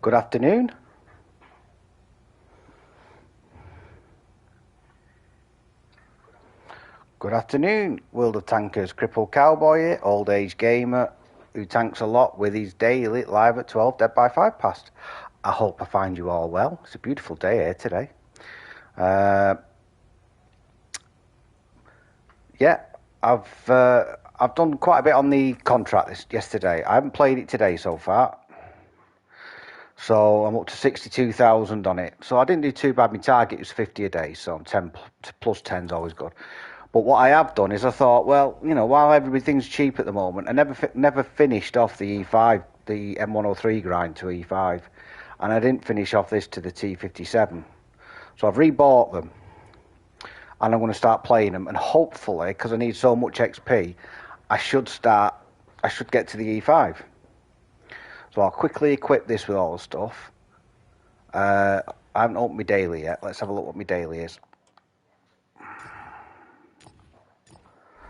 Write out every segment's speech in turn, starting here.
Good afternoon. Good afternoon, World of Tankers. CrippledCowboy here, old age gamer who tanks a lot with his daily live at 12, dead by 5 past. I hope I find you all well. It's a beautiful day here today. Yeah, I've done quite a bit on the contract yesterday. I haven't played it today so far. So I'm up to 62,000 on it. So I didn't do too bad. My target was 50 a day, so 10 plus 10 is always good. But what I have done is I thought, well, you know, while everything's cheap at the moment, I never finished off the E5, the M103 grind to E5, and I didn't finish off this to the T57. So I've rebought them, and I'm going to start playing them, and hopefully, because I need so much XP, I should get to the E5. So I'll quickly equip this with all the stuff. I haven't opened my daily yet. Let's have a look what my daily is.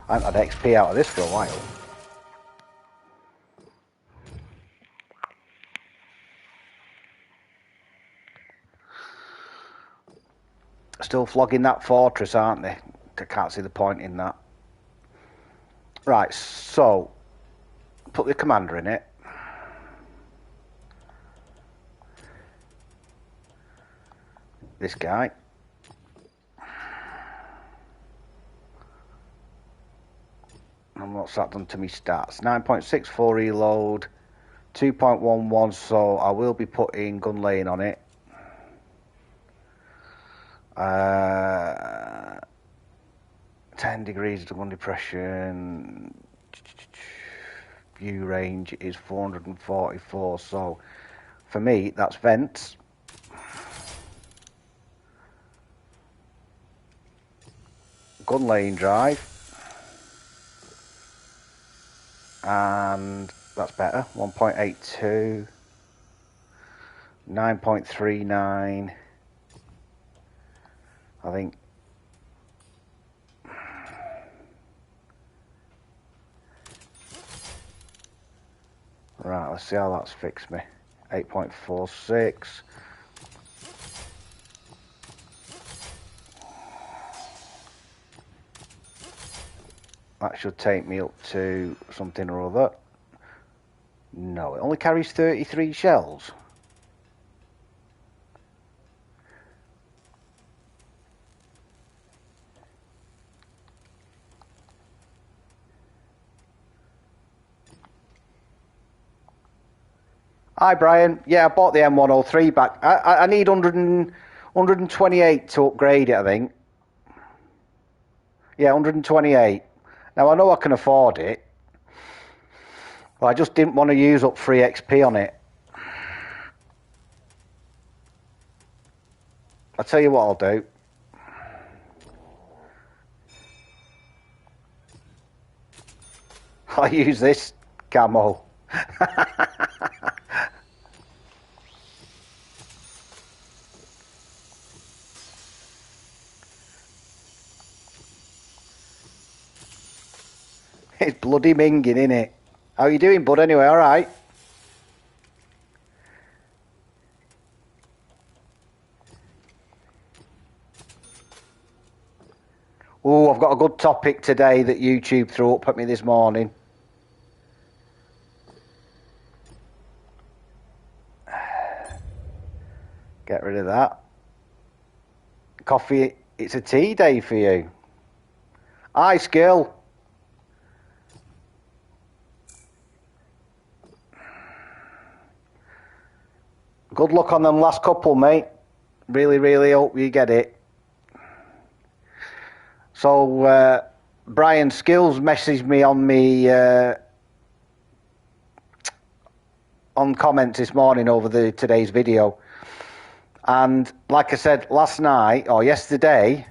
I haven't had XP out of this for a while. Still flogging that fortress, aren't they? I can't see the point in that. Right, so put the commander in it. This guy. And what's that done to me stats? 9.64 reload, 2.11, so I will be putting gun laying on it. 10 degrees of gun depression. View range is 444, so for me that's vents. Gun laying drive, and that's better. 1.82, 9.39. I think right, let's see how that's fixed me. 8.46. That should take me up to something or other. No, it only carries 33 shells. Hi Brian, yeah, I bought the M103 back. I need 128 to upgrade it, I think. Yeah, 128. Now I know I can afford it, but I just didn't want to use up free XP on it. I'll tell you what I'll do. I'll use this camo. It's bloody minging, innit? How you doing, bud, anyway? All right? Oh, I've got a good topic today that YouTube threw up at me this morning. Get rid of that. Coffee, it's a tea day for you. Hi, Skill. Good luck on them last couple, mate. Really, really hope you get it. So, Brian Skills messaged me on on comments this morning over today's video. And like I said last night or yesterday,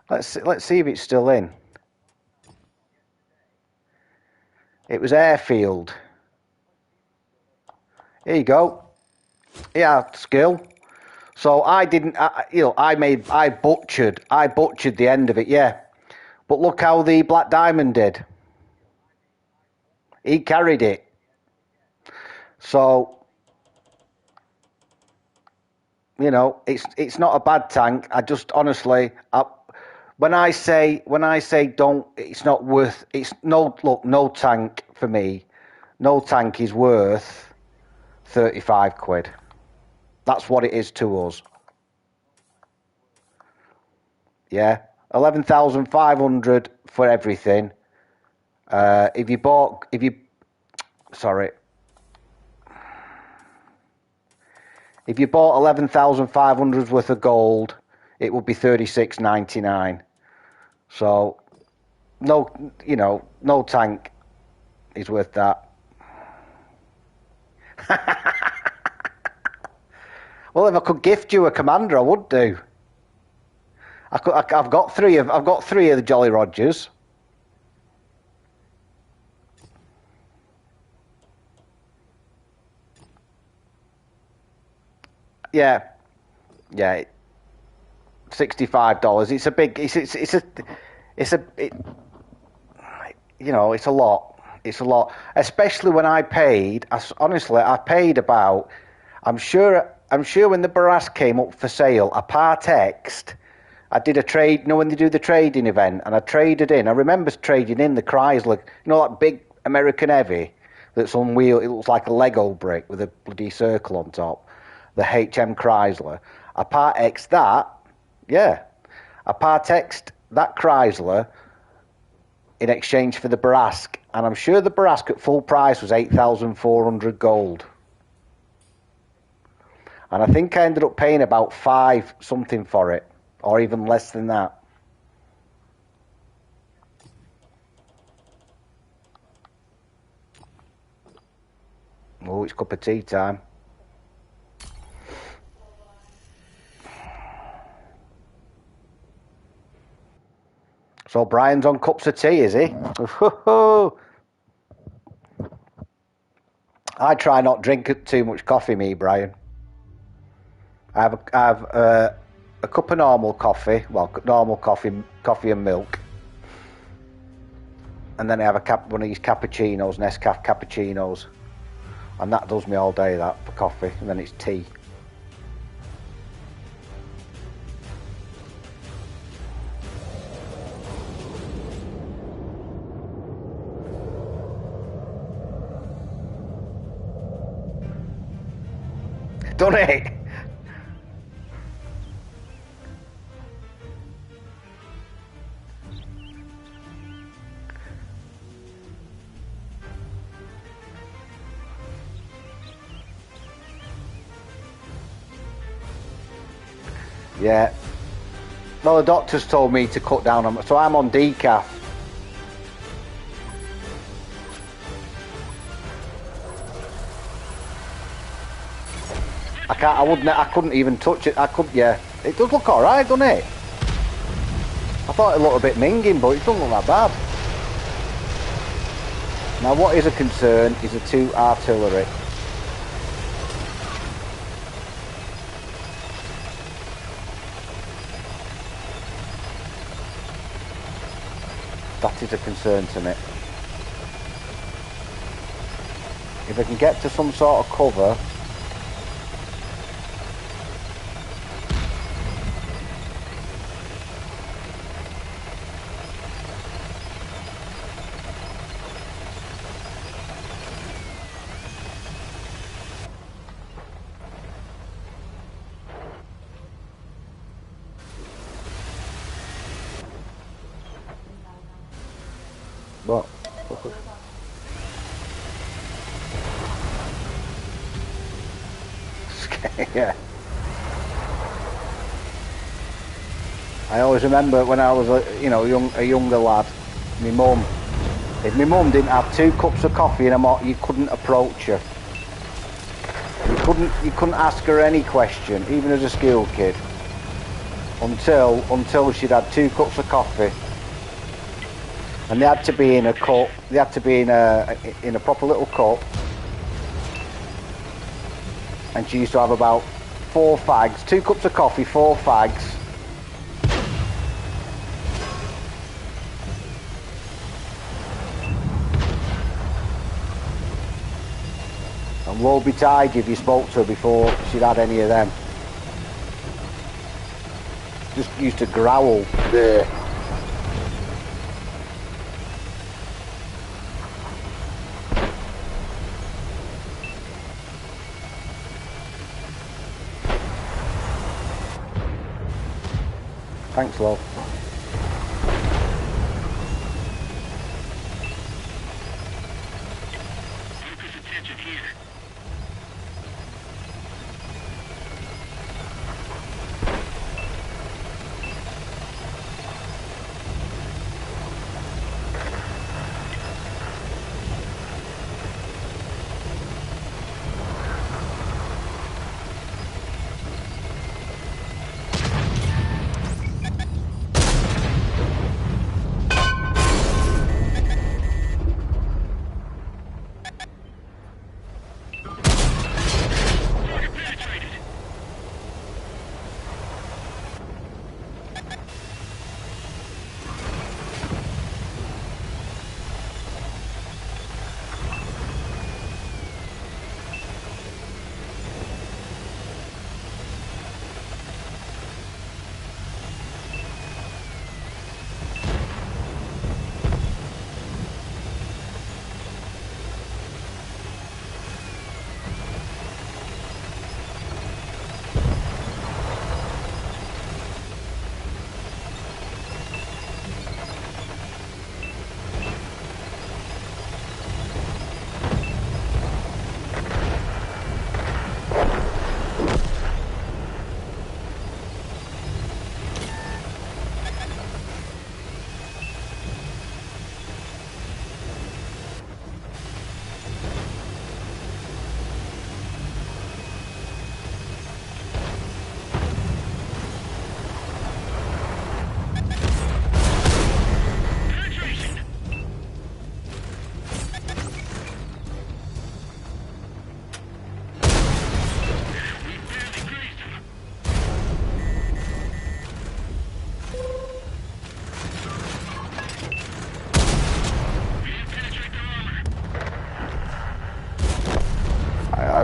let's see if it's still in. It was Airfield. Here you go. Yeah, Skill. So I didn't, I butchered the end of it, yeah. But look how the Black Diamond did. He carried it. So, you know, it's not a bad tank. I just honestly, when I say don't, it's not worth. It's no tank for me. No tank is worth 35 quid. That's what it is to us. Yeah, 11,500 for everything. Sorry, if you bought 11,500 worth of gold, it would be 36.99. So, no, you know, no tank is worth that. Well, if I could gift you a commander, I would do. I've got three of the Jolly Rogers. Yeah, yeah, $65. It's a big. You know, it's a lot. It's a lot, especially when I paid. Honestly, I paid about. I'm sure when the Barras came up for sale, a part X'd. I did a trade. You know when they do the trading event, and I traded in. I remember trading in the Chrysler. You know, that big American heavy that's on wheel. It looks like a Lego brick with a bloody circle on top. The HM Chrysler. I part X'd that. Yeah, I part X'd that Chrysler in exchange for the Barask, and I'm sure the Barask at full price was 8,400 gold. And I think I ended up paying about 5 something for it, or even less than that. Oh, it's cup of tea time. So Brian's on cups of tea, is he? I try not drink too much coffee, me, Brian. I have a cup of normal coffee, coffee and milk, and then I have one of these cappuccinos, Nescafe cappuccinos, and that does me all day. That for coffee, and then it's tea. Done it. Yeah. Well, the doctors told me to cut down on, so I'm on decaf. I couldn't even touch it. Yeah. It does look alright, doesn't it? I thought it looked a bit minging, but it doesn't look that bad. Now, what is a concern is the 2 artillery. That is a concern to me. If I can get to some sort of cover. What? Yeah. I always remember when I was a younger lad, my mum. If my mum didn't have 2 cups of coffee in a mug, you couldn't approach her. You couldn't ask her any question, even as a school kid, until she'd had 2 cups of coffee. And they had to be in a cup. They had to be in a proper little cup. And she used to have about 4 fags, 2 cups of coffee, 4 fags. woe betide you if you spoke to her before she'd had any of them. Just used to growl. Bleh. Thanks, love.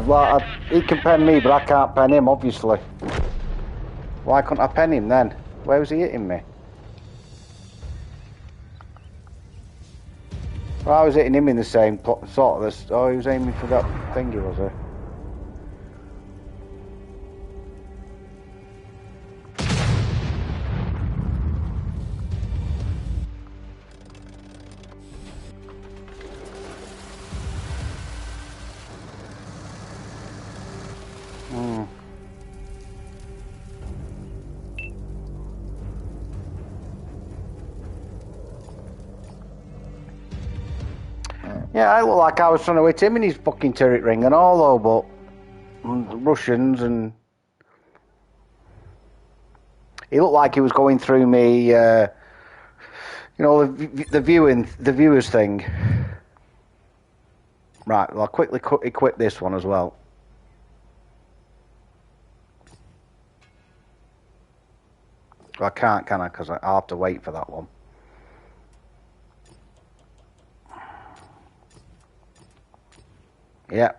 Well, he can pen me, but I can't pen him, obviously. Why couldn't I pen him then? Where was he hitting me? Well, I was hitting him in the same sort of this. Oh, he was aiming for that thingy, was he? Yeah, I look like I was trying to hit him in his fucking turret ring and all, though, but Russians and he looked like he was going through me, you know, the viewers thing. Right, well, I'll quickly equip this one as well. Well, I can't, can I? Because I'll have to wait for that one. Yeah.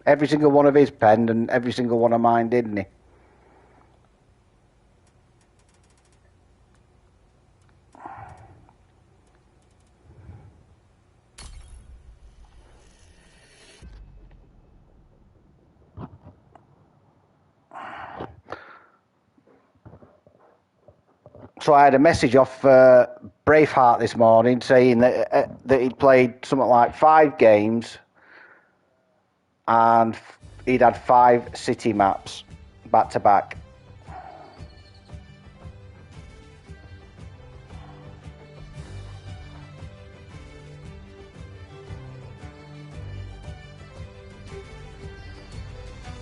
Every single one of his penned and every single one of mine, didn't he? So I had a message off Braveheart this morning saying that he'd played something like 5 games and he'd had 5 city maps back to back.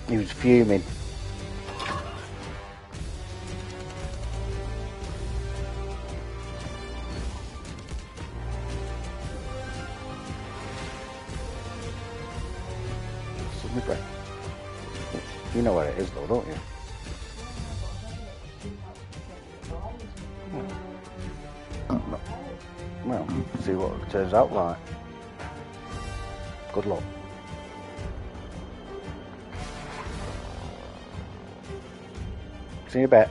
He was fuming. You know where it is though, don't you? Well, see what it turns out like. Good luck. See you a bit.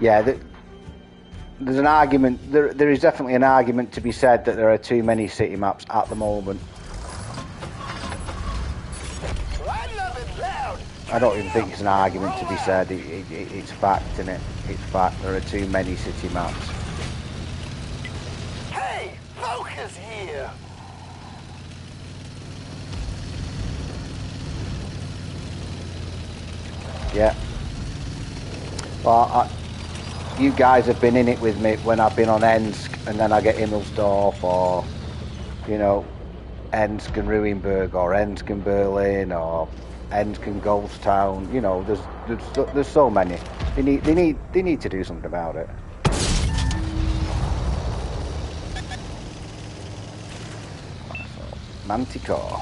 Yeah, there's an argument. There is definitely an argument to be said that there are too many city maps at the moment. I don't even think it's an argument to be said. It's fact, isn't it? It's fact. There are too many city maps. Hey, focus here. Yeah. Well, you guys have been in it with me when I've been on Ensk, and then I get Himmelsdorf, or, you know, Ensk and Ruinberg, or Ensk and Berlin, or Ensk and Goldstown. You know, there's so many. They need to do something about it. Manticore.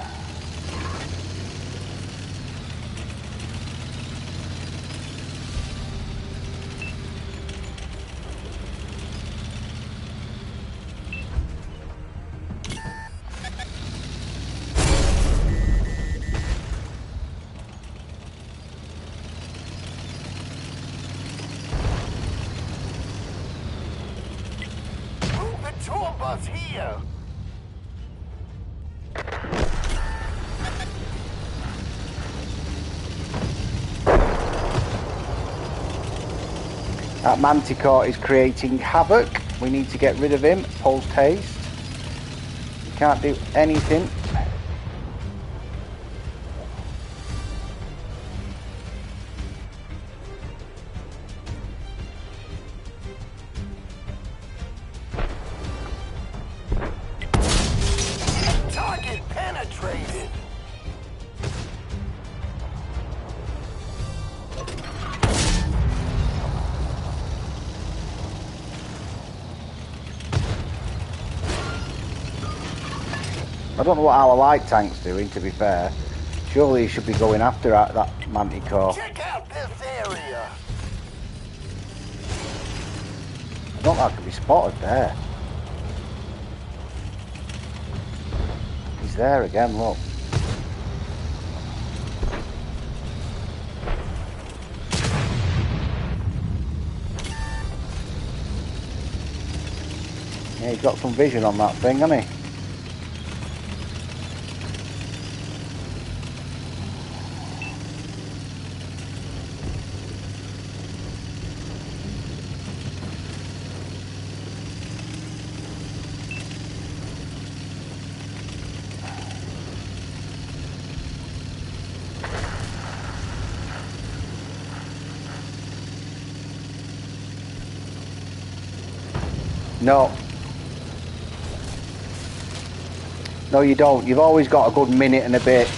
Tour bus here. That Manticore is creating havoc. We need to get rid of him post haste. He can't do anything. I don't know what our light tank's doing, to be fair. Surely he should be going after that Manticore. Check out this area. I don't think I can be spotted there. He's there again, look. Yeah, he's got some vision on that thing, hasn't he? No. No, you don't. You've always got a good minute and a bit.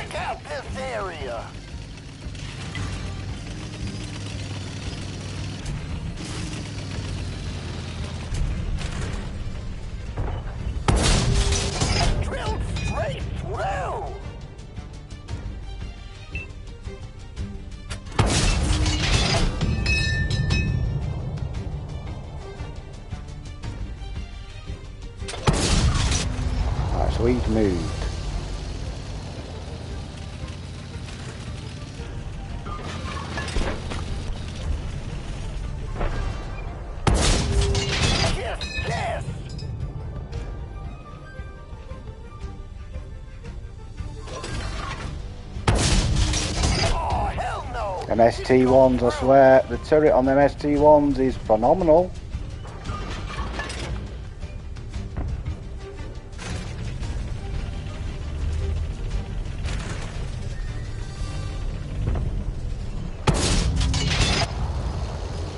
Check out this area. Drilled straight through. Right, so he's moved. Yes. Oh, hell no. Them ST1s, I swear, the turret on them ST1s is phenomenal.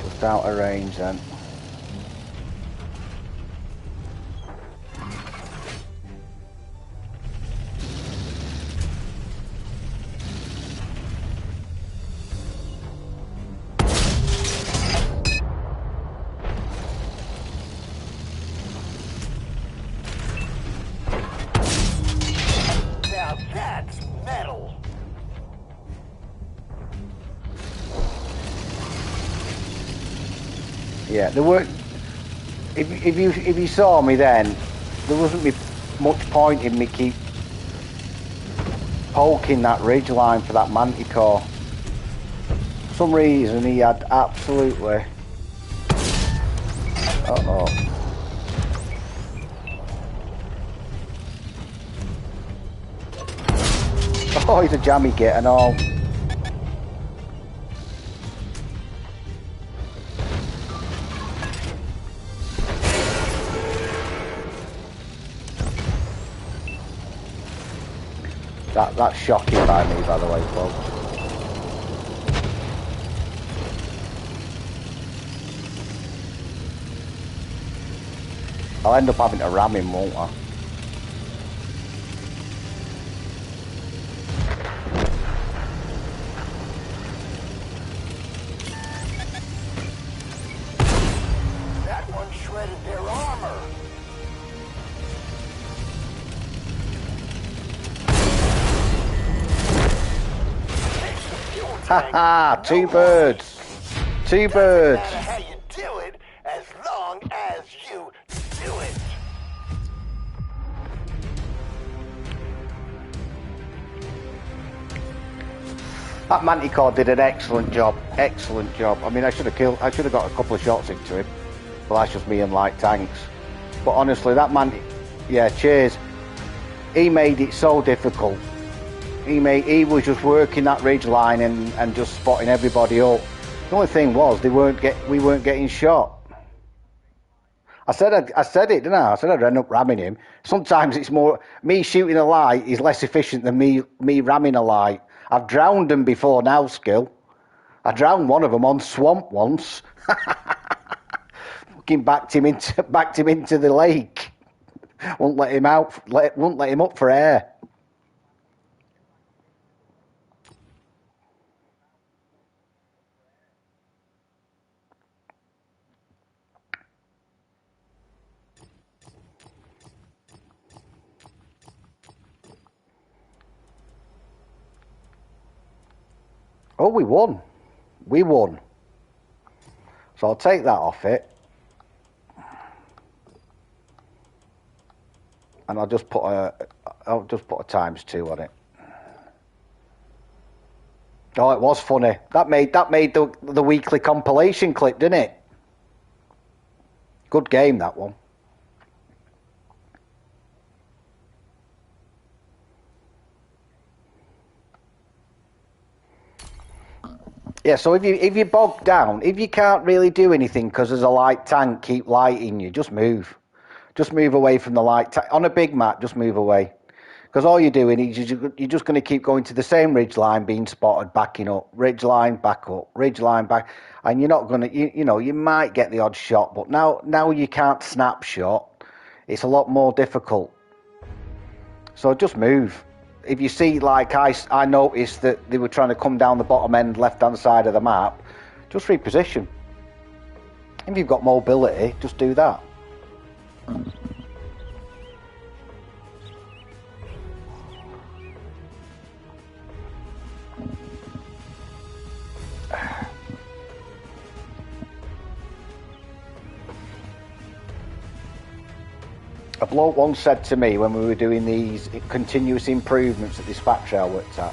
Just out of range then. Now that's metal. Yeah, there were. If you saw me then, there wasn't much point in me keep poking that ridge line for that manticore. For some reason he had absolutely. Uh-oh. Oh, he's a jammy git and all. That's shocking by me, by the way, folks. I'll end up having to ram him, won't I? That one shredded their armor. Haha, two birds. Two birds. Doesn't matter how you do it, as long as you do it. That manticore did an excellent job. Excellent job. I mean, I should have got a couple of shots into him. But that's just me and light tanks. But honestly, that yeah, cheers. He made it so difficult. He was just working that ridge line and just spotting everybody up. The only thing was we weren't getting shot. I said it, didn't I? I said I'd end up ramming him. Sometimes it's more me shooting a light is less efficient than me ramming a light. I've drowned them before now, Skill. I drowned one of them on swamp once. Fucking backed him into the lake. Won't let him out. Won't let him up for air. Oh, we won. We won. So I'll take that off it. And I'll just put a ×2 on it. Oh, it was funny. That made the weekly compilation clip, didn't it? Good game, that one. Yeah, so if you bog down, if you can't really do anything because there's a light tank keep lighting you, just move. Just move away from the light tank. On a big map, just move away. Because all you're doing is you're just going to keep going to the same ridge line, being spotted, backing up, ridge line, back up, ridge line, back. And you're not going to, you might get the odd shot, but now you can't snapshot. It's a lot more difficult. So just move. if you see, like I noticed that they were trying to come down the bottom end left-hand side of the map, just reposition. If you've got mobility, just do that. A bloke once said to me when we were doing these continuous improvements at this factory I worked at,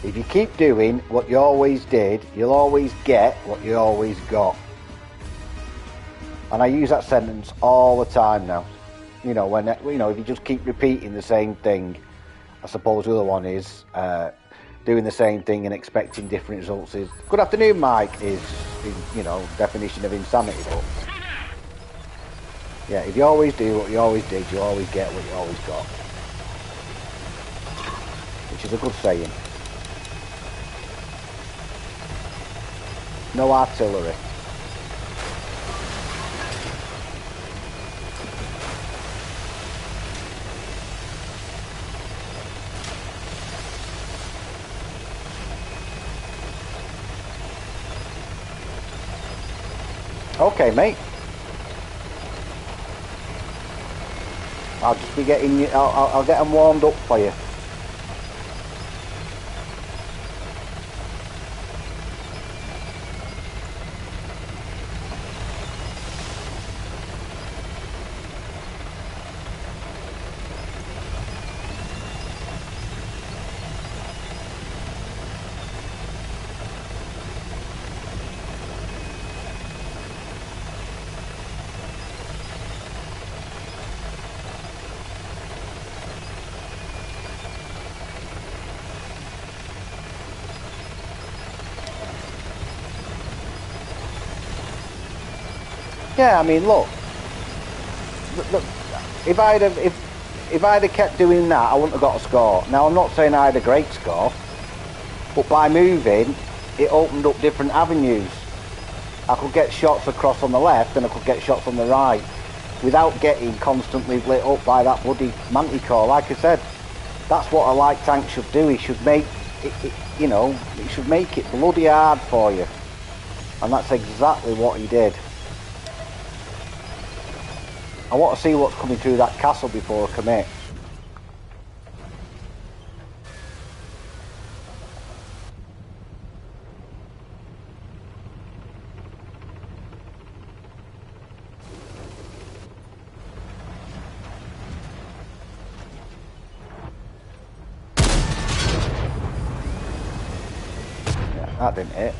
if you keep doing what you always did, you'll always get what you always got. And I use that sentence all the time now. You know, when if you just keep repeating the same thing, I suppose the other one is doing the same thing and expecting different results. Is good afternoon, Mike. Is definition of insanity. But yeah, if you always do what you always did, you always get what you always got, which is a good saying. No artillery. Okay, mate. I'll just be getting you. I'll get them warmed up for you. Yeah, I mean, look, if I'd have kept doing that, I wouldn't have got a score. Now, I'm not saying I had a great score, but by moving, it opened up different avenues. I could get shots across on the left, and I could get shots on the right, without getting constantly lit up by that bloody manticore. Like I said, that's what a light tank should do. It should make it should make it bloody hard for you, and that's exactly what he did. I want to see what's coming through that castle before I commit. Yeah, that didn't hit.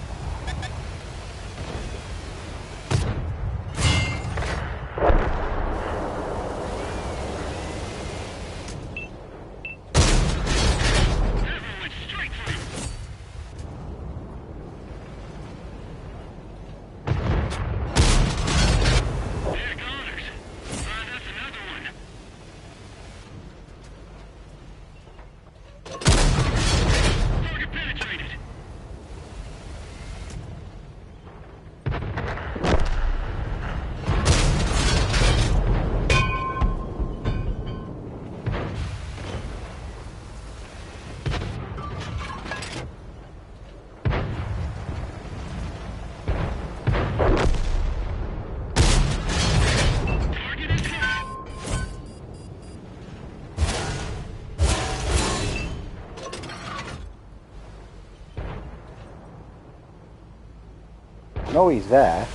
No, he's there.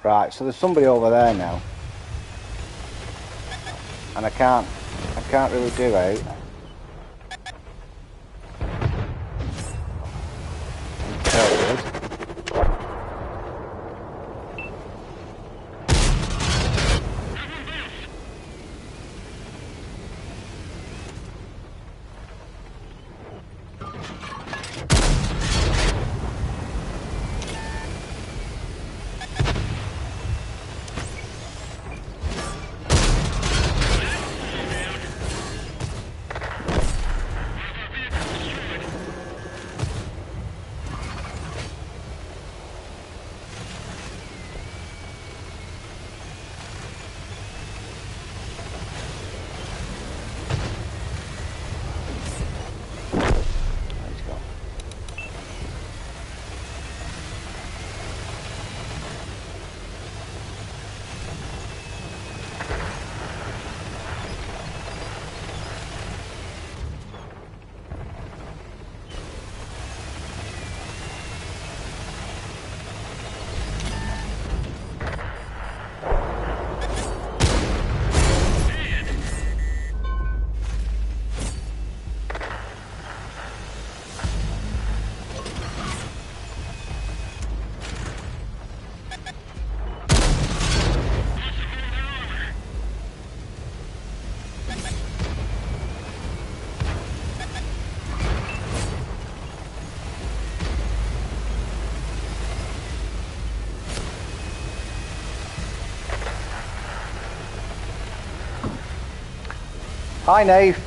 Right, so there's somebody over there now, and I can't really do it. There it is. Hi, Nave.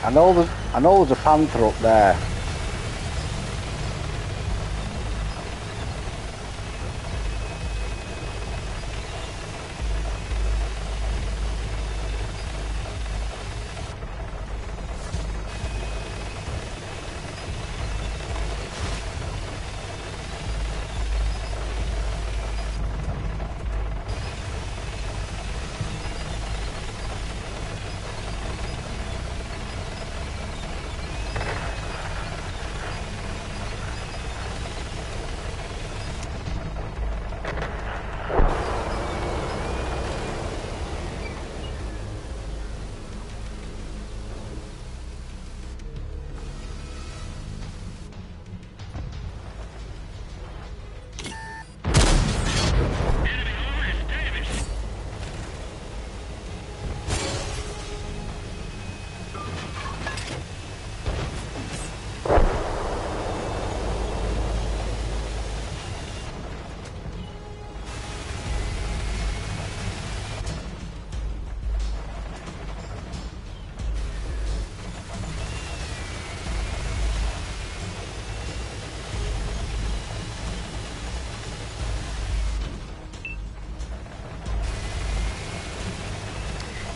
I know there's a panther up there.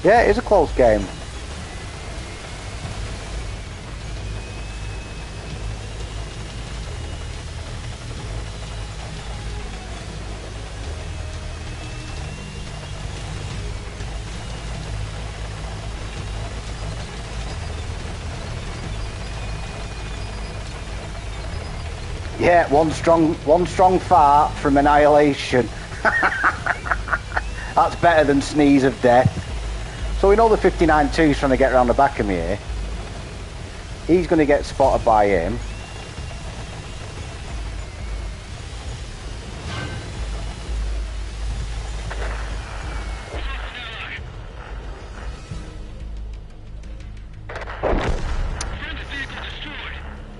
Yeah, it is a close game. Yeah, one strong fart from annihilation. That's better than sneeze of death. So we know the 59-2's trying to get around the back of me here. He's going to get spotted by him.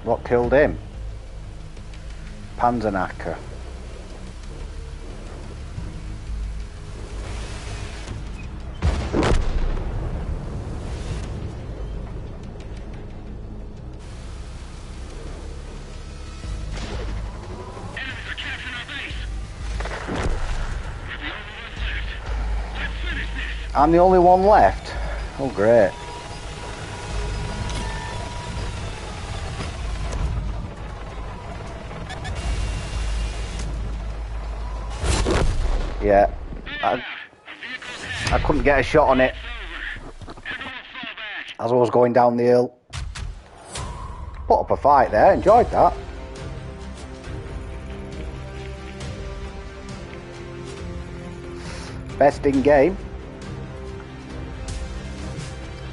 What killed him? Panzernacker. I'm the only one left. Oh, great. Yeah. I couldn't get a shot on it as I was going down the hill. Put up a fight there, enjoyed that. Best in game.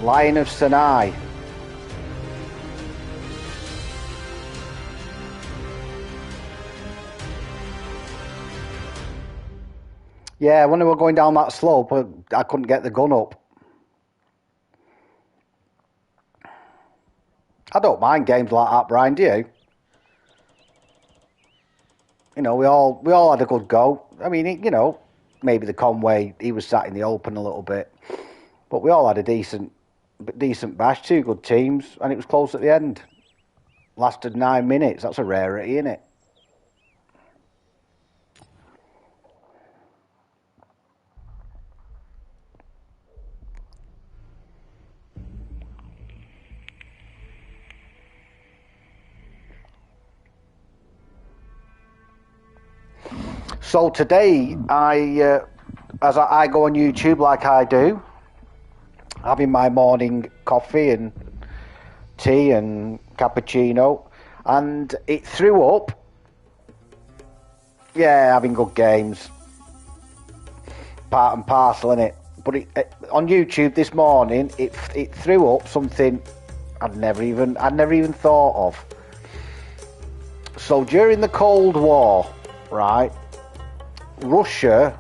Lion of Sinai. Yeah, when we were going down that slope, I couldn't get the gun up. I don't mind games like that, Brian, do you? You know, we all had a good go. I mean, you know, maybe the Conway, he was sat in the open a little bit. But we all had a decent decent bash, two good teams, and it was close at the end. Lasted 9 minutes. That's a rarity, isn't it? So today, as I go on YouTube like I do, having my morning coffee and tea and cappuccino, and it threw up. Yeah, having good games, part and parcel, innit? But on YouTube this morning, it threw up something I'd never even thought of. So during the Cold War, right? Russia,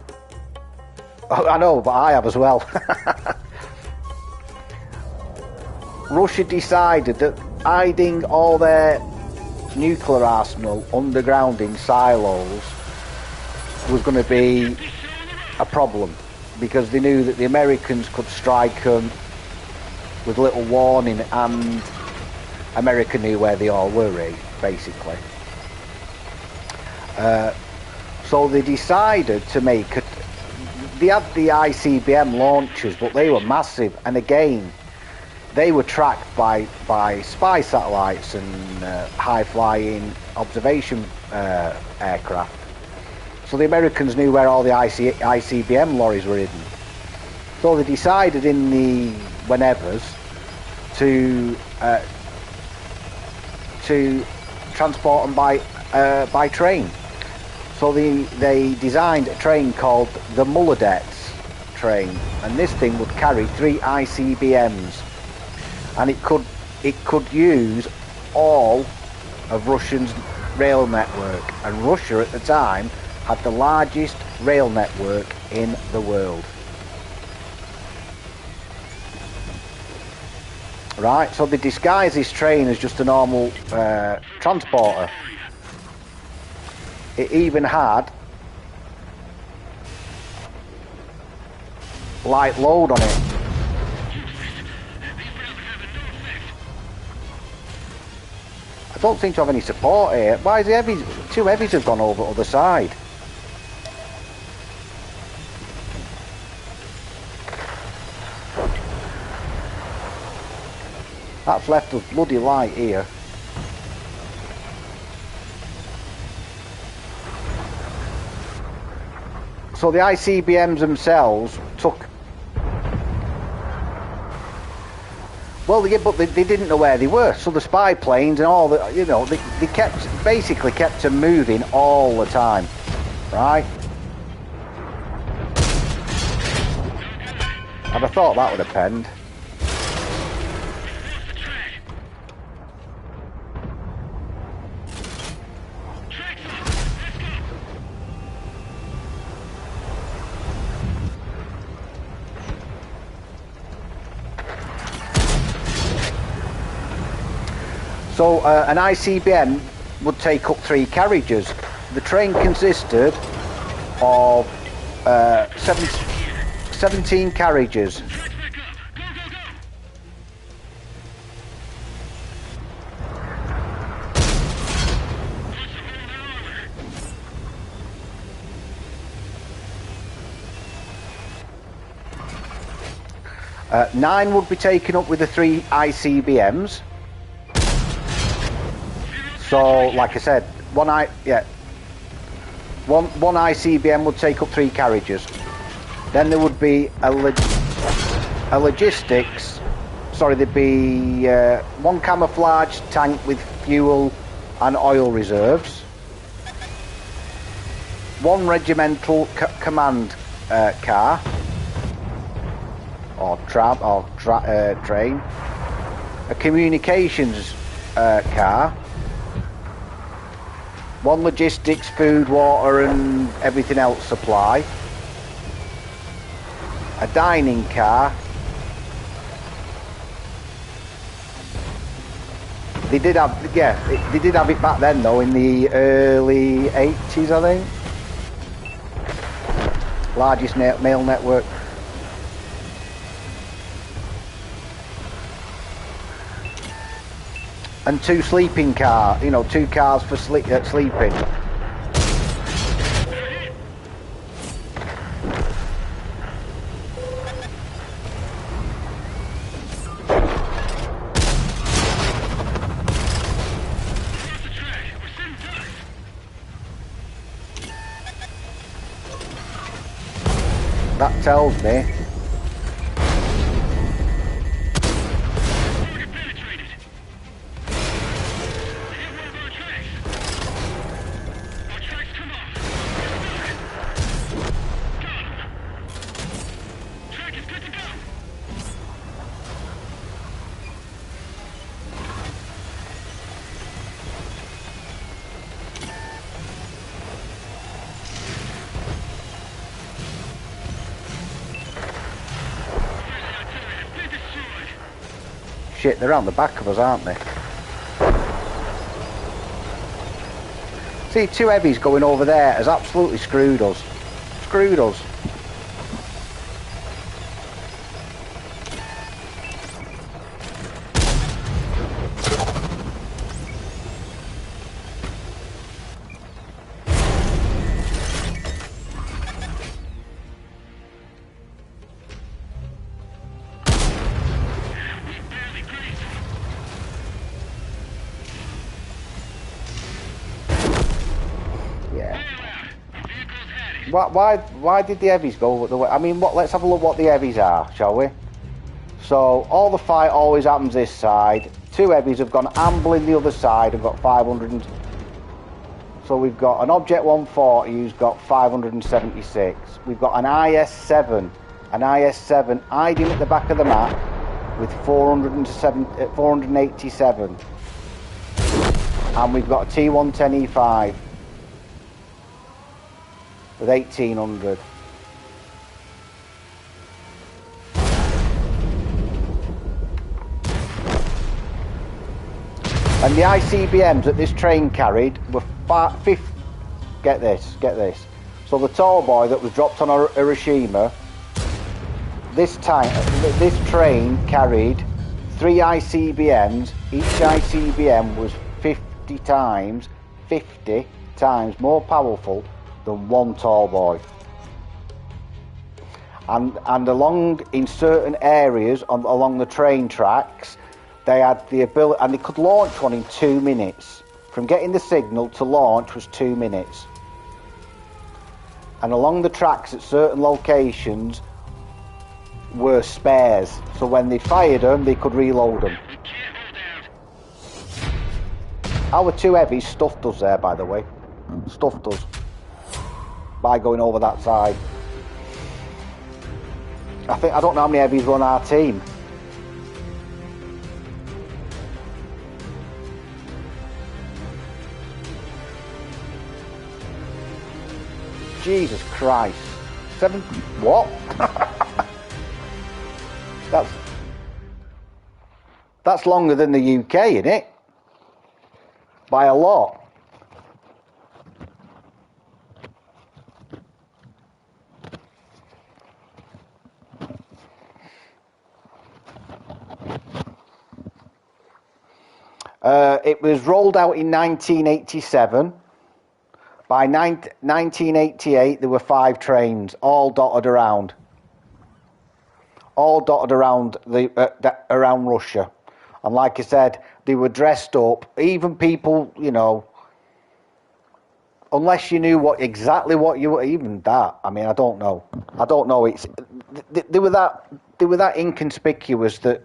I know, but I have as well. Russia decided that hiding all their nuclear arsenal underground in silos was going to be a problem, because they knew that the Americans could strike them with little warning, and America knew where they all were, basically. So they decided to make they had the ICBM launchers, but they were massive, and again they were tracked by spy satellites and high-flying observation aircraft. So the Americans knew where all the ICBM lorries were hidden. So they decided in the whenevers to transport them by train. So they designed a train called the Mulladets train, and this thing would carry 3 ICBMs, and it could use all of Russia's rail network, and Russia at the time had the largest rail network in the world. Right, so they disguised this train as just a normal transporter. It even had light load on it. I don't seem to have any support here. Why is the heavies? 2 heavies have gone over the other side. That's left us bloody light here. So the ICBMs themselves took... Well, yeah, but they didn't know where they were. So the spy planes and all the, you know, they basically kept them moving all the time, right? And I thought that would have penned. So an ICBM would take up 3 carriages. The train consisted of 17 carriages. Nine would be taken up with the 3 ICBMs. So, like I said, one ICBM would take up 3 carriages. Then there would be a logistics. Sorry, there'd be 1 camouflage tank with fuel and oil reserves. 1 regimental command car or train. A communications car. 1 logistics, food, water and everything else supply. A dining car. They did have it back then though, in the early 80s, I think. Largest mail network. and 2 sleeping cars, 2 cars for sleeping. That tells me. Shit, they're around the back of us, aren't they? See, 2 heavies going over there has absolutely screwed us. Screwed us. Why did the heavies go the way? I mean, let's have a look what the heavies are, shall we? So all the fight always happens this side. 2 heavies have gone ambling the other side and got 500. So we've got an Object 140 who's got 576. We've got an IS-7, hiding at the back of the map with 487. And we've got a T110E5 with 1800. And the ICBMs that this train carried were 50. Get this. So the tall boy that was dropped on Hiroshima, this train carried 3 ICBMs. Each ICBM was 50 times more powerful than 1 tall boy. And along in certain areas along the train tracks, they had the ability, and they could launch one in 2 minutes. From getting the signal to launch was 2 minutes. And along the tracks at certain locations were spares, so when they fired them, they could reload them. Our 2 heavies stuffed us there, by the way. Stuffed us by going over that side. I don't know how many heavies were on our team. Jesus Christ. 7 what? That's longer than the UK, isn't it? By a lot. It was rolled out in 1987. By 1988, there were 5 trains, all dotted around around Russia. And like I said, they were dressed up. Even people, unless you knew exactly what you were, even that. I mean, I don't know. It's they were that inconspicuous that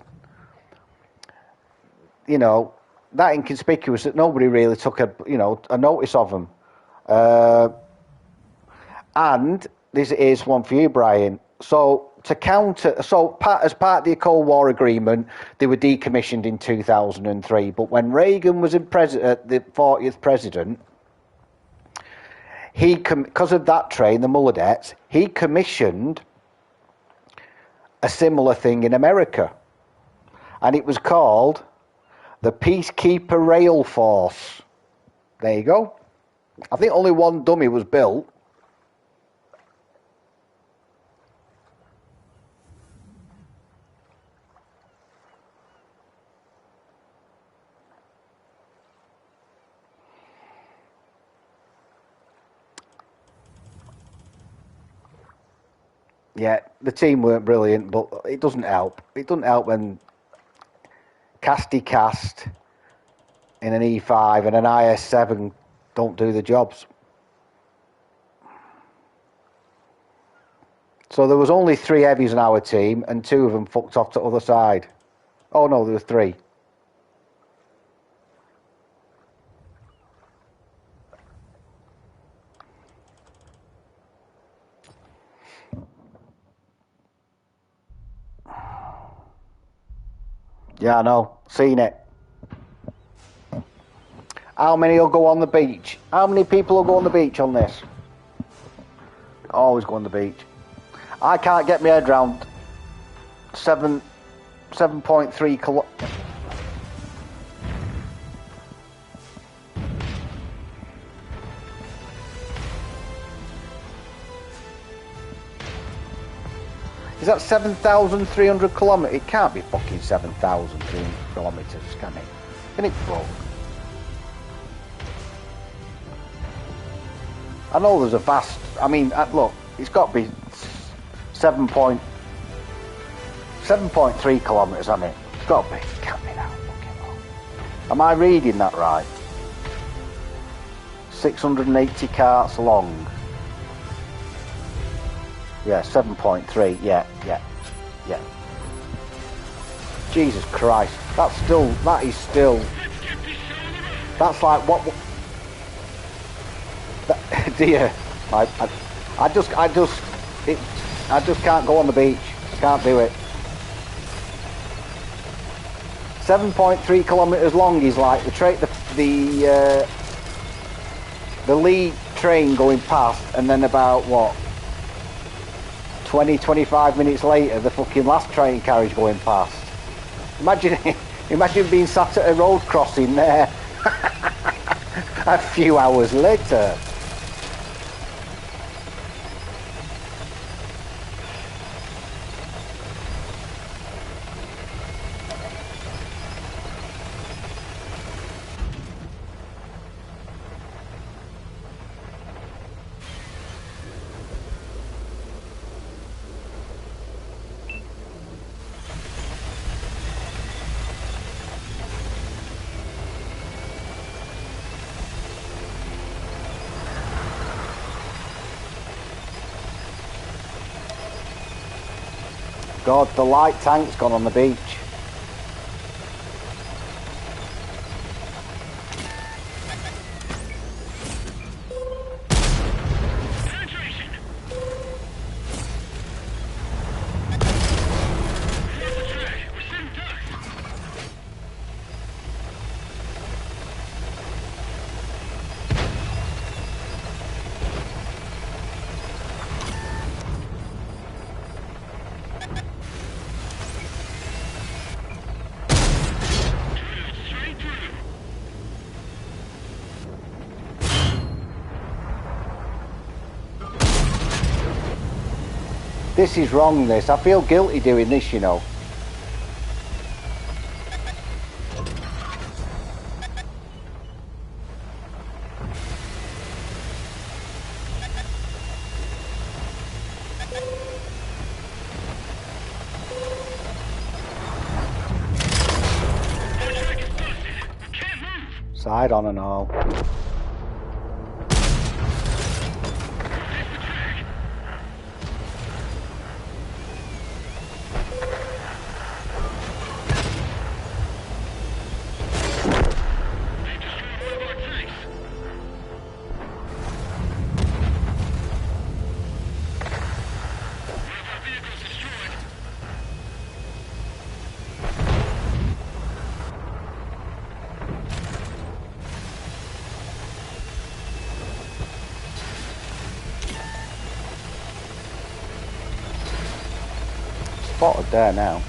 nobody really took a notice of them. And this is one for you, Brian. So as part of the Cold War agreement, they were decommissioned in 2003. But when Reagan was the 40th president, because of that train, the Mulladets, he commissioned a similar thing in America, and it was called the Peacekeeper Rail Force. There you go. I think only one dummy was built. Yeah, the team weren't brilliant, but it doesn't help. It doesn't help when casty cast in an E5 and an IS7 don't do the jobs. So there was only 3 heavies in our team, and 2 of them fucked off to the other side. Oh no, there were 3. Yeah, I know. Seen it. How many will go on the beach? How many people will go on the beach on this? Always go on the beach. I can't get my head round 7.3 kilo. Is that 7,300 kilometres? It can't be fucking 7,300 kilometres, can it? Can it, bro? I know there's a vast. I mean, look, it's got to be 7.3 kilometres, hasn't it? It's got to be. It can't be that fucking long. Am I reading that right? 680 carts long. Yeah, 7.3. Yeah. Jesus Christ, that is still. That's like what? Dear, I just can't go on the beach. I can't do it. 7.3 kilometres long is like the lead train going past, and then about what? 20-25 minutes later, the fucking last train carriage going past. Imagine being sat at a road crossing there a few hours later. God, the light tank's gone on the beach. This is wrong, this. I feel guilty doing this, you know. Side on and all. Spotted there now.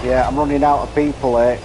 Yeah, I'm running out of people here.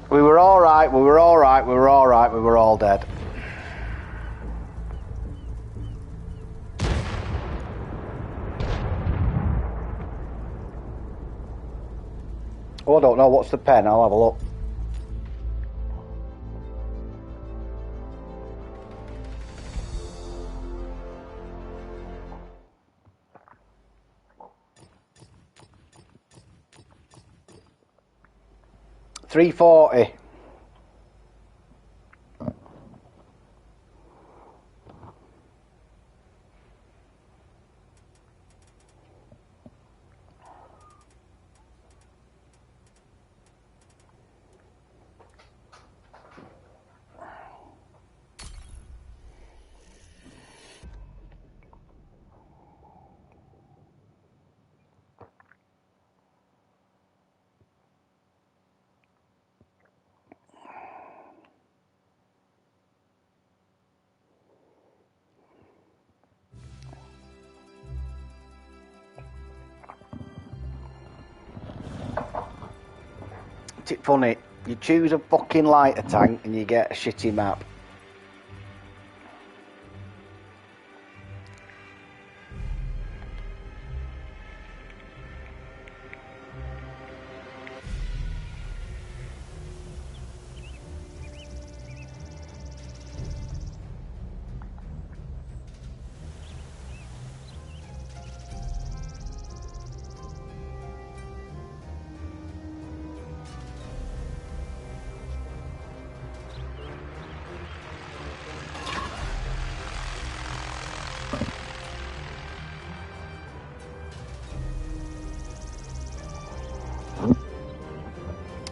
We were alright, we were alright, we were alright, we were all dead. Oh, I don't know, what's the pen? I'll have a look. $340. Isn't it funny? You choose a fucking lighter tank and you get a shitty map.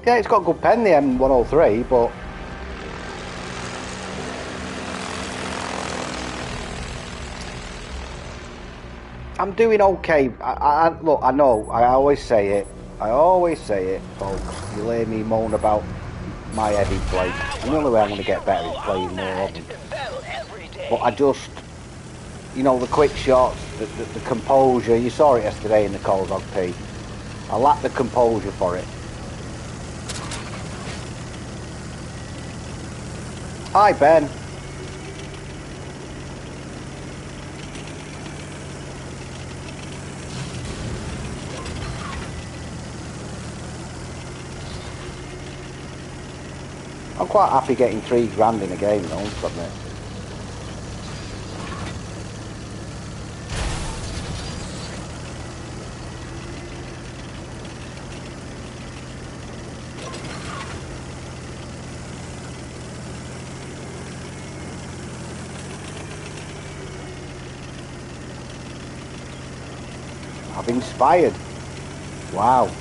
Yeah, it's got a good pen, the M103, but I'm doing okay. Look, I know, I always say it, folks. You hear me moan about my heavy play. And the only way I'm going to get better is playing more of them. But I just, you know, the quick shots, the composure, you saw it yesterday in the Cold Dog P. I lack the composure for it. Hi, Ben. I'm quite happy getting $3 in a game, though, I must admit. I've inspired. Wow.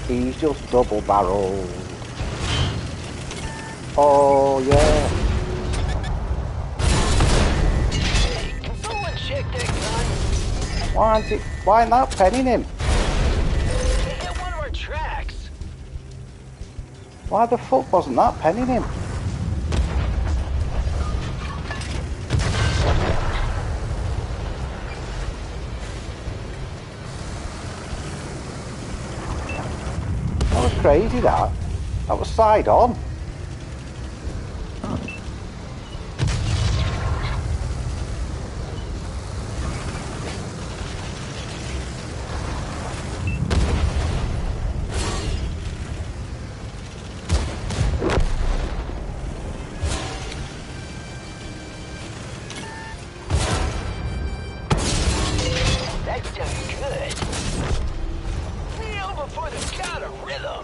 He's just double barreled. Oh yeah. Someone check that gun. Why ain't that penning him? It hit one of our tracks. Why the fuck wasn't that penning him? That was crazy, that. That was side on. That's done good. Kneel before the god of rhythm.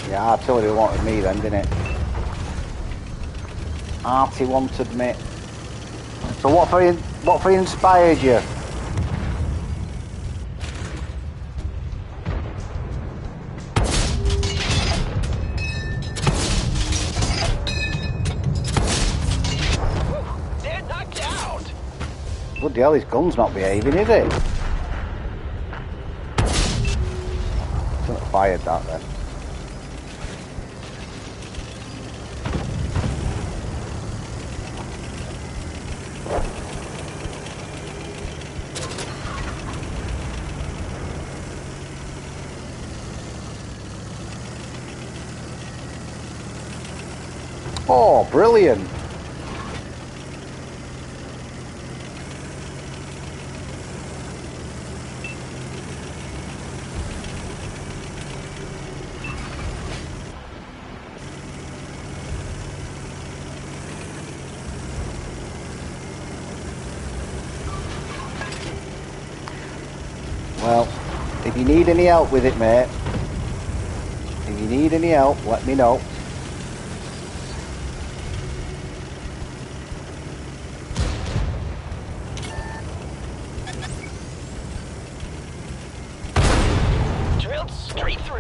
Yeah, Artillery wanted me then, didn't it? Artie wanted me. So what for inspired you? They're knocked out. Bloody hell, his gun's not behaving, is it? Shouldn't have fired that then. Oh, brilliant. Well, if you need any help with it, mate, if you need any help, let me know. Drilled straight through.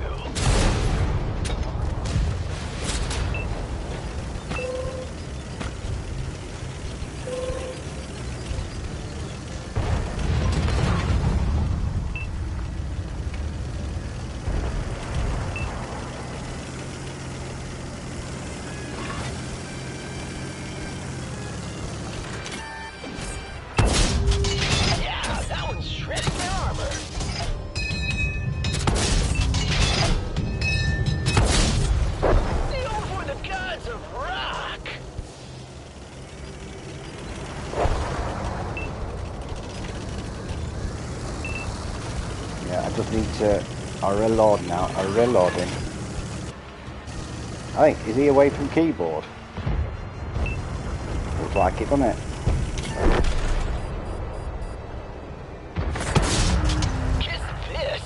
Yeah, that one's shredding my armor. Kneel for the gods of rock. Yeah, I just need to... I'll reload now. I'm reloading. I think, is he away from keyboard? Looks like it, doesn't it? Kiss this.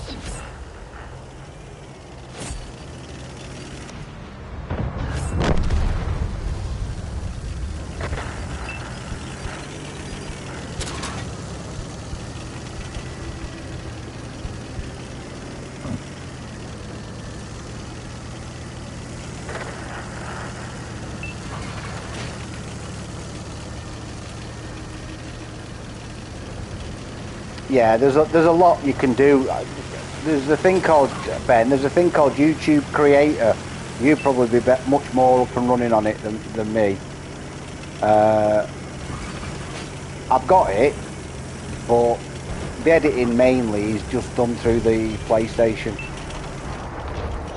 Yeah, there's a lot you can do. There's a thing called, Ben, there's a thing called YouTube Creator. You'd probably be much more up and running on it than me. I've got it, but the editing mainly is just done through the PlayStation.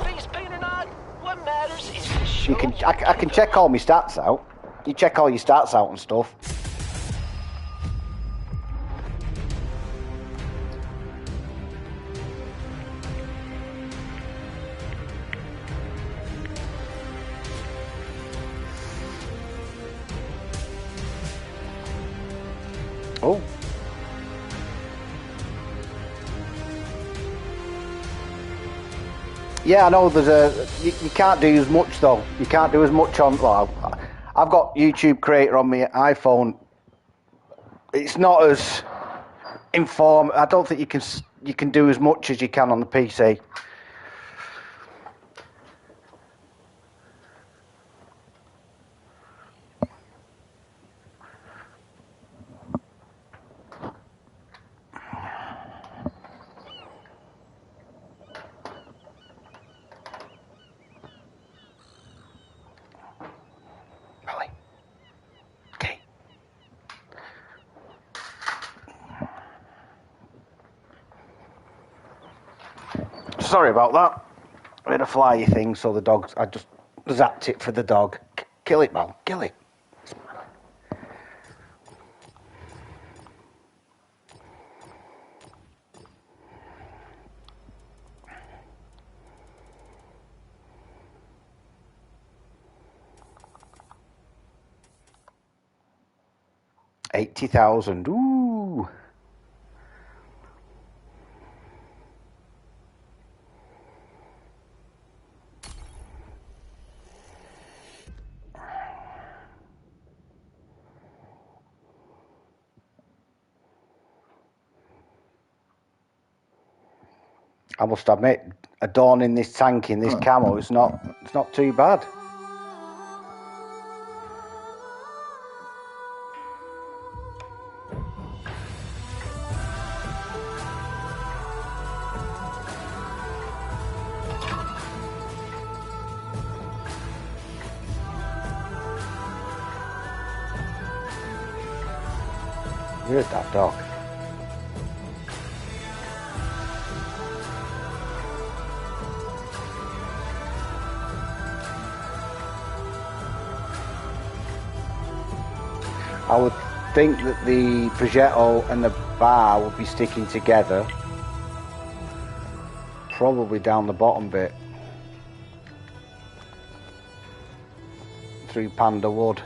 Face paint or not, what matters is the show. You can, I can check all my stats out. You check all your stats out and stuff. Oh. Yeah, I know there's you can't do as much though. You can't do as much on, well, I've got YouTube Creator on my iPhone. It's not as I don't think you can do as much as you can on the PC. Really? Okay. Sorry about that. I had a flyy thing, so the dogs. I just zapped it for the dog. Kill it, man. Kill it. $80,000. Ooh. I must admit, adorning this tank in this camo it's not too bad. Where's that dog? I would think that the progetto and the bar would be sticking together, probably down the bottom bit, through panda wood.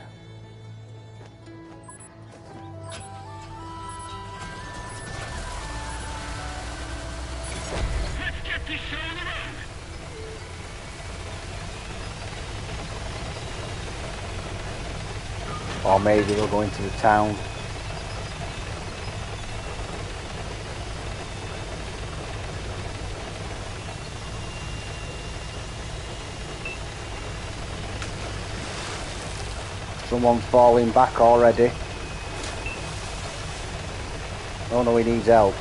Or maybe they'll go into the town. Someone's falling back already. Oh no, he needs help.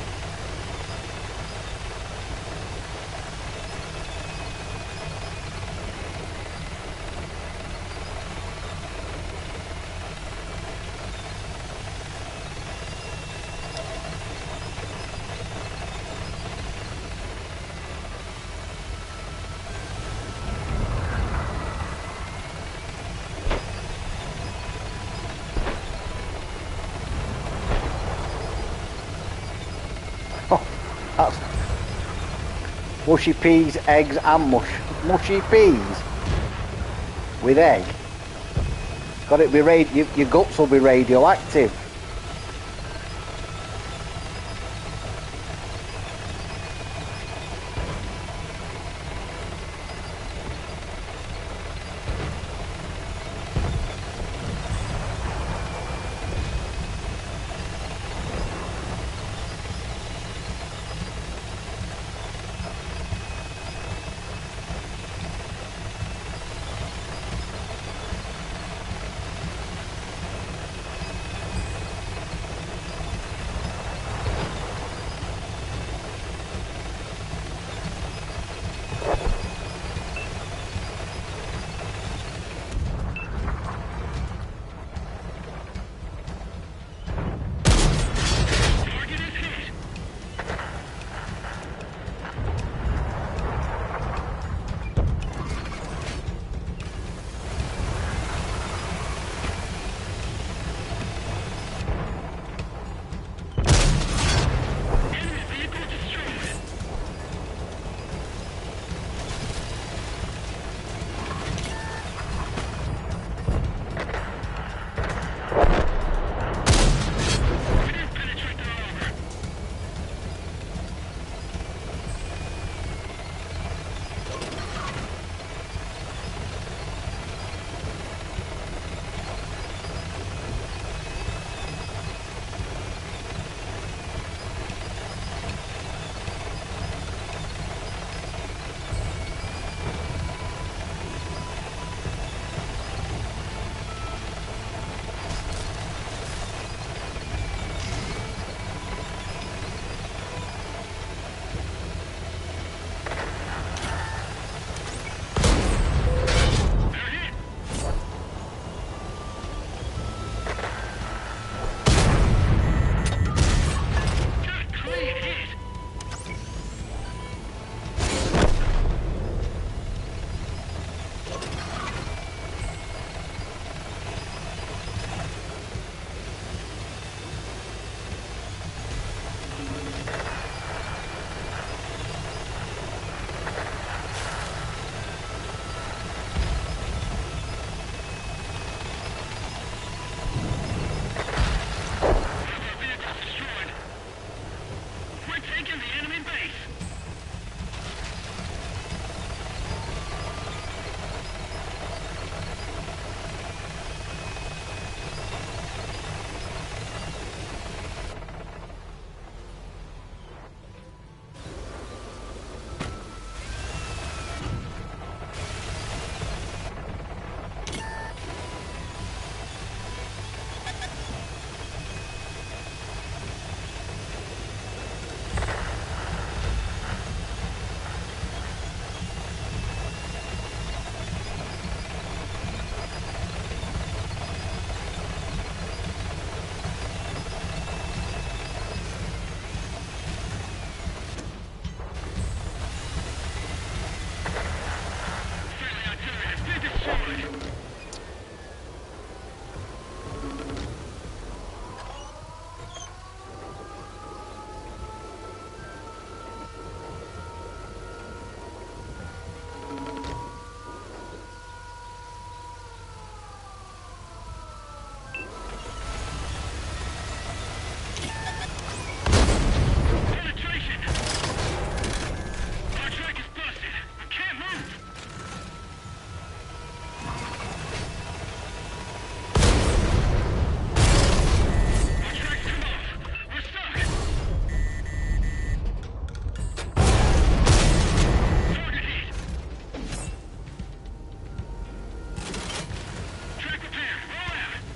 That's mushy peas, eggs and mushy peas with egg. Got it be your guts will be radioactive.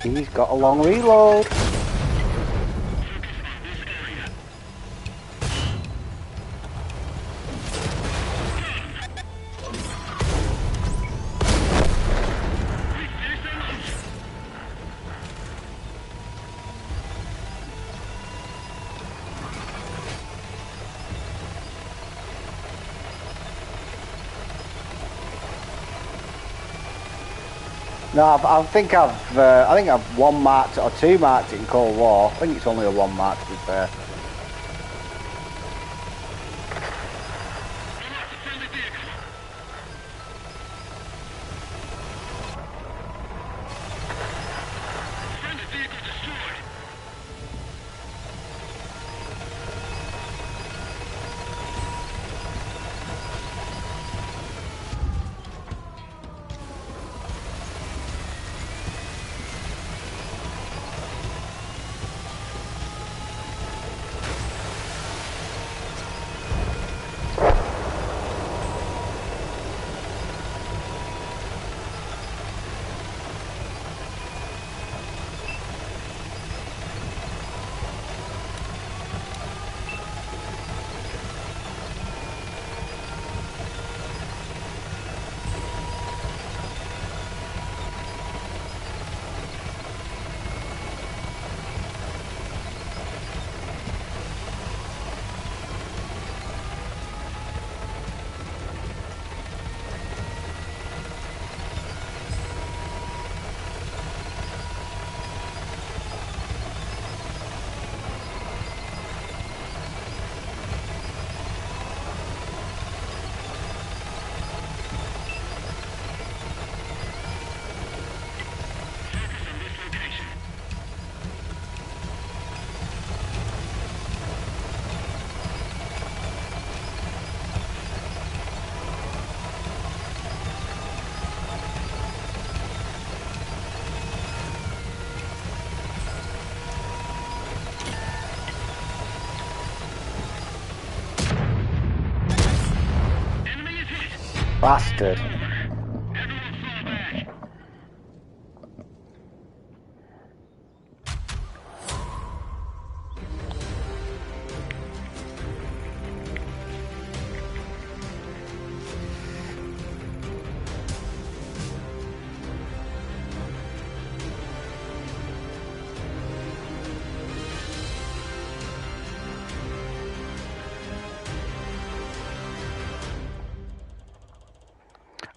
He's got a long reload. No, I think I've one marked or two marked it in Cold War. I think it's only a one mark to be fair. Bastard.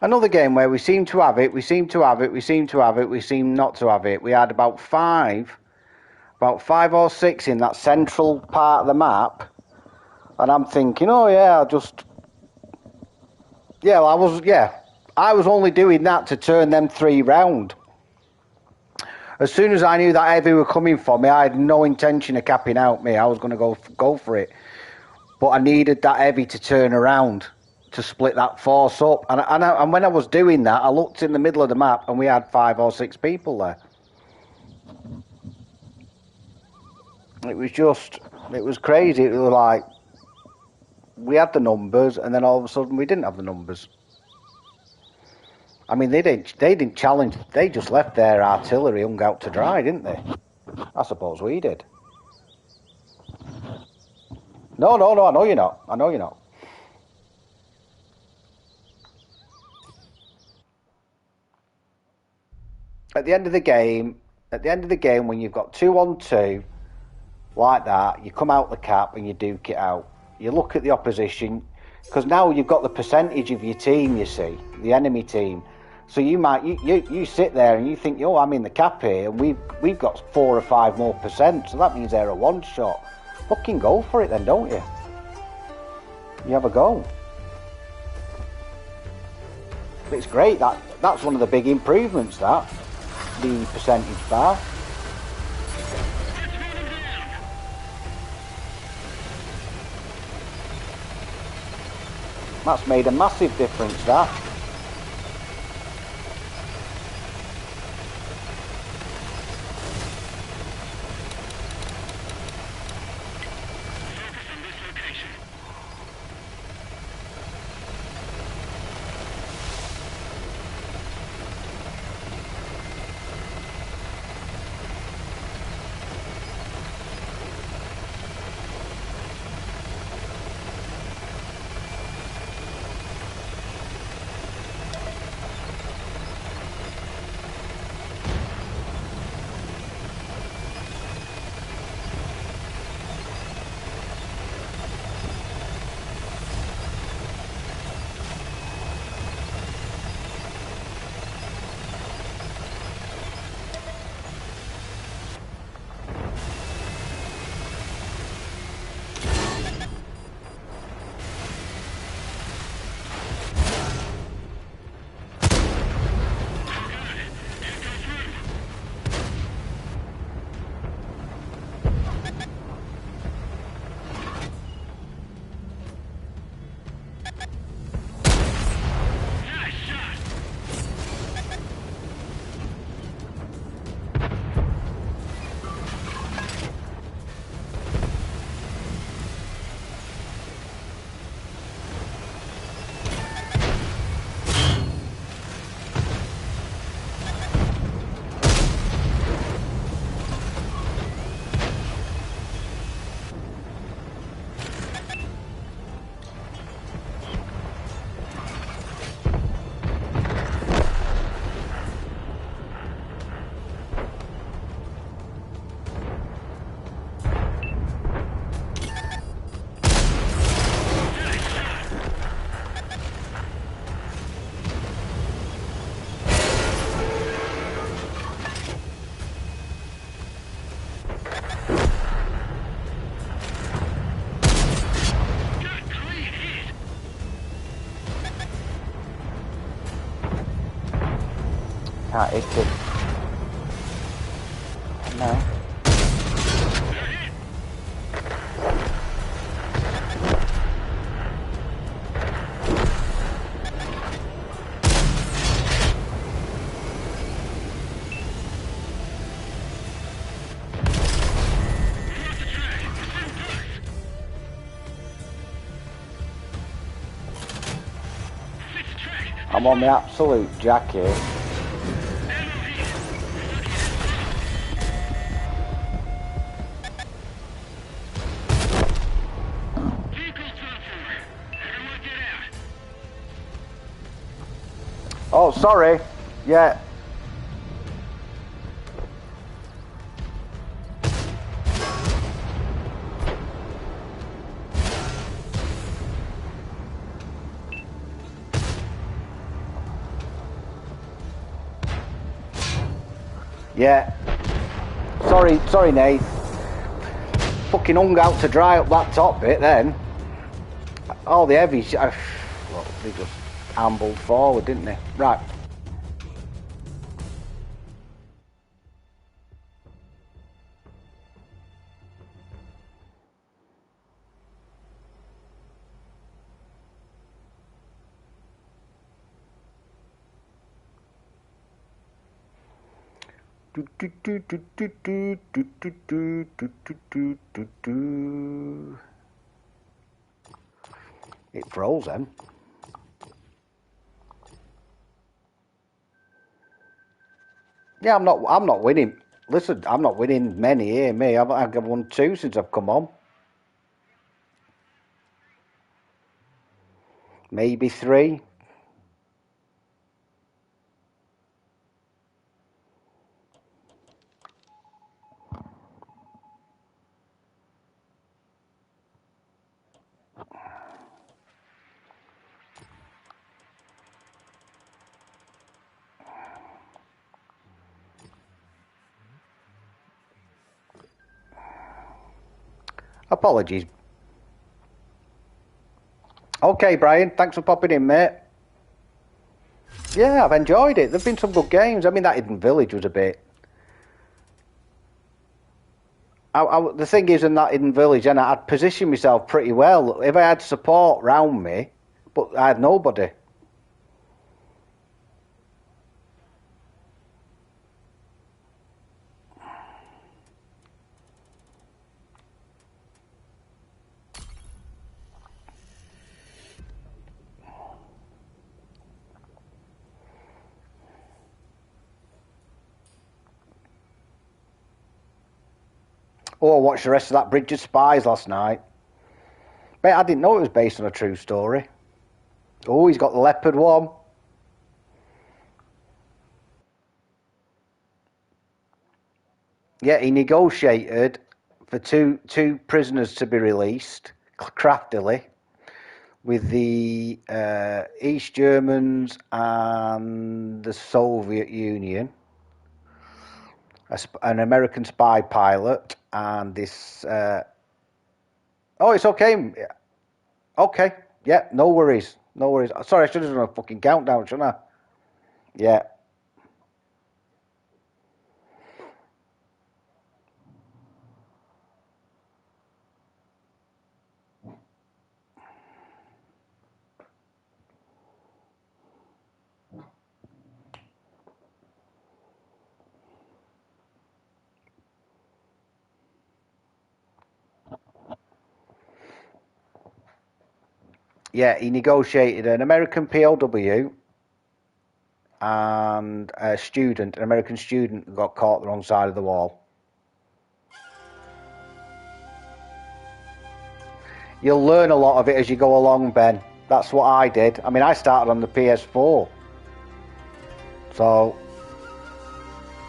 Another game where we seem to have it, we seem to have it, we seem to have it, we seem not to have it. We had about five or six in that central part of the map, and I'm thinking, oh yeah, I was only doing that to turn them three round. As soon as I knew that heavy were coming for me, I had no intention of capping out me. I was going to go for it, but I needed that heavy to turn around to split that force up. And when I was doing that, I looked in the middle of the map and we had 5 or 6 people there. It was crazy. It was like we had the numbers and then all of a sudden we didn't have the numbers. I mean, they didn't challenge. They just left their artillery hung out to dry, didn't they? I suppose we did. No, I know you're not. At the end of the game, when you've got 2-on-2 like that, you come out the cap and you duke it out. You look at the opposition, because now you've got the percentage of your team, you see, the enemy team. So you sit there and you think, oh, I'm in the cap here, and we've got 4 or 5 more percent, so that means they're a one shot. Fucking go for it then, don't you? You have a go. But it's great. That's one of the big improvements. The percentage bar. That's made a massive difference, that. Can't hit him. No. I'm on my absolute jacket. Oh, sorry. Yeah. Yeah. Sorry, Nate. Fucking hung out to dry up that top bit then. All the heavy well, they just ambled forward, didn't they? Right. It froze then. Yeah, I'm not winning. Listen, I'm not winning many here, me. I've won 2 since I've come on. Maybe 3. Apologies. Okay, Brian, thanks for popping in, mate. Yeah, I've enjoyed it. There've been some good games. I mean, that Hidden Village was a bit... the thing is, in that Hidden Village, and I'd positioned myself pretty well. If I had support round me, but I had nobody. Oh, I watched the rest of that Bridge of Spies last night. Mate, I didn't know it was based on a true story. Oh, he's got the leopard one. Yeah, he negotiated for two prisoners to be released craftily with the East Germans and the Soviet Union, an American spy pilot, and this... Oh, it's okay. Okay. Yeah, no worries. No worries. Sorry, I should have done a fucking countdown, shouldn't I? Yeah. Yeah, he negotiated an American POW and an American student who got caught the wrong side of the wall. You'll learn a lot of it as you go along, Ben. That's what I did. I mean, I started on the PS4. So,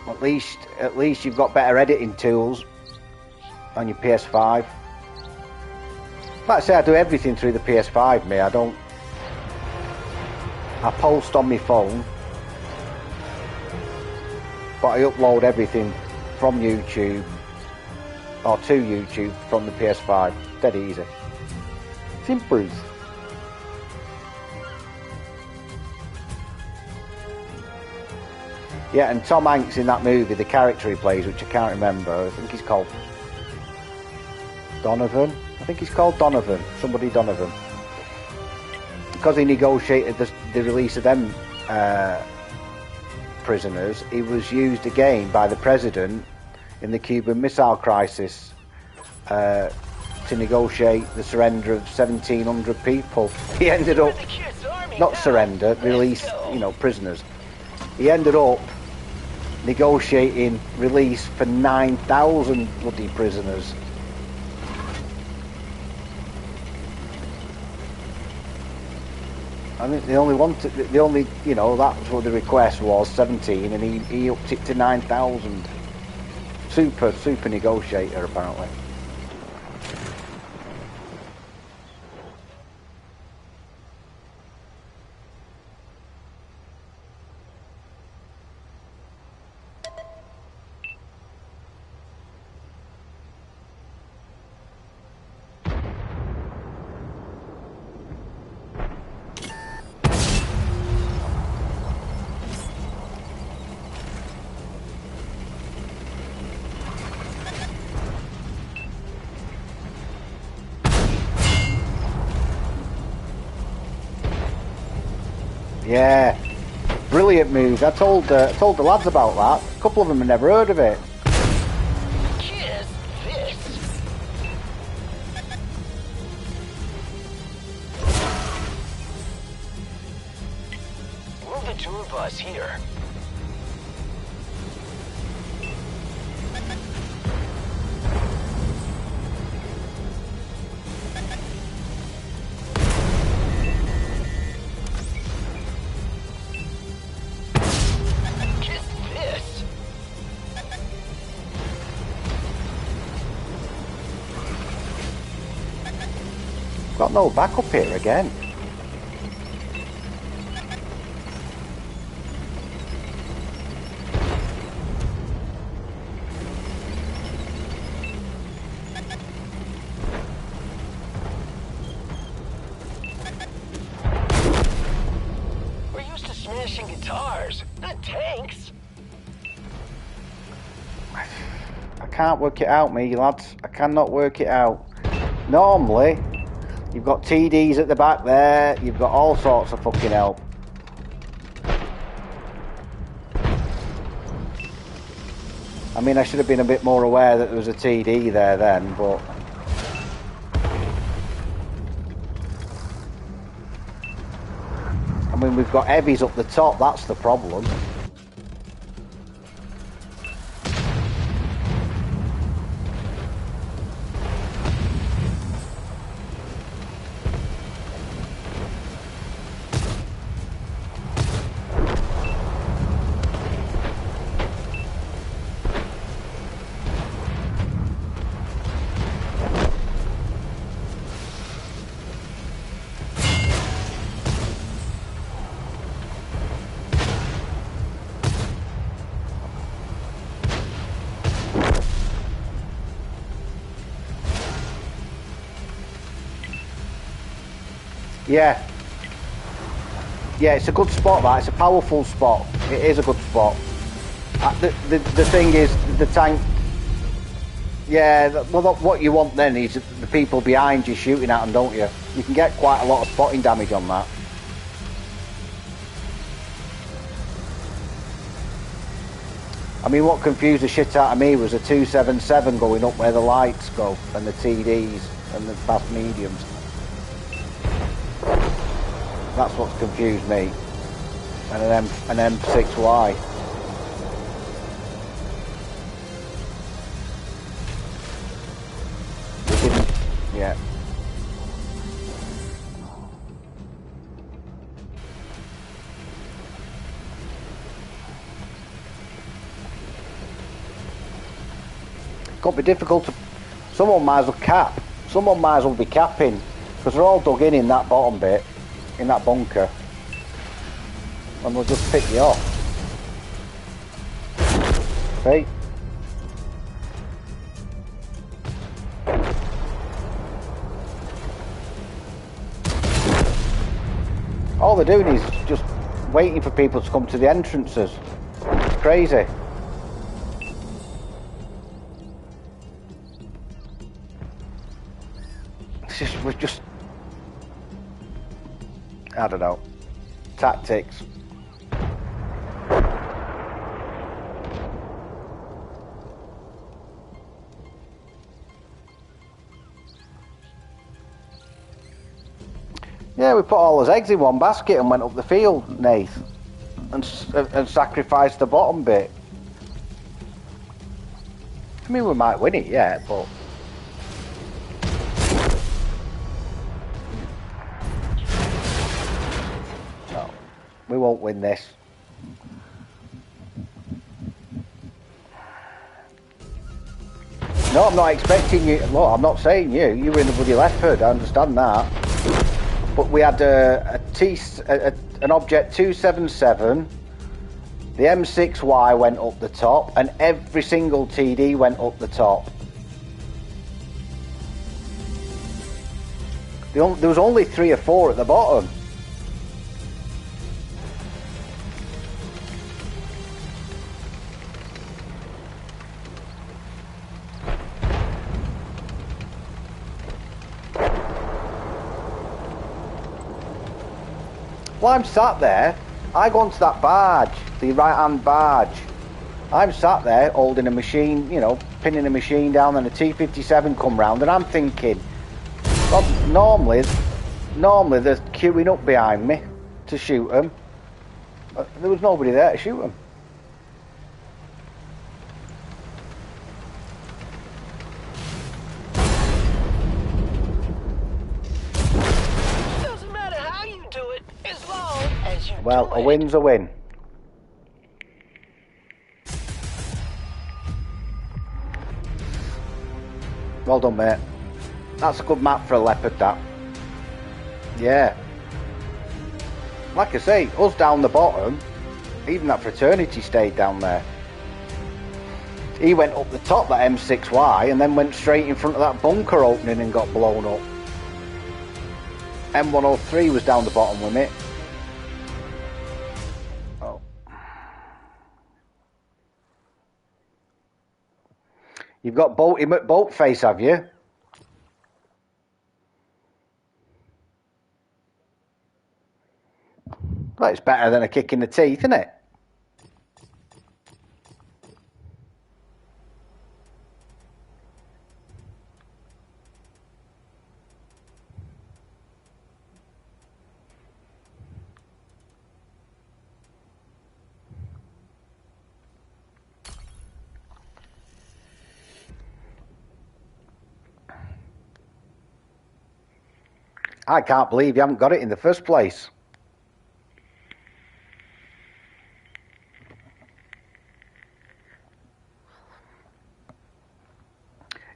at least you've got better editing tools on your PS5. Like I say, I do everything through the PS5, me. I post on my phone, but I upload everything from YouTube or to YouTube from the PS5. Dead easy. Simple. Yeah, and Tom Hanks in that movie, the character he plays, which I can't remember, I think he's called Donovan. I think he's called Donovan. Somebody Donovan. Because he negotiated the release of them prisoners, he was used again by the president in the Cuban Missile Crisis to negotiate the surrender of 1,700 people. He ended up, not surrender, release, you know, prisoners. He ended up negotiating release for 9,000 bloody prisoners. I think they only wanted, you know, that's what the request was, 17, and he upped it to 9,000. Super negotiator, apparently. Yeah, brilliant move. I told the lads about that. A couple of them had never heard of it. Kiss this. Move the tour bus here. Got no backup here again. We're used to smashing guitars, not tanks. I can't work it out, me lads. I cannot work it out. Normally, you've got TDs at the back there. You've got all sorts of fucking help. I mean, I should have been a bit more aware that there was a TD there then, but... I mean, we've got heavies up the top, that's the problem. Yeah. Yeah, it's a good spot, that. It's a powerful spot. It is a good spot. The thing is, the tank... Yeah, well, what you want then is the people behind you shooting at them, don't you? You can get quite a lot of spotting damage on that. I mean, what confused the shit out of me was a 277 going up where the lights go, and the TDs, and the fast mediums. That's what's confused me. And an M6Y. We didn't... Yeah. Could be difficult to... Someone might as well cap. Someone might as well be capping. Because they're all dug in that bottom bit. In that bunker. And they'll just pick you off. See? All they're doing is just waiting for people to come to the entrances. crazy. We're just, I don't know, tactics. Yeah, we put all those eggs in one basket and went up the field, Nath, and sacrificed the bottom bit. I mean, we might win it yet, but... No, we won't win this. No, I'm not expecting you... Look, I'm not saying you. You were in the bloody leopard, I understand that. But we had an object 277, the M6Y went up the top, and every single TD went up the top. There was only 3 or 4 at the bottom. Well, I'm sat there, I go onto that barge, the right-hand barge. I'm sat there holding a machine, you know, pinning a machine down, and a T-57 come round, and I'm thinking, well, normally they're queuing up behind me to shoot them. But there was nobody there to shoot them. Well, a win's a win. Well done, mate. That's a good map for a leopard, that. Yeah. Like I say, us down the bottom, even that fraternity stayed down there. He went up the top, that M6Y, and then went straight in front of that bunker opening and got blown up. M103 was down the bottom with it. You've got him at boat face, have you? Well, it's better than a kick in the teeth, isn't it? I can't believe you haven't got it in the first place.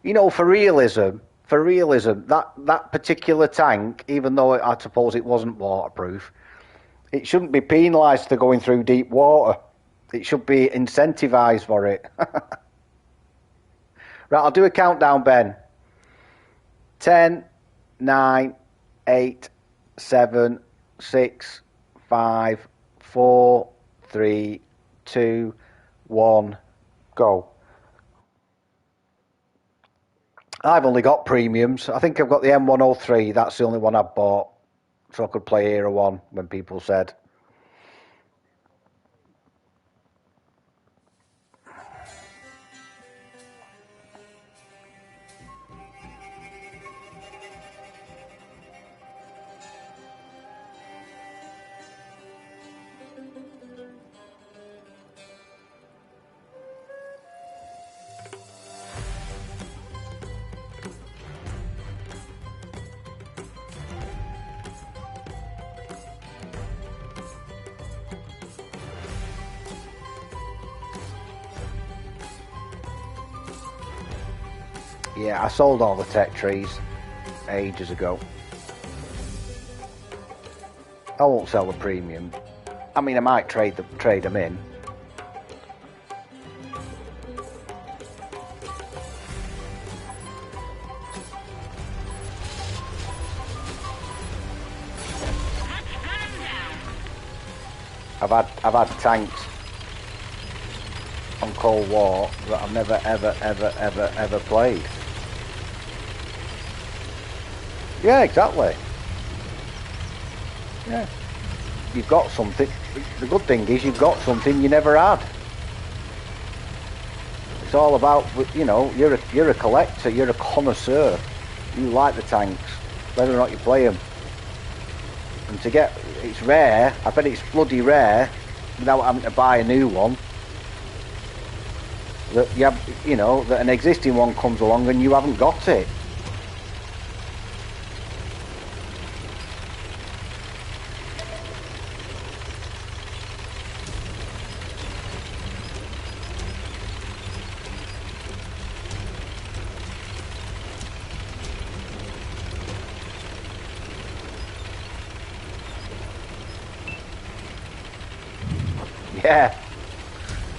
You know, for realism, that particular tank, even though I suppose it wasn't waterproof, it shouldn't be penalised for going through deep water. It should be incentivised for it. Right, I'll do a countdown, Ben. 10, 9, 8, 7, 6, 5, 4, 3, 2, 1, go. I've only got premiums. I think I've got the M103. That's the only one I've bought. So I could play Era 1 when people said. Yeah, I sold all the tech trees ages ago. I won't sell the premium. I mean, I might trade them in. I've had tanks. on Cold War that I've never, ever played. Yeah, exactly. Yeah. You've got something. The good thing is you've got something you never had. It's all about, you know, you're a collector, you're a connoisseur. You like the tanks, whether or not you play them. And to get, it's rare. I bet it's bloody rare, without having to buy a new one. That you have, you know, that an existing one comes along and you haven't got it. Yeah.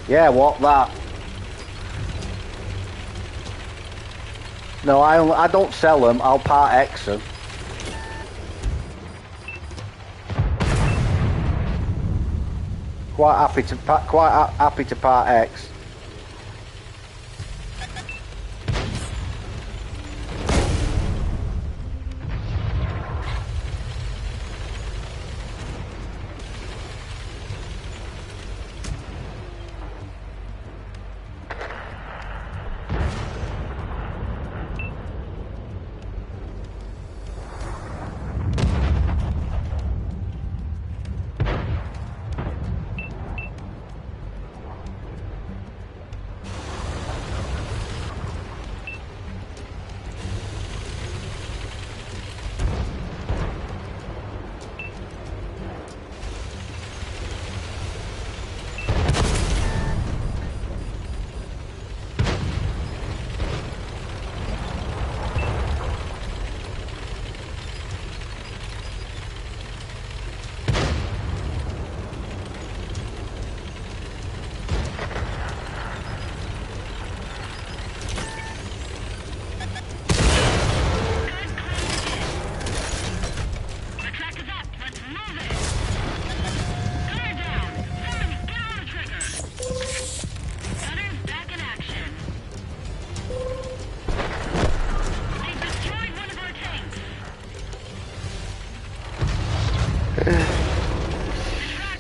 Yeah, what that? No, I don't sell them. I'll part X them. Quite happy to part X.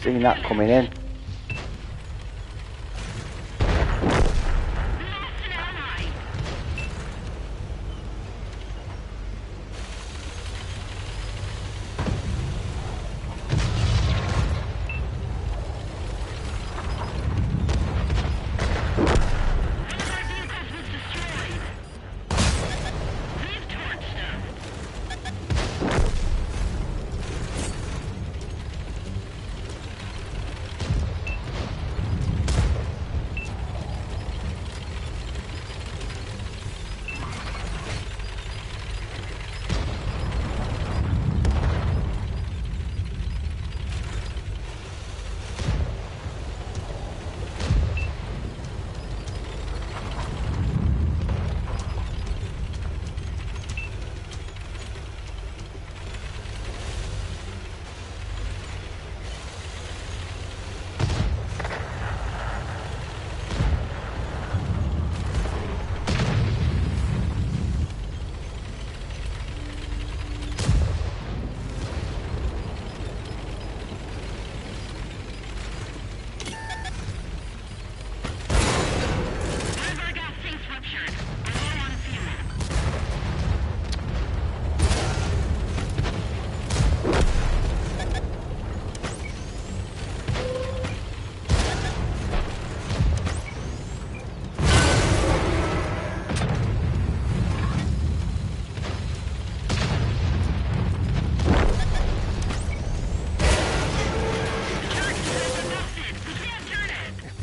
Seen that coming in.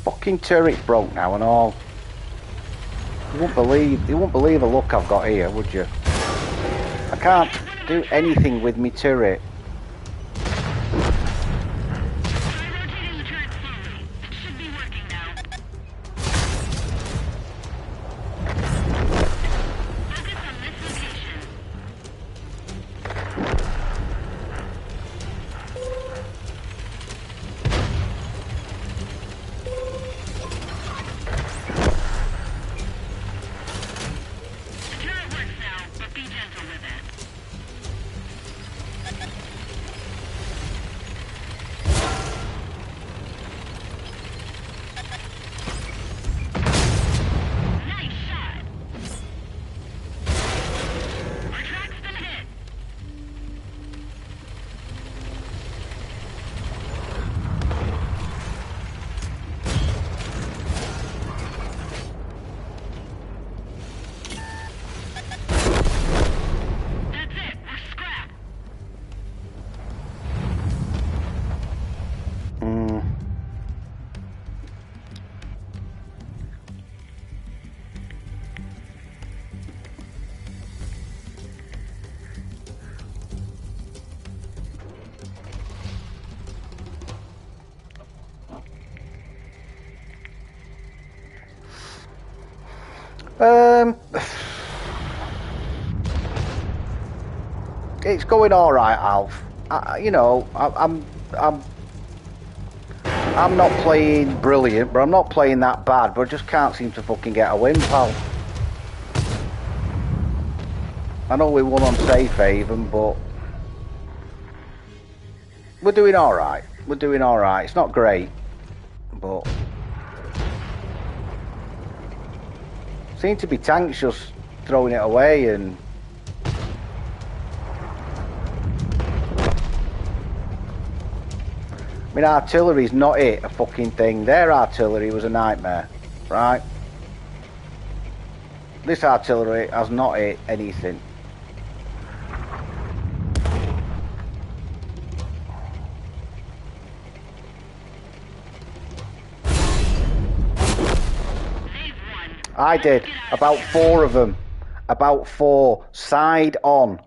Fucking turret's broke now and all. You won't believe the luck I've got here, would you? I can't do anything with me turret. It's going all right, Alf. You know, I'm not playing brilliant, but I'm not playing that bad. But I just can't seem to fucking get a win, pal. I know we won on Safe Haven, but we're doing all right. We're doing all right. It's not great, but seem to be tanks just throwing it away and. I mean, artillery's not it, a fucking thing. Their artillery was a nightmare, right? This artillery has not hit anything. I did. About 4 of them. About 4. Side on.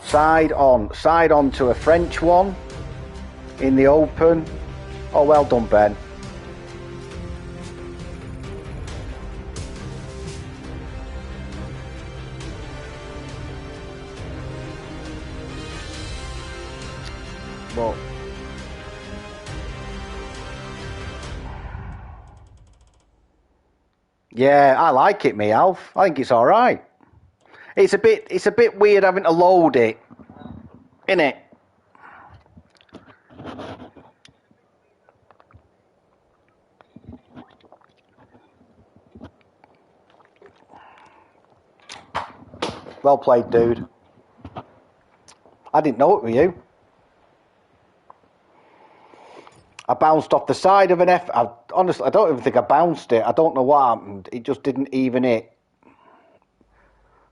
Side on. Side on to a French one. In the open. Oh, well done, Ben. But yeah, I like it, me Alf. I think it's all right. It's a bit weird having to load it, innit? Well played, dude. I didn't know it were you. I bounced off the side of an honestly, I don't even think I bounced it. I don't know what happened. It just didn't even hit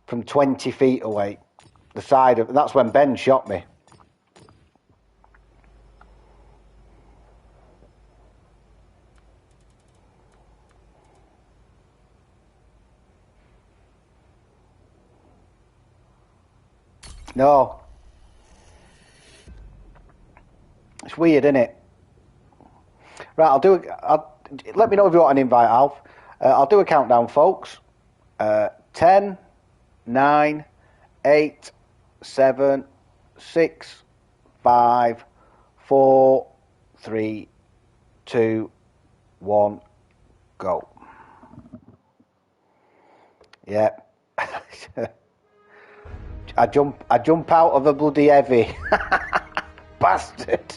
from 20 feet away. The side of that's when Ben shot me. No. It's weird, isn't it? Right, let me know if you want an invite, Alf. I'll do a countdown, folks. 10, 9, 8, 7, 6, 5, 4, 3, 2, 1, go. Yeah. I jump out of a bloody heavy. Bastard.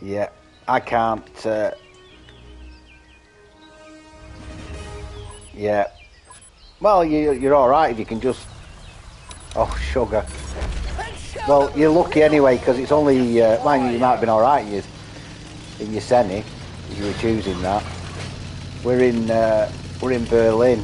Yeah, I can't. Yeah. Well, you're all right if you can just. Oh, sugar. Well, you're lucky anyway because it's only. Mind you, you might have been all right in your semi if you were choosing that. We're in Berlin.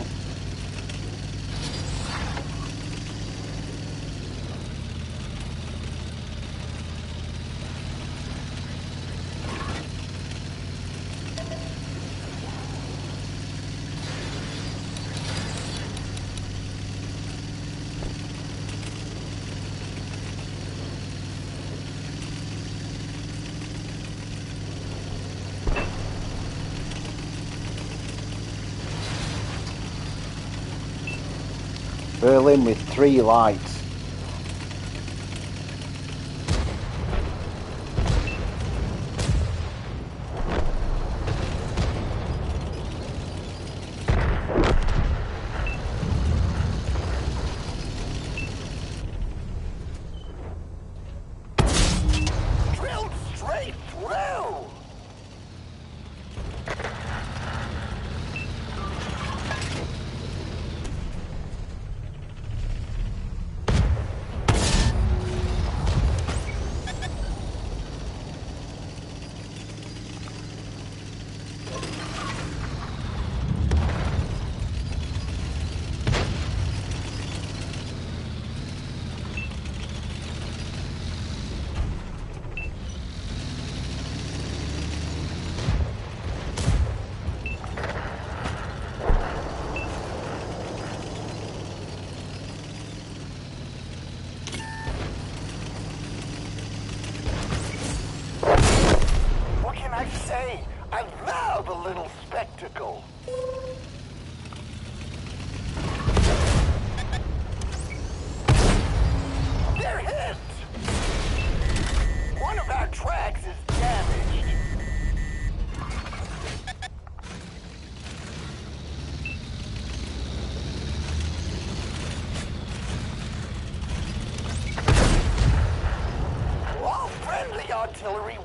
Berlin with 3 lights. Drilled straight through.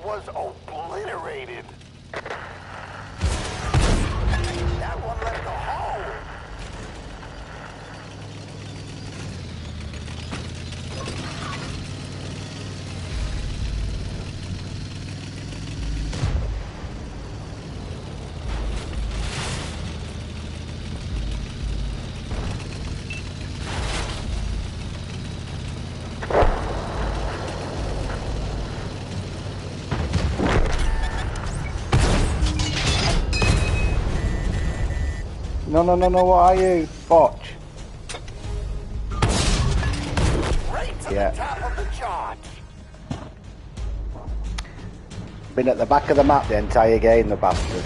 was obliterated. That one left a hole. No, what are you? Botch. Right to the top of the chart. Been at the back of the map the entire game, the bastard.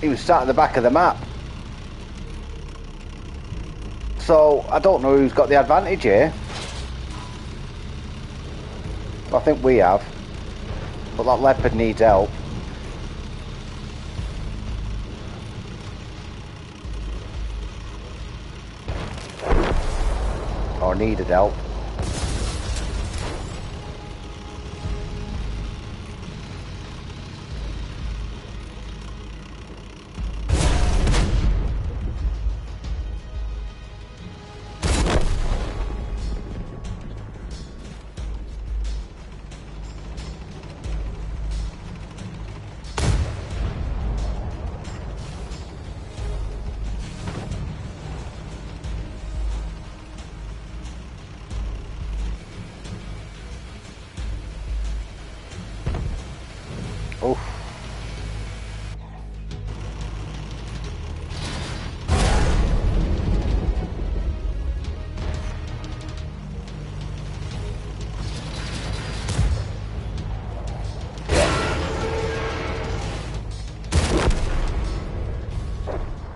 He was sat at the back of the map. So, I don't know who's got the advantage here. I think we have. But that leopard needs help. Or needed help. Oof.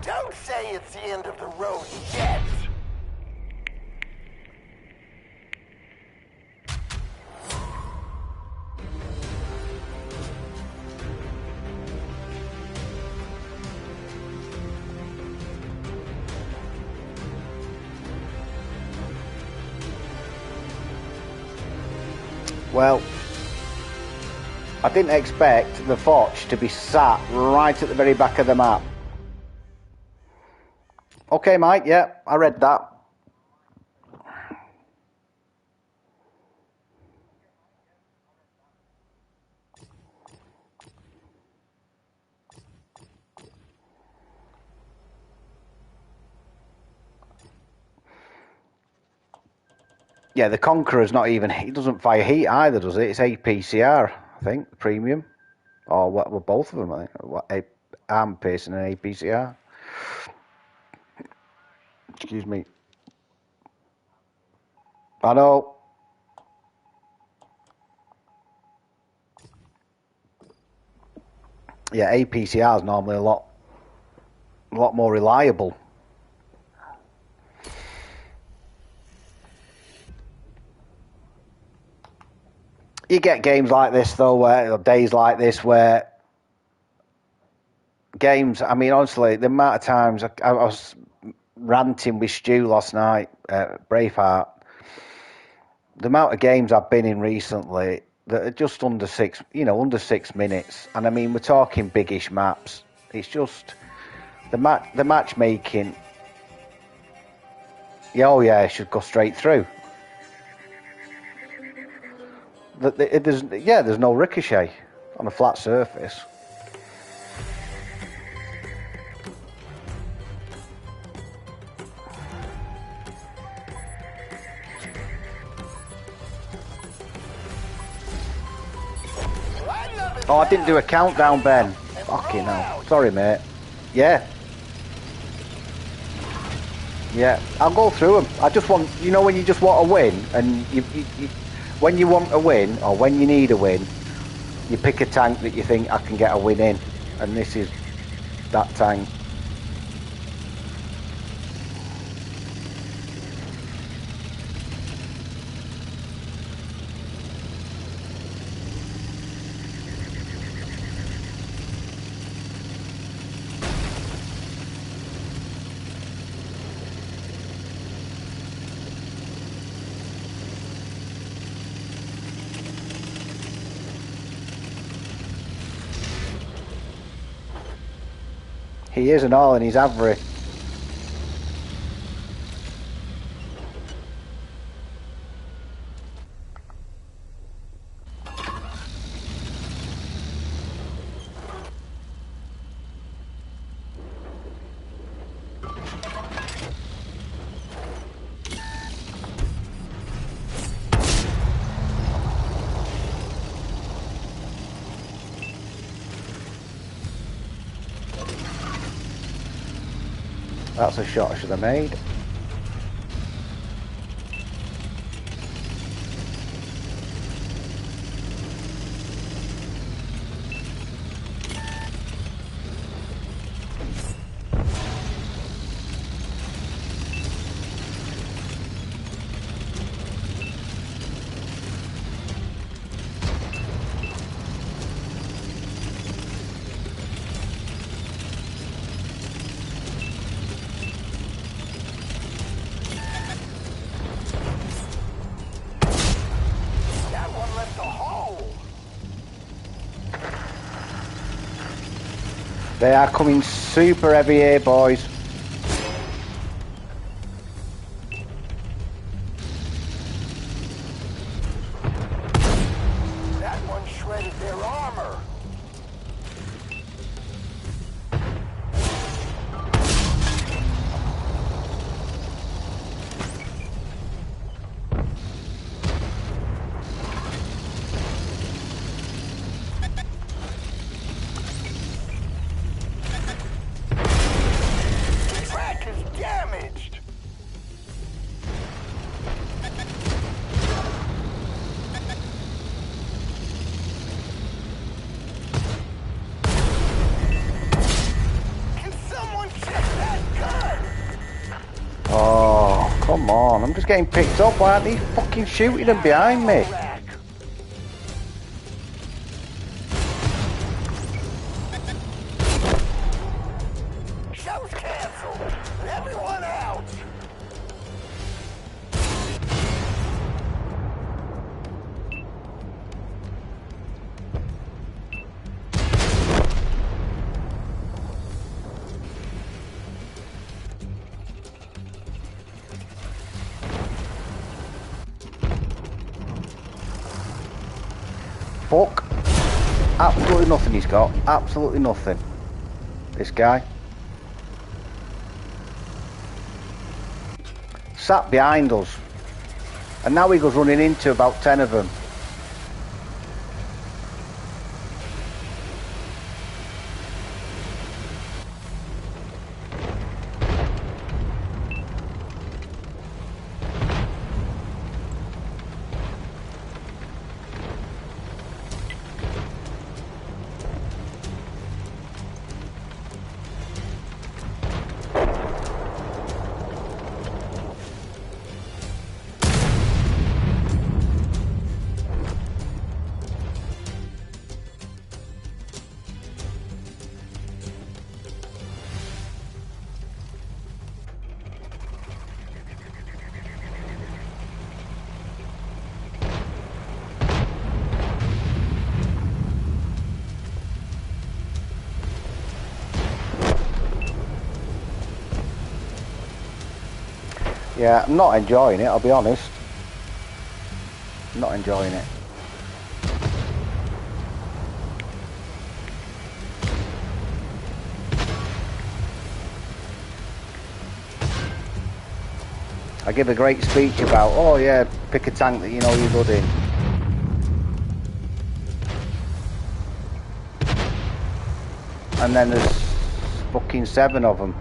Don't say it's the end of the road yet. Well, I didn't expect the Foch to be sat right at the very back of the map. Okay, Mike, yeah, I read that. Yeah, the Conqueror's not even, it doesn't fire heat either, does it? It's APCR, I think, premium. Or what were both of them, I think. What, arm piercing and APCR. Excuse me. I know. Yeah, APCR is normally a lot more reliable. You get games like this though, or days like this where games. I mean, honestly, the amount of times I was ranting with Stu last night, Braveheart. The amount of games I've been in recently that are just under 6 minutes, and I mean we're talking biggish maps. It's just the matchmaking. Yeah, oh yeah, it should go straight through. There's no ricochet on a flat surface. Oh, I didn't do a countdown, Ben. Fucking hell. Sorry, mate. Yeah. Yeah, I'll go through them. I just want, you know, when you just want a win, and when you want a win, or when you need a win, you pick a tank that you think I can get a win in, and this is that tank. He is and all, and he's average. That's a shot I should have made. They are coming super heavy here, boys. That one shredded their armor. Damaged. Can someone check that gun? Oh, come on. I'm just getting picked up. Why aren't they fucking shooting them behind me? Show's canceled. Everyone out. Fuck. Absolutely nothing he's got. Absolutely nothing. This guy. Sat behind us. And now he goes running into about 10 of them. Yeah, I'm not enjoying it, I'll be honest. I'm not enjoying it. I give a great speech about, oh yeah, pick a tank that you know you're good in. and then there's fucking 7 of them.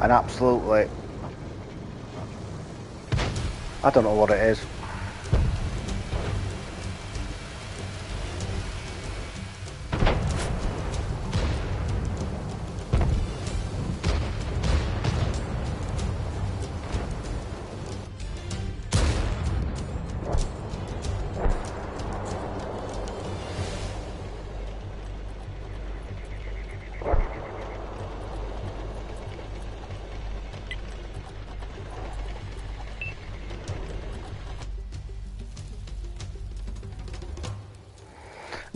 And absolutely, I don't know what it is.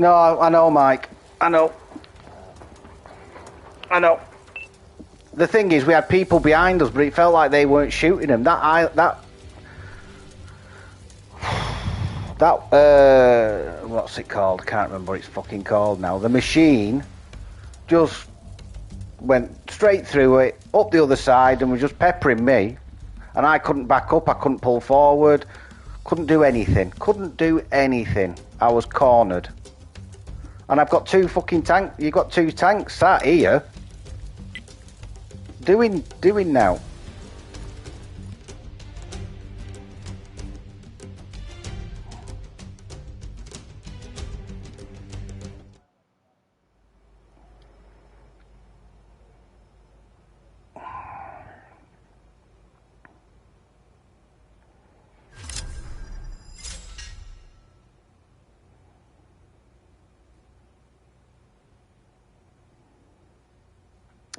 No, I know, Mike. I know. The thing is, we had people behind us, but it felt like they weren't shooting them. What's it called? I can't remember what it's fucking called now. The machine just went straight through it, up the other side, and was just peppering me. And I couldn't back up, I couldn't pull forward, couldn't do anything. I was cornered. And I've got 2 fucking tanks. You've got 2 tanks sat here. Doing now.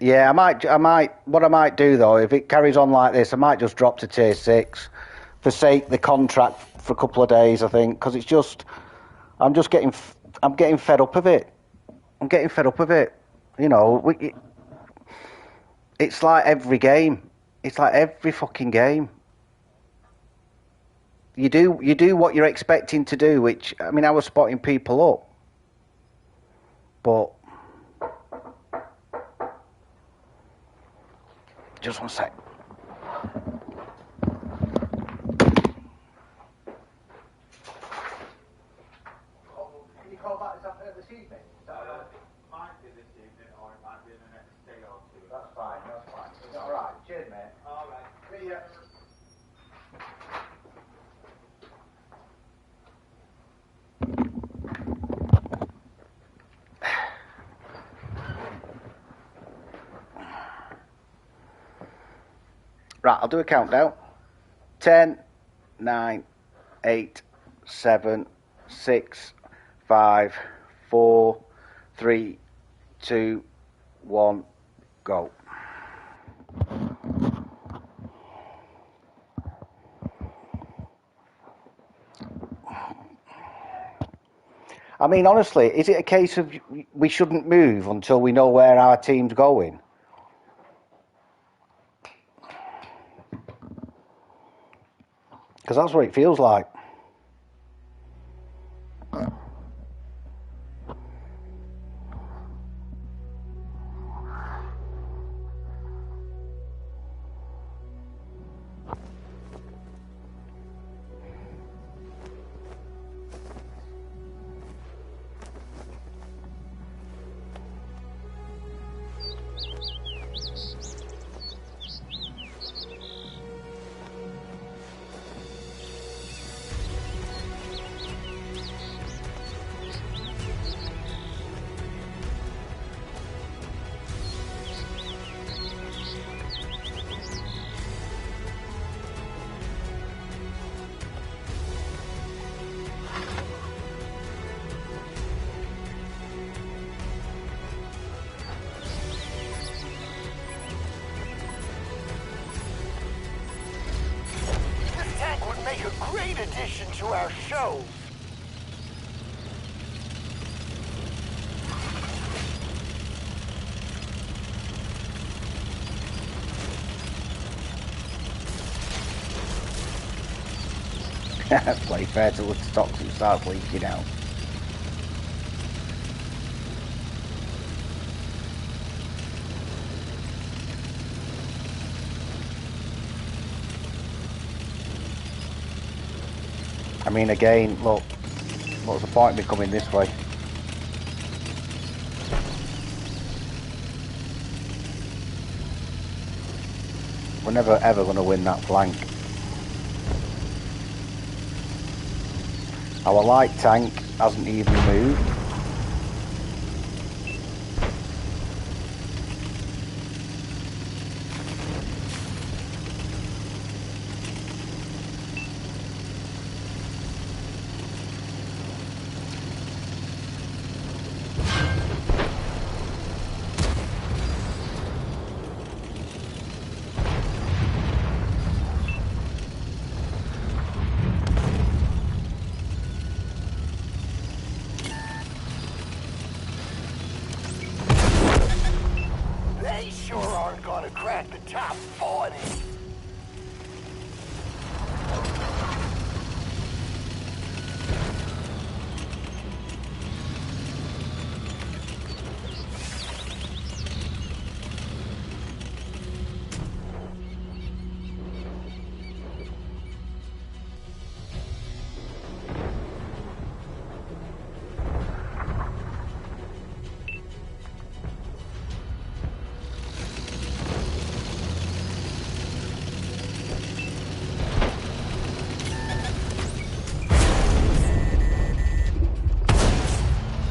Yeah, I might. What I might do though, if it carries on like this, I might just drop to tier 6, forsake the contract for a couple of days. I think because it's just, I'm getting fed up of it. You know, it's like every game. It's like every fucking game. You do what you're expecting to do, which I mean, I was spotting people up, but. Just one sec. Can you call back this evening? Might be this evening or it might be the next day or 2. That's fine. Is that alright? Cheers, mate. Alright. See ya. Right, I'll do a countdown. 10, 9, 8, 7, 6, 5, 4, 3, 2, 1, go. I mean, honestly, is it a case of we shouldn't move until we know where our team's going? Because that's what it feels like. Make a great addition to our show. Play fair till the toxin starts leaking out. I mean, again, look, what's the point of me coming this way? We're never ever going to win that flank. Our light tank hasn't even moved. They sure aren't gonna crack the top 40.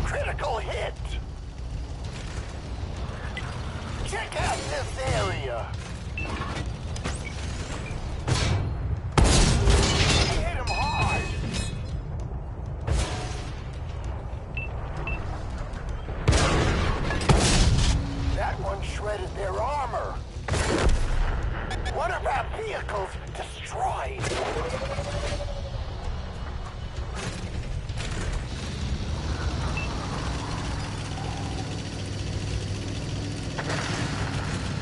Critical hit! Check out this area! Hit him hard! That one shredded their armor! One of our vehicles destroyed!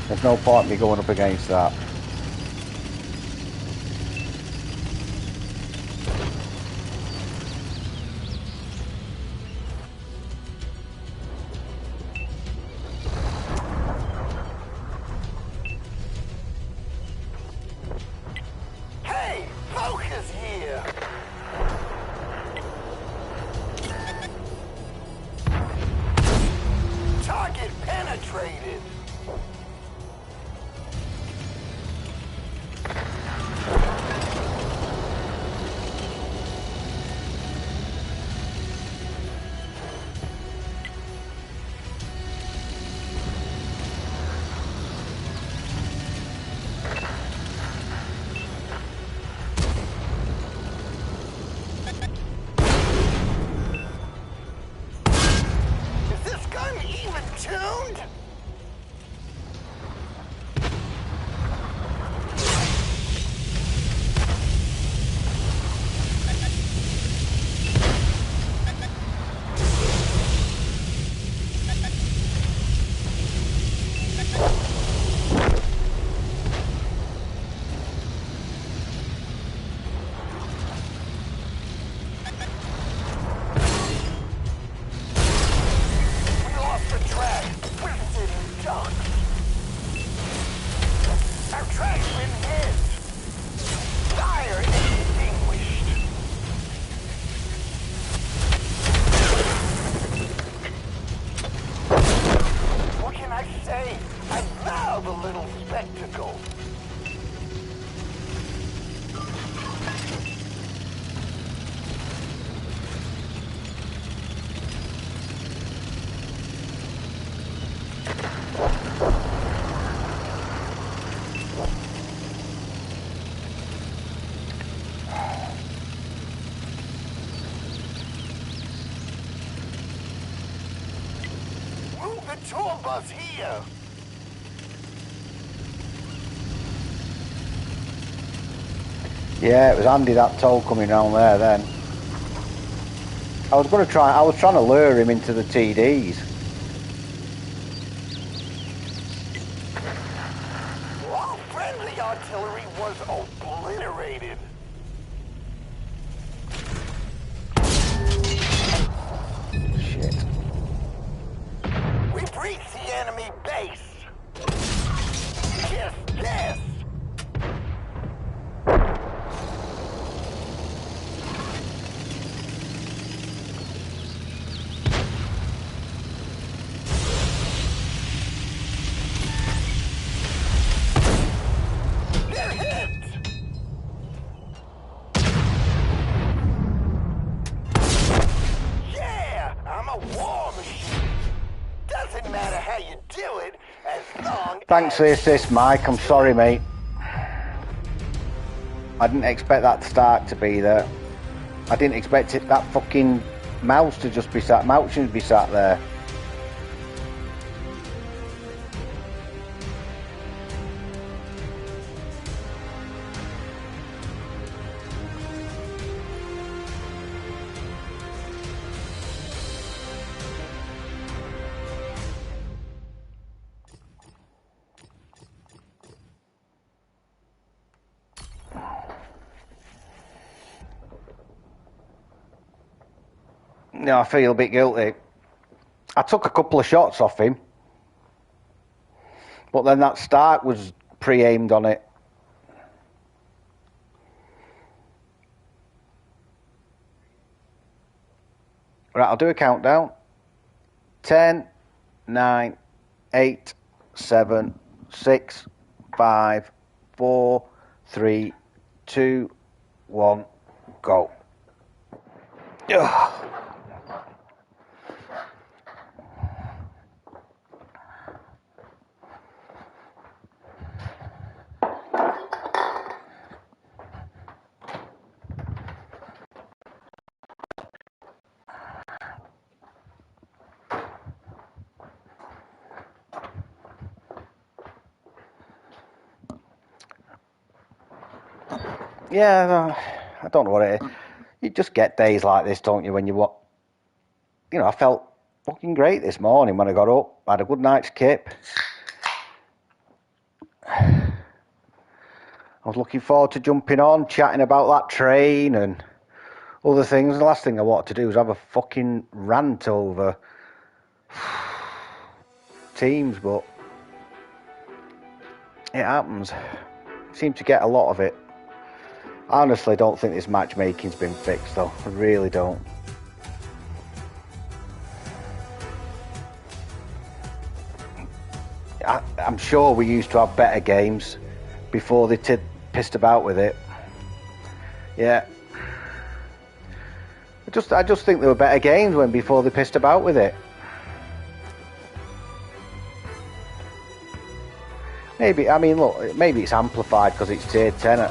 There's no point in me going up against that. Hey! Focus here! Target penetrated! Is this gun even tuned? We lost the track. We're sitting ducks. Our track's been hit. Fire extinguished. What can I say? I love a little spectacle. Move the tour bus here. Yeah, it was handy that toll coming round there then. I was trying to lure him into the TDs. All friendly artillery was obliterated. Shit. We breached the enemy base. Just guess. do it as long Thanks as for the assist, Mike. I'm sorry, mate. I didn't expect that start to be there. I didn't expect that fucking mouse to just be sat. Mouse to be sat there. No, I feel a bit guilty. I took a couple of shots off him, but then that start was pre-aimed on it. Right, I'll do a countdown. 10, 9, 8, 7, 6, 5, 4, 3, 2, 1, go. Ugh. Yeah, I don't know what it is. You just get days like this, don't you, when you what? You know, I felt fucking great this morning when I got up. I had a good night's kip. I was looking forward to jumping on, chatting about that train and other things. The last thing I wanted to do was have a fucking rant over teams, but it happens. Seem to get a lot of it. I honestly don't think this matchmaking's been fixed, though. I really don't. I'm sure we used to have better games before they pissed about with it. Yeah. I just think there were better games before they pissed about with it. Maybe, I mean, look, maybe it's amplified because it's tier 10.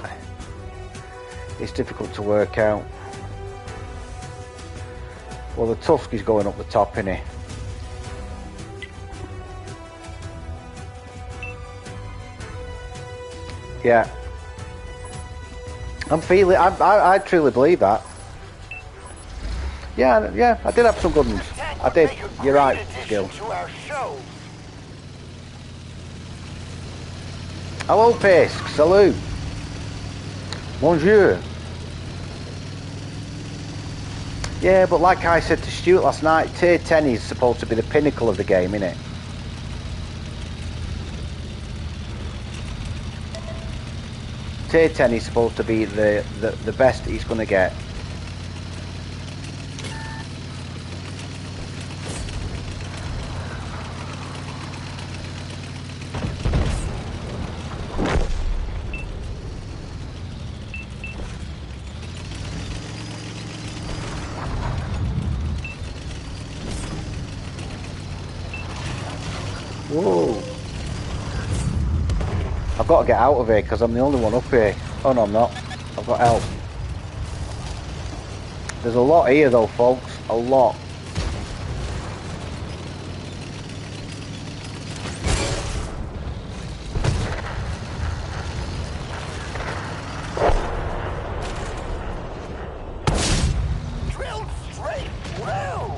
It's difficult to work out. Well, the Tusk is going up the top, isn't he? Yeah. I'm feeling, I truly believe that. Yeah, I did have some good ones. I did. You're right, Skill. Hello, Pisk. Salut. Bonjour. Yeah, but like I said to Stuart last night, tier 10 is supposed to be the pinnacle of the game, innit? Tier 10 is supposed to be the best he's going to get. Whoa. I've got to get out of here because I'm the only one up here. Oh no, I'm not. I've got help. There's a lot here though, folks. A lot. Drilled straight through.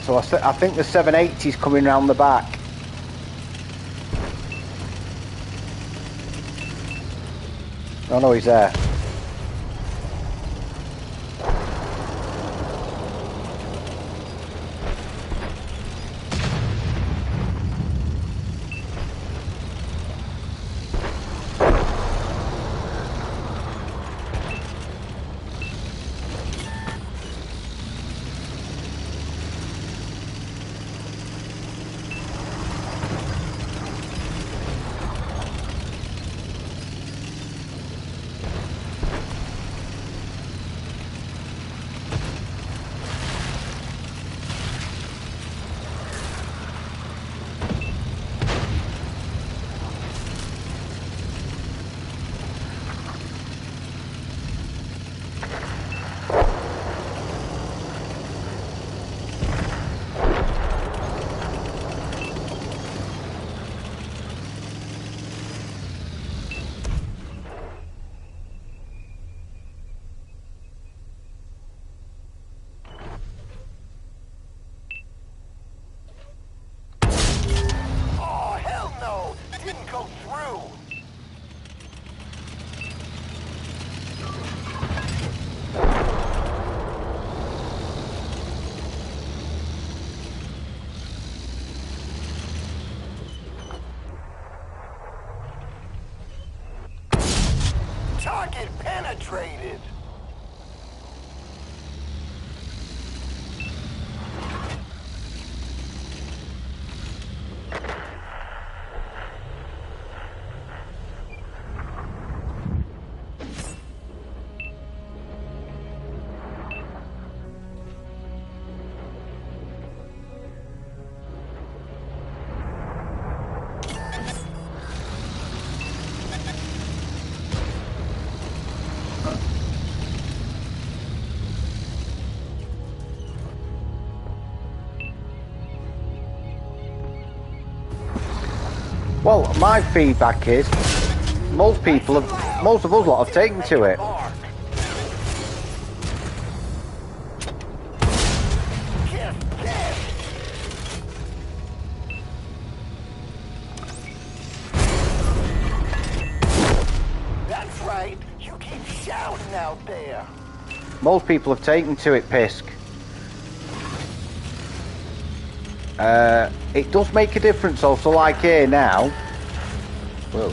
So I think the 780's coming round the back. Oh no, he's there. go through. Target penetrated. Well, my feedback is most of us lot have taken to it. That's right. You keep shouting out there. Most people have taken to it, Pisk. It does make a difference also, like here now. Whoa.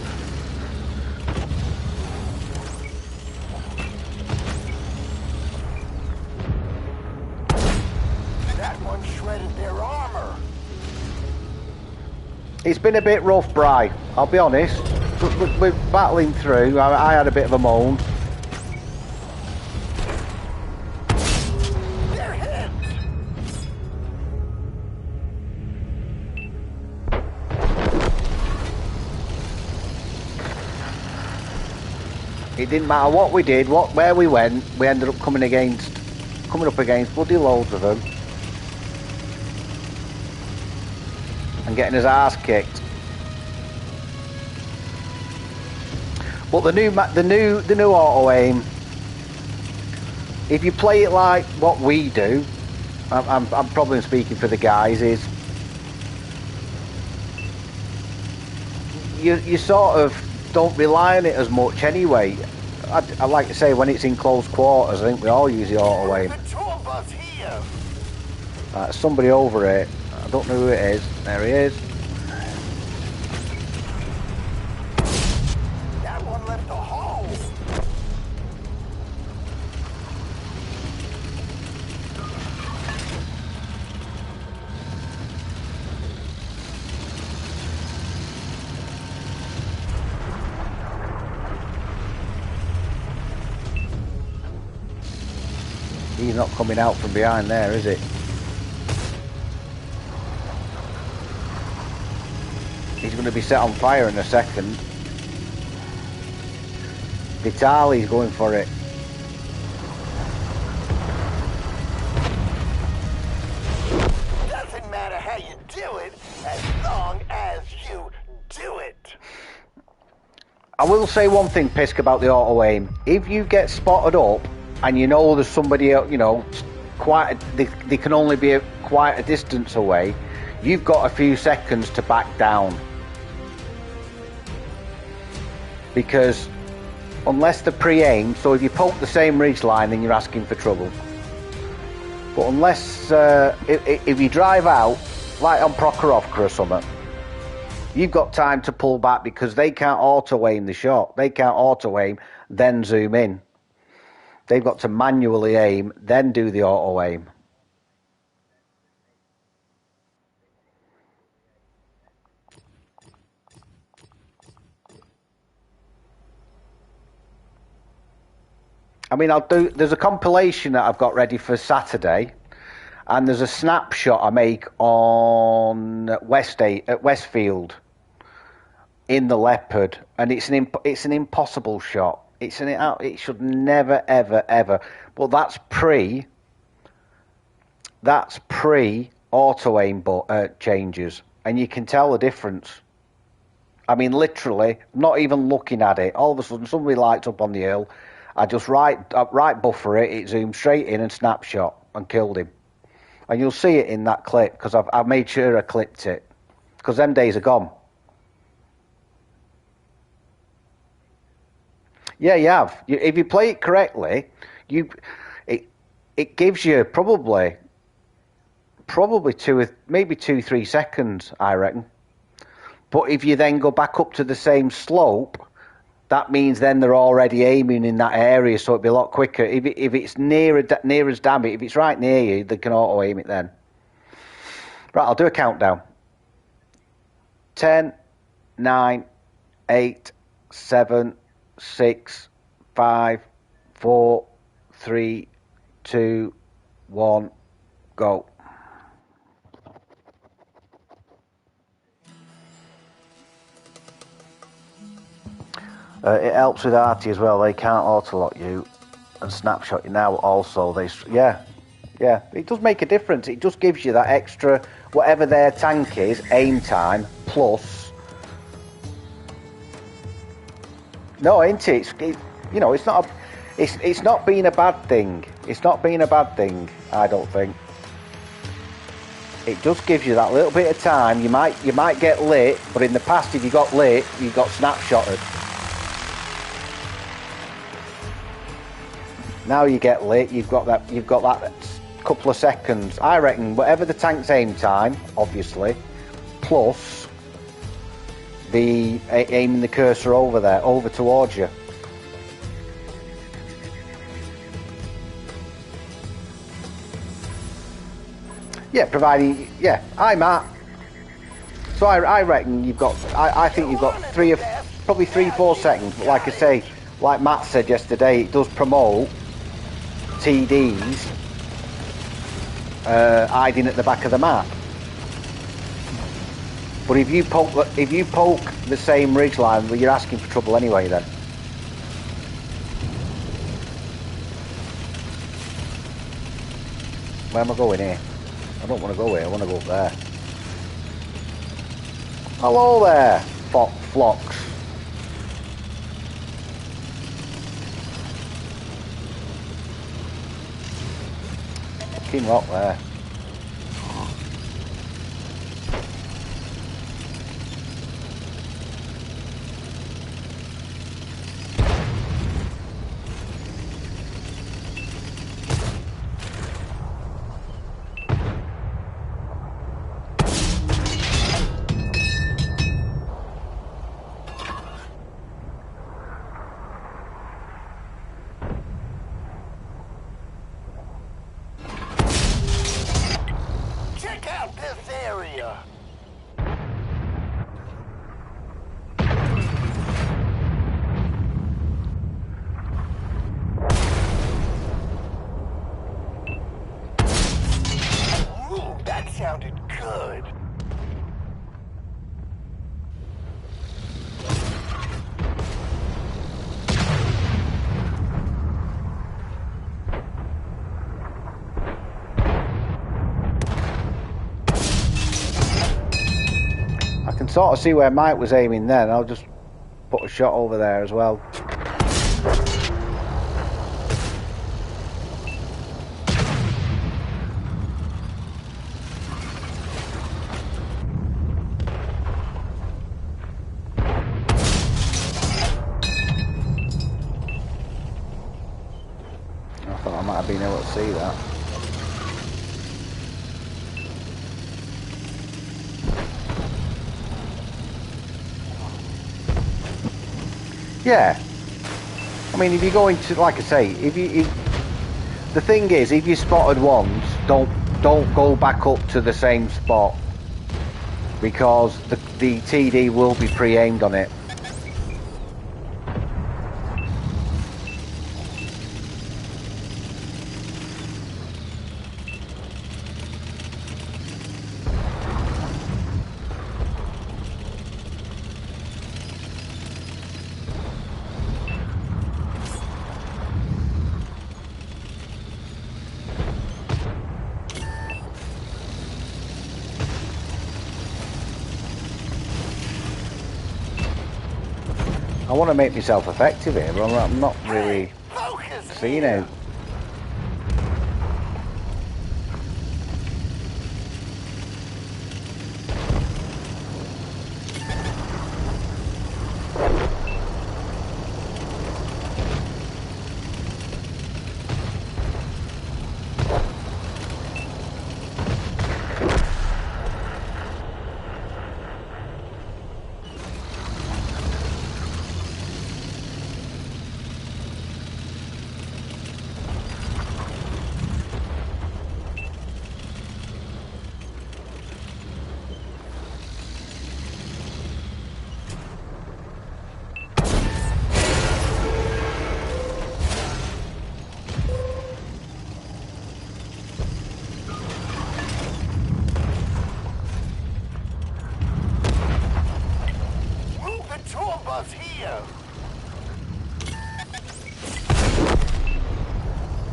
That one shredded their armor. It's been a bit rough, Bri. I'll be honest. We're battling through. I had a bit of a moan. It didn't matter what we did, where we went, we ended up coming up against bloody loads of them, and getting his ass kicked. But the new auto aim, if you play it like what we do, I'm probably speaking for the guys, is you sort of don't rely on it as much anyway. I like to say when it's in close quarters, I think we all use the auto aim. Somebody over it. I don't know who it is. There he is. That one left a hole. He's not coming out from behind there, is it? He's going to be set on fire in a second. Vitali's going for it. Doesn't matter how you do it, as long as you do it. I will say one thing, Pisk, about the auto aim. If you get spotted up and you know there's somebody, they can only be quite a distance away, you've got a few seconds to back down. Because unless they're pre-aimed, so if you poke the same ridge line, then you're asking for trouble. But unless, if you drive out, like on Prokhorovka or something, you've got time to pull back because they can't auto-aim the shot. They can't auto-aim, then zoom in. They've got to manually aim, then do the auto-aim. I mean, there's a compilation that I've got ready for Saturday, and there's a snapshot I make on Westfield in the Leopard, and it's an impossible shot. It should never, ever, ever. But that's pre auto aim changes, and you can tell the difference. I mean, literally, not even looking at it. All of a sudden, somebody lights up on the hill. I just right buffer it. It zoomed straight in and snapshot and killed him. And you'll see it in that clip because I've made sure I clipped it because them days are gone. Yeah, you have. If you play it correctly, it gives you probably maybe 2-3 seconds, I reckon. But if you then go back up to the same slope, that means then they're already aiming in that area, so it'd be a lot quicker. If it's near as damn it, if it's right near you, they can auto aim it then. Right, I'll do a countdown. 10, 9, 8, 7, 6, 5, 4, 3, 2, 1, go. It helps with Artie as well. They can't auto-lock you and snapshot you now. Also, yeah, it does make a difference. It just gives you that extra, whatever their tank is, aim time plus. No, ain't it? It's not. It's not been a bad thing. It's not been a bad thing. I don't think. It just gives you that little bit of time. You might get lit, but in the past, if you got lit, you got snapshotted. Now you get lit, you've got that couple of seconds. I reckon whatever the tank's aim time, obviously, plus the aiming the cursor over towards you. Yeah, providing, yeah, I'm at. So I reckon you've got, I think you've got probably 3-4 seconds. But like I say, like Matt said yesterday, it does promote TDs hiding at the back of the map. But if you poke the same ridge line, well, you're asking for trouble anyway then. Where am I going here? I don't want to go here, I want to go up there. Hello there, flocks. Fucking rock there. Sounded good. I can sort of see where Mike was aiming then. I'll just put a shot over there as well. I might have been able to see that. Yeah. I mean, if you go into, like I say, the thing is, if you spotted once, don't go back up to the same spot, because the TD will be pre-aimed on it. I want to make myself effective here, but I'm not really seeing it. ya.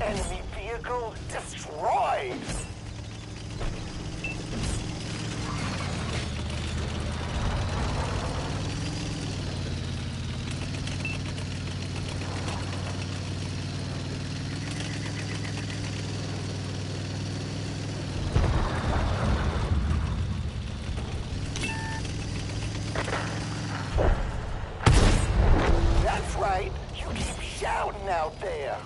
Enemy vehicle destroyed. That's right. You keep shouting out there.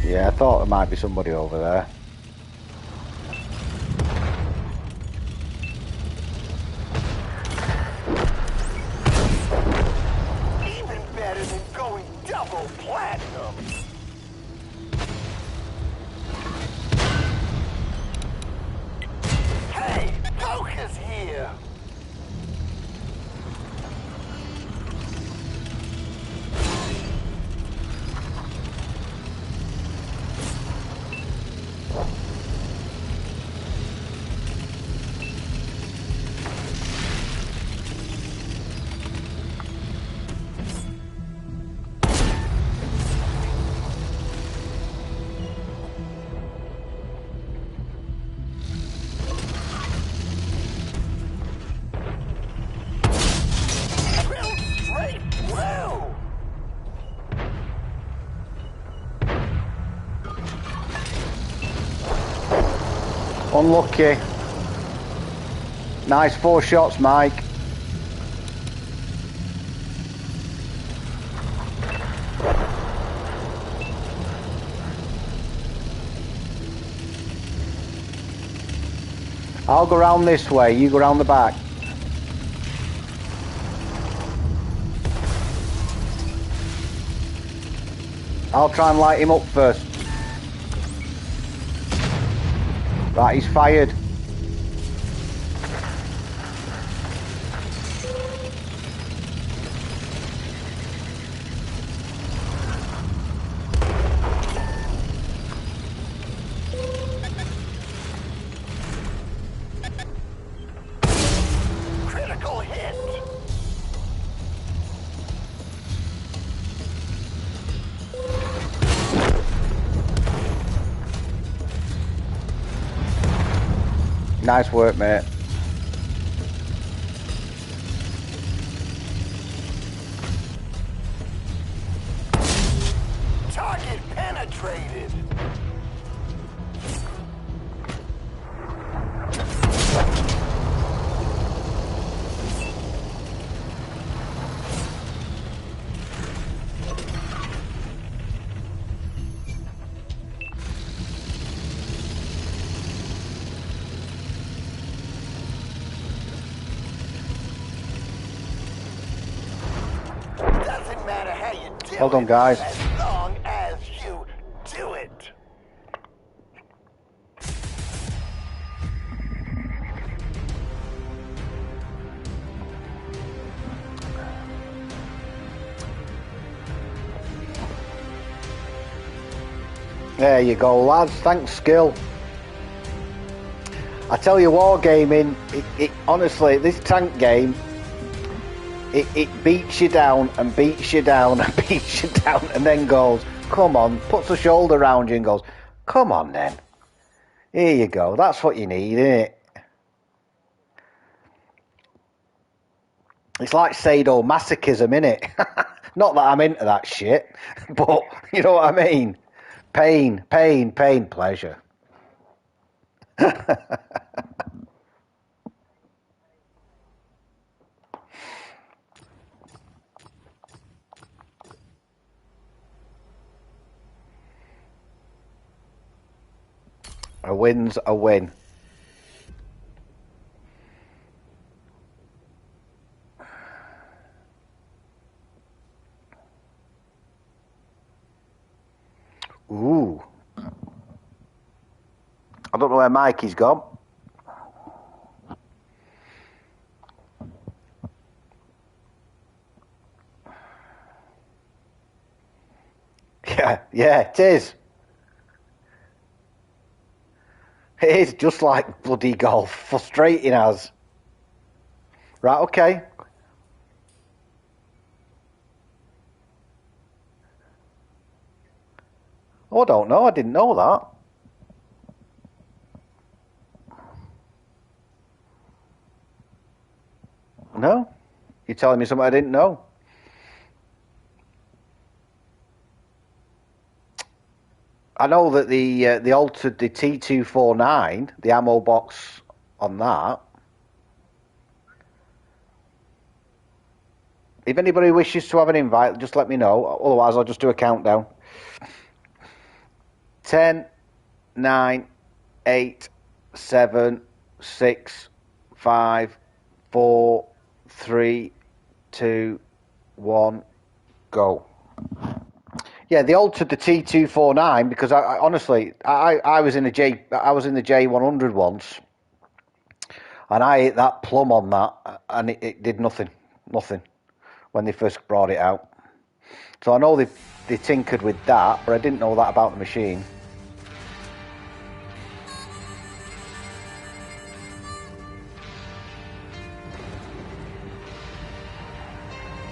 Yeah, I thought there might be somebody over there. Even better than going double platinum. Hey, Poker's here. Drill straight through. Unlucky. Nice 4 shots, Mike. I'll go round this way, you go round the back. I'll try and light him up first. Right, he's fired. Critical hit. Nice work, mate. Target penetrated. Doesn't matter how you do Hold on, it, guys. as long as you do it. There you go, lads. Thanks, skill. I tell you, wargaming, it honestly, this tank game, it beats you down and beats you down and beats you down and then goes, come on, puts a shoulder around you and goes, come on then. Here you go. That's what you need, isn't it? It's like sadomasochism, innit? Not that I'm into that shit, but you know what I mean? Pain, pain, pain, pleasure. A win's a win. Ooh. I don't know where Mikey's gone. Yeah, it is. It is just like bloody golf. Frustrating as. Right, okay. Oh, I don't know. I didn't know that. No. You're telling me something I didn't know. I know that they altered the T249, the ammo box on that. If anybody wishes to have an invite, just let me know. Otherwise, I'll just do a countdown. 10, 9, 8, 7, 6, 5, 4, 3, 2, 1, go. Yeah, they altered the T249 because I honestly I was in the J100 once, and I hit that plumb on that, and it did nothing when they first brought it out. So I know they tinkered with that, but I didn't know that about the machine.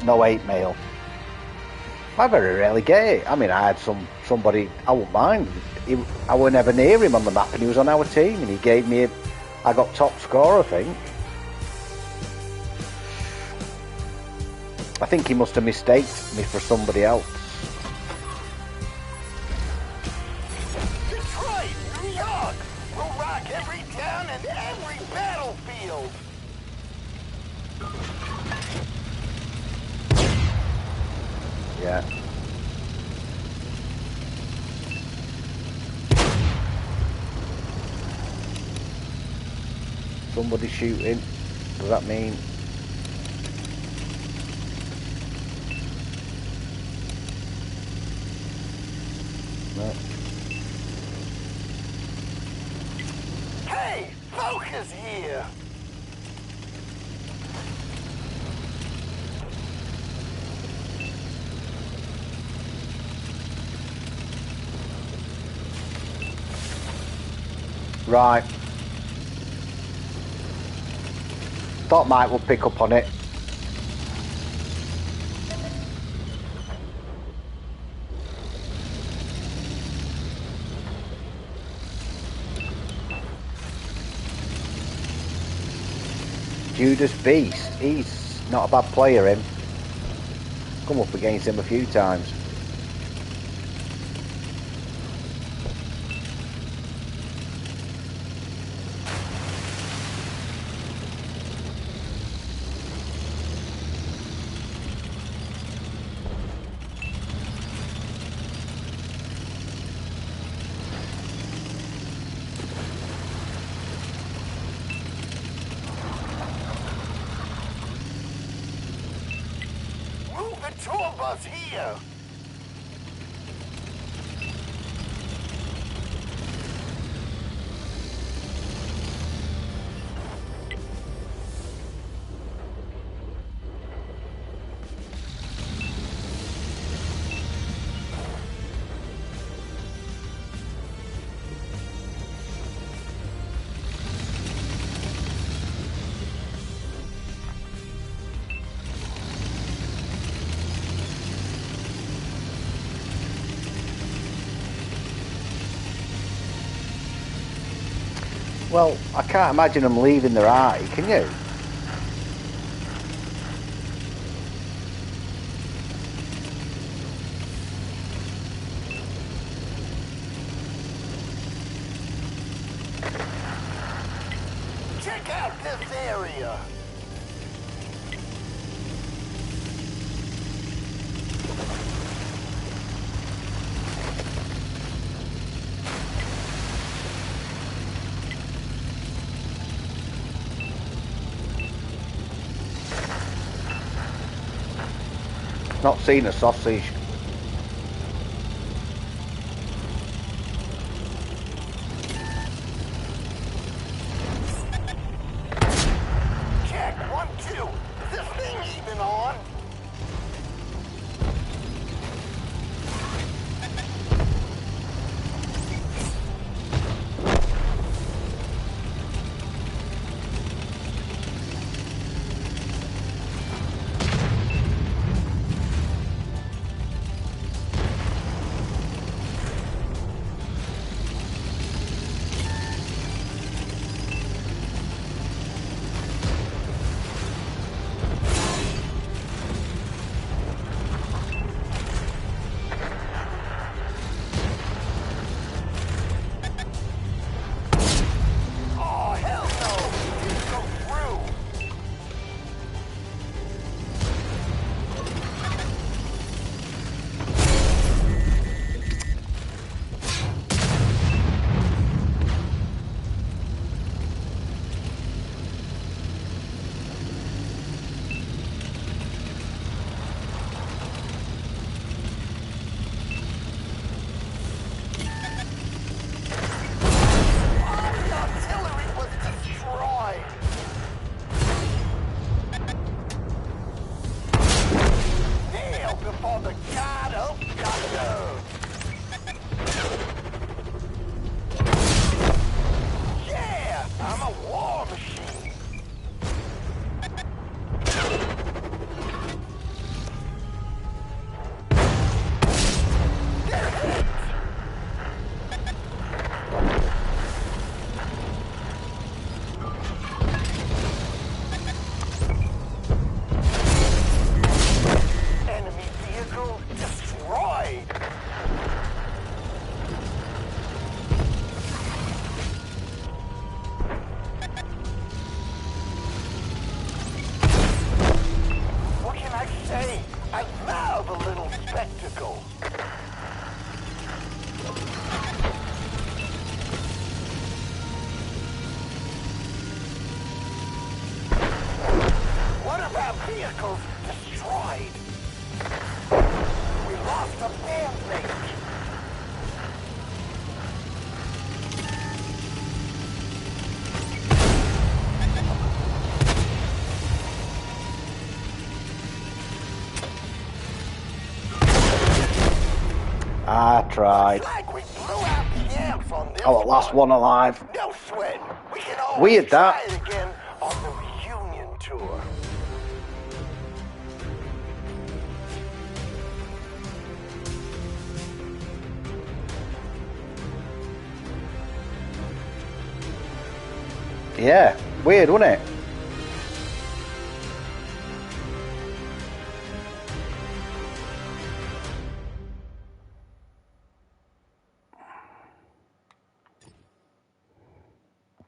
No 8mm. I very rarely get it. I mean, I had somebody I wouldn't mind. I were never near him on the map, and he was on our team, and he gave me. I got top score, I think. I think he must have mistaked me for somebody else. Detroit, New York, will rock every town and every battlefield. Yeah. Somebody shooting. Does that mean? No. Hey, focus here. Right. Thought Mike would pick up on it. Judas Beast. He's not a bad player, him. Come up against him a few times. Move the tour bus here. Well, I can't imagine them leaving their eye, can you? Check out this area. Not seen a sausage. Check, 1, 2. Is this thing even on? vehicles destroyed. We lost a bandmate. I tried. Looks like we blew out the amps on this Oh, last one alive. No sweat. We can always Weird, try that. it again on the reunion tour. Yeah, weird, wasn't it?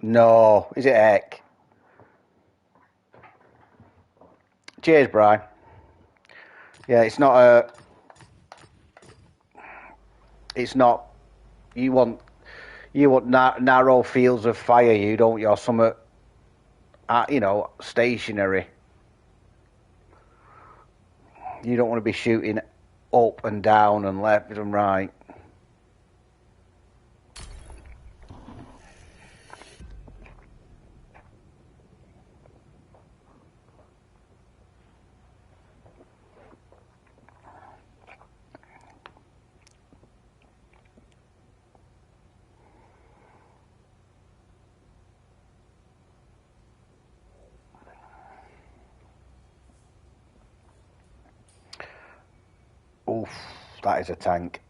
No, is it heck? Cheers, Brian. Yeah, it's not a. It's not. You want narrow fields of fire, you don't you? Or some, stationary. You don't want to be shooting up and down and left and right. Oof, that is a tank.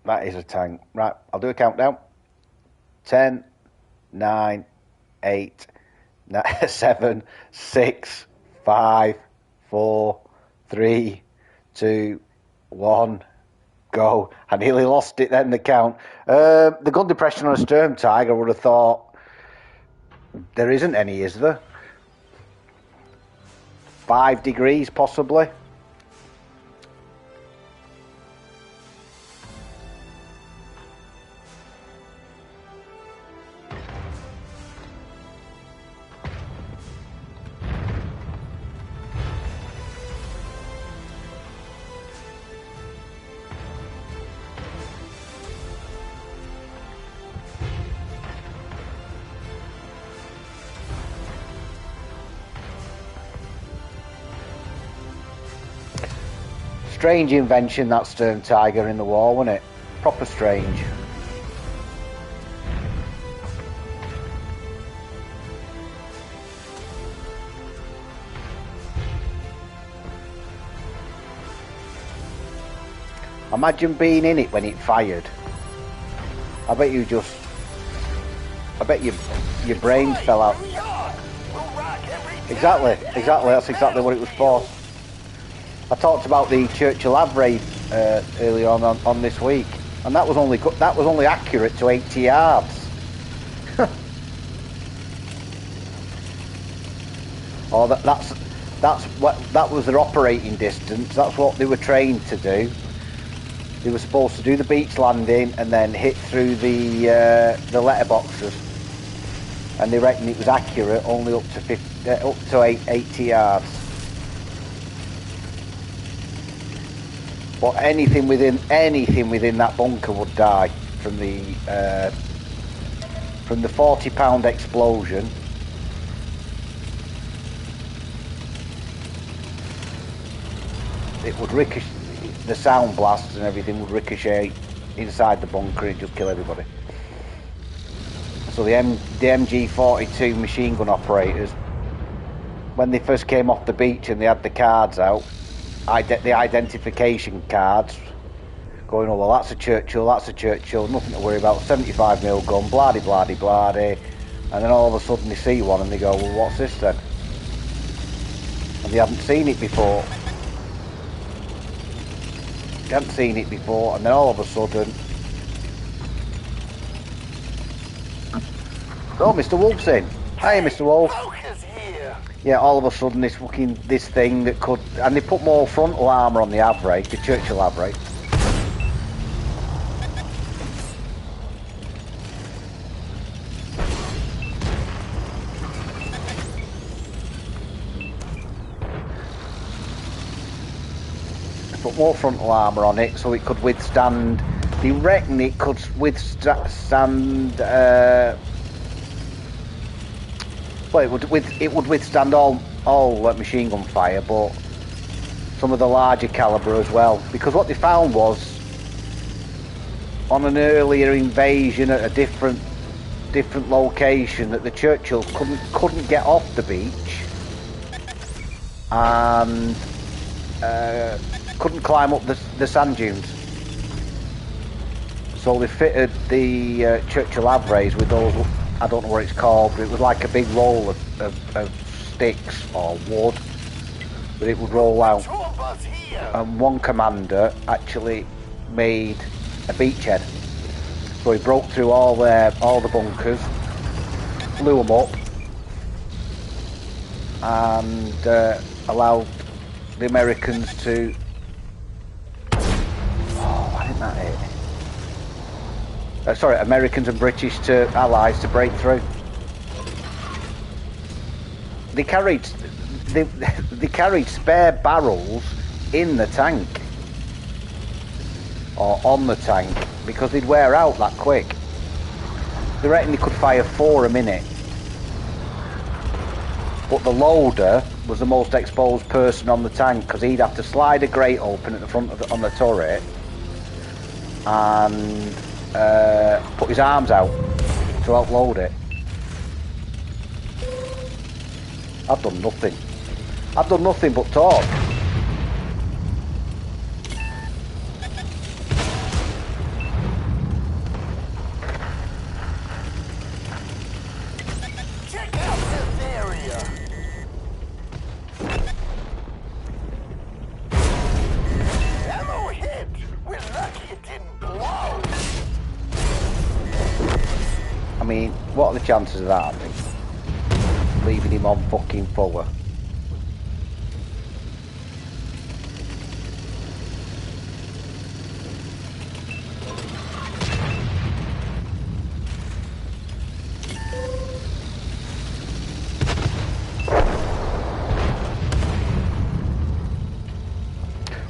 That is a tank. Right, I'll do a countdown. 10, 9, 8, 7, 6, 5, 4, 3, 2, 1, go. I nearly lost it then, the count. The gun depression on a Sturm Tiger, I would have thought there isn't any, is there? 5 degrees, possibly. Strange invention, that Sturm Tiger in the war, wasn't it? Proper strange. Imagine being in it when it fired. I bet your brains fell out. Exactly. That's exactly what it was for. I talked about the Churchill Ave raid earlier on this week, and that was only accurate to 80 yards. Oh, that was their operating distance. That's what they were trained to do. They were supposed to do the beach landing and then hit through the letterboxes, and they reckon it was accurate only up to 80 yards. But anything within that bunker would die from the 40-pound explosion. It would ricochet. The sound blasts and everything would ricochet inside the bunker and just kill everybody. So the MG42 machine gun operators, when they first came off the beach and they had the cards out, the identification cards, going, oh well, that's a Churchill, nothing to worry about, 75mm gun, blah-de blah-de blah-de, and then all of a sudden they see one and they go, well, what's this then? And they haven't seen it before. And then all of a sudden, oh, Mr. Wolf's in. Hi, Mr. Wolf. Yeah, all of a sudden this thing that could, and they put more frontal armour on the Avray, the Churchill Avray. put more frontal armour on it so it could withstand. They reckon it could withstand. Well, it would withstand all machine gun fire, but some of the larger calibre as well. Because what they found was, on an earlier invasion at a different location, that the Churchills couldn't get off the beach and couldn't climb up the sand dunes. So they fitted the Churchill Avrays with those, I don't know what it's called, but it was like a big roll of sticks or wood that it would roll out. And one commander actually made a beachhead. So he broke through all the bunkers, blew them up, and allowed the Americans to... Oh, why didn't that hit? Sorry, Americans and British allies to break through. They carried spare barrels in the tank, or on the tank, because they'd wear out that quick. They reckon they could fire 4 a minute. But the loader was the most exposed person on the tank, because he'd have to slide a grate open at the front on the turret and put his arms out to upload it. I've done nothing. I've done nothing but talk. Check out this area. Ammo hit. We're lucky it didn't blow. I mean, what are the chances of that happening? Leaving him on fucking forward.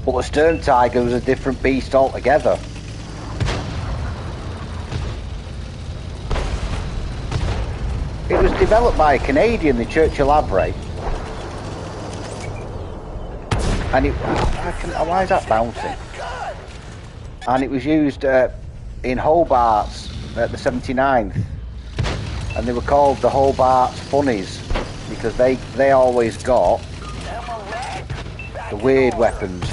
But the Stern Tiger was a different beast altogether. It was developed by a Canadian, the Churchill Avray. And why is that bouncing? And it was used in Hobart's at the 79th. And they were called the Hobart's Funnies, because they always got the weird weapons.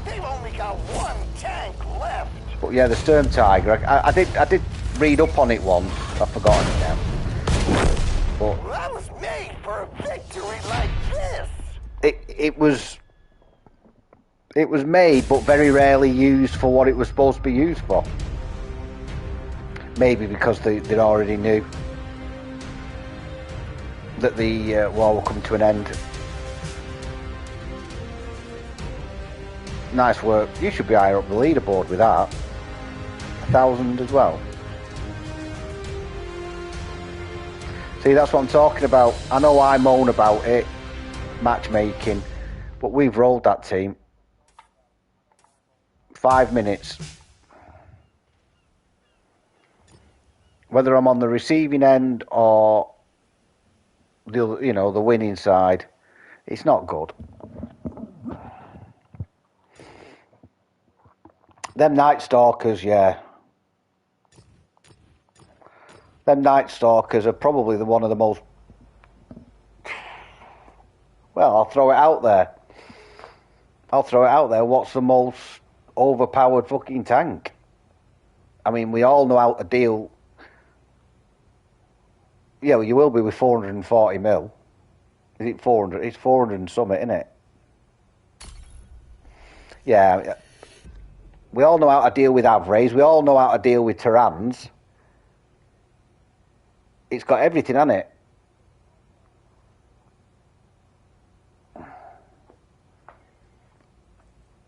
They've only got 1 tank left. But yeah, the Stern Tiger, I did read up on it once. I've forgotten it now. But Well, that was made for a victory like this. it was made, but very rarely used for what it was supposed to be used for. Maybe because they already knew that the war will come to an end. Nice work. You should be higher up the leaderboard with that. 1,000 as well. See, that's what I'm talking about. I know I moan about it, matchmaking, but we've rolled that team. 5 minutes. Whether I'm on the receiving end or the winning side, it's not good. Them Night Stalkers, yeah. Them Night Stalkers are probably one of the most... Well, I'll throw it out there. What's the most overpowered fucking tank? I mean, we all know how to deal... Yeah, well, you will be with 440 mil. Is it 400? It's 400 and something, isn't it? Yeah. We all know how to deal with Avrays. We all know how to deal with Terrans. It's got everything on it.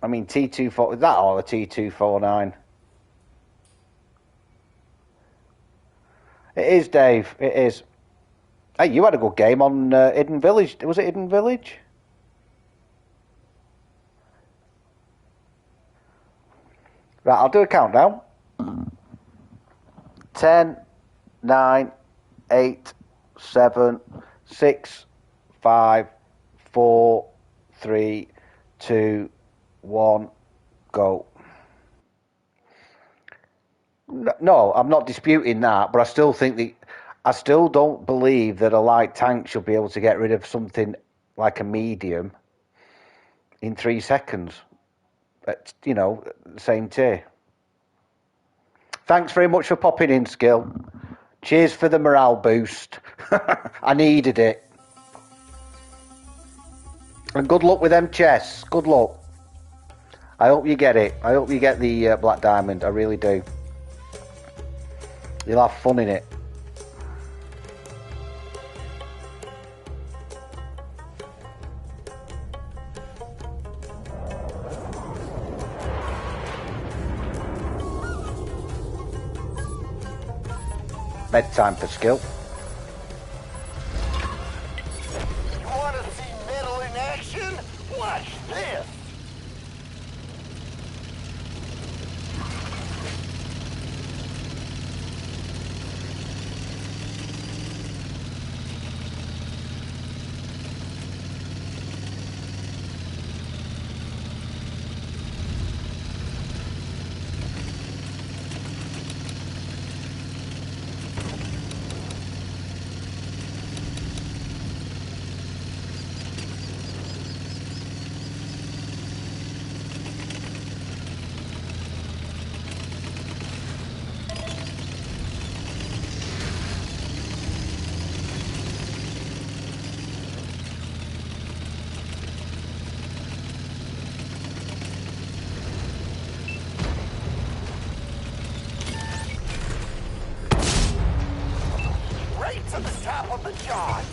I mean, T24, is that or a T249? It is, Dave. It is. Hey, you had a good game on Hidden Village. Was it Hidden Village? Right, I'll do a countdown. 10, 9, 8, 7, 6, 5, 4, 3, 2, 1, go. No, I'm not disputing that, but I still think I still don't believe that a light tank should be able to get rid of something like a medium in 3 seconds. But, you know, same tier. Thanks very much for popping in, Skill. Cheers for the morale boost. I needed it. And good luck with them chests. Good luck. I hope you get it. I hope you get the Black Diamond. I really do. You'll have fun in it. Bedtime for Skill. You want to see metal in action? Watch this. To the top of the charge.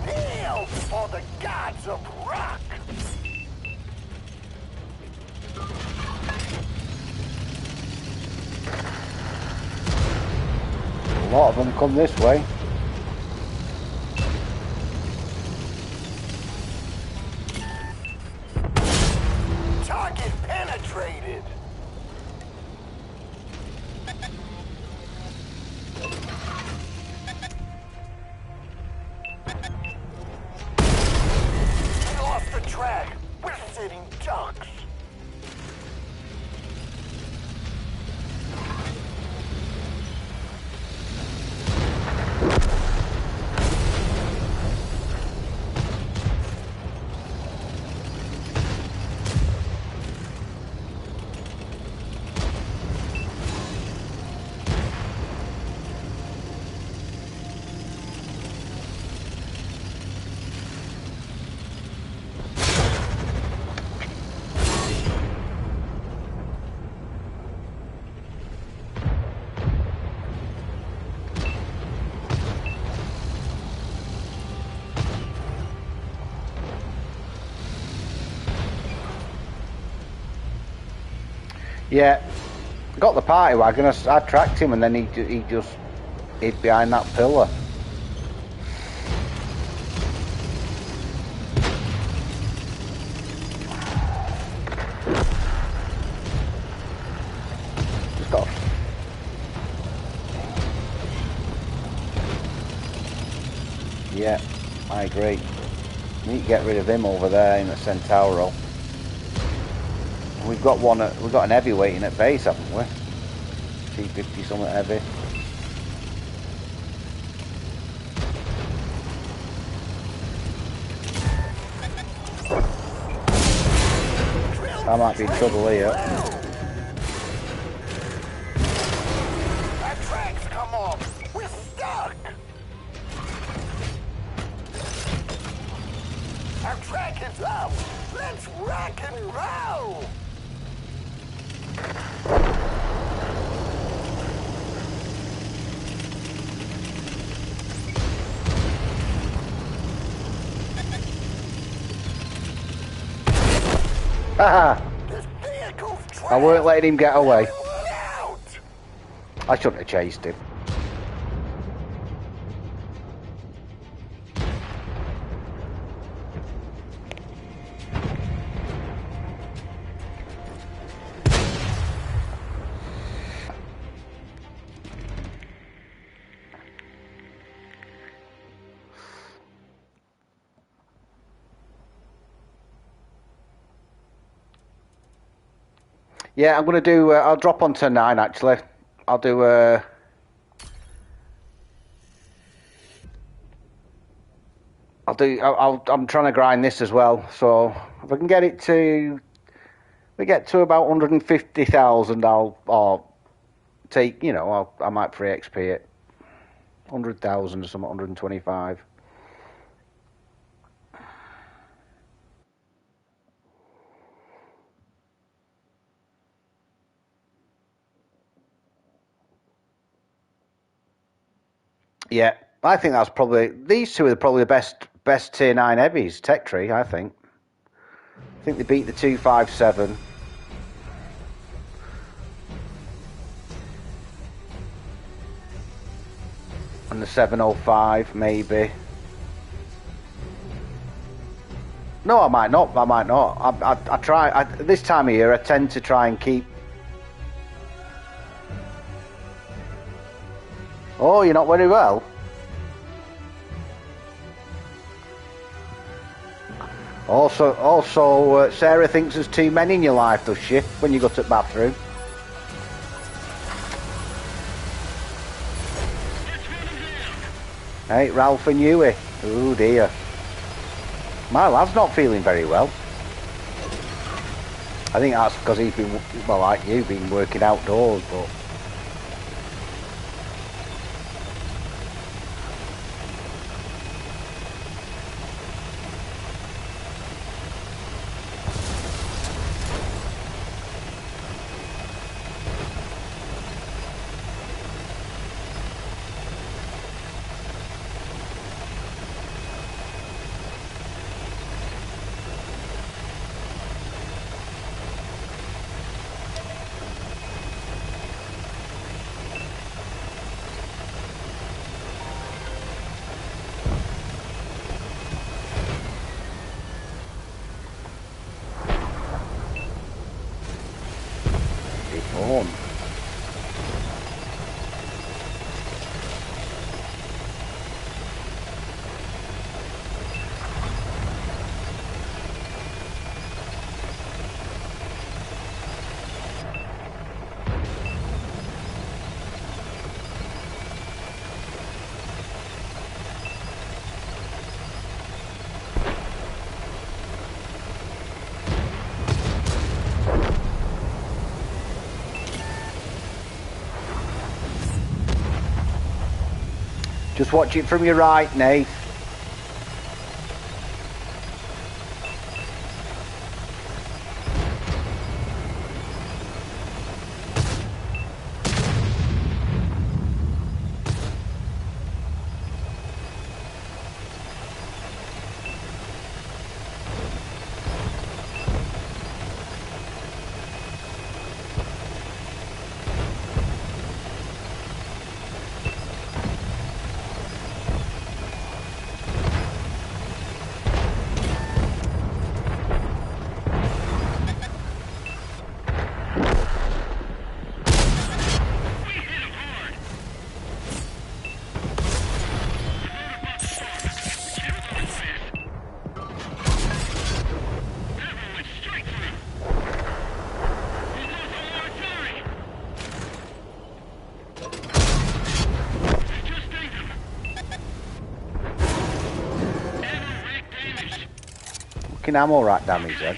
Hail for the gods of rock. A lot of them come this way. Target penetrated. Track. We're sitting ducks. Yeah, got the party wagon. I tracked him, and then he just hid behind that pillar. Just got. Yeah, I agree. We need to get rid of him over there in the Centauro. We've got an heavyweight in at base, haven't we? T50 something heavy. I might be in trouble here. Our tracks come off. We're stuck. Our track is up. Let's rock and roll. Haha! I weren't letting him get away. I shouldn't have chased him. Yeah, I'm gonna do. I'll drop on turn 9 actually. I'll do. I'm trying to grind this as well. So if I can get it to, we get to about 150,000, I'll take. You know, I might free XP it. 100,000 or something. 125. Yeah, I think that's probably these two are probably the best tier 9 heavies. Tech Tree, I think. I think they beat the 257. And the 705, maybe. No, I might not. I try. This time of year, I tend to try and keep. Oh, you're not very well. Also, Sarah thinks there's too many in your life, does she? When you go to the bathroom. Hey, Ralph and Huey. Oh dear. My lad's not feeling very well. I think that's because he's been, well, like you, been working outdoors, but. On. Just watch it from your right, Nate. Fucking ammo rack damage then.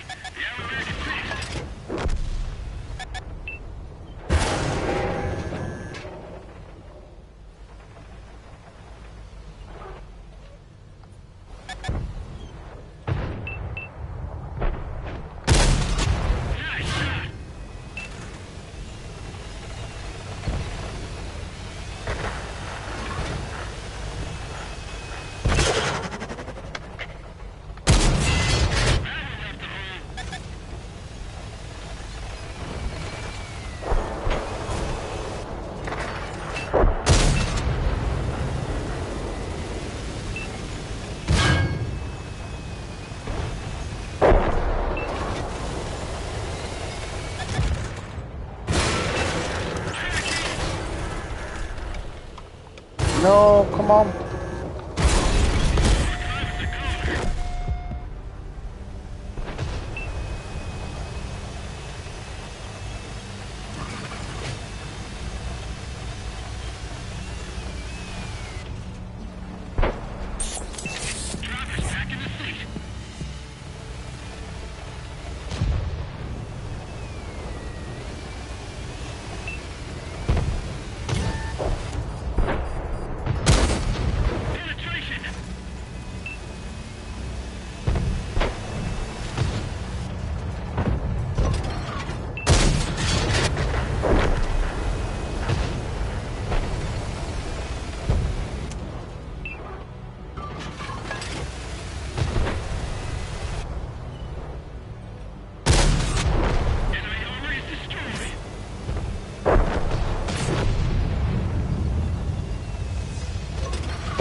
No, come on.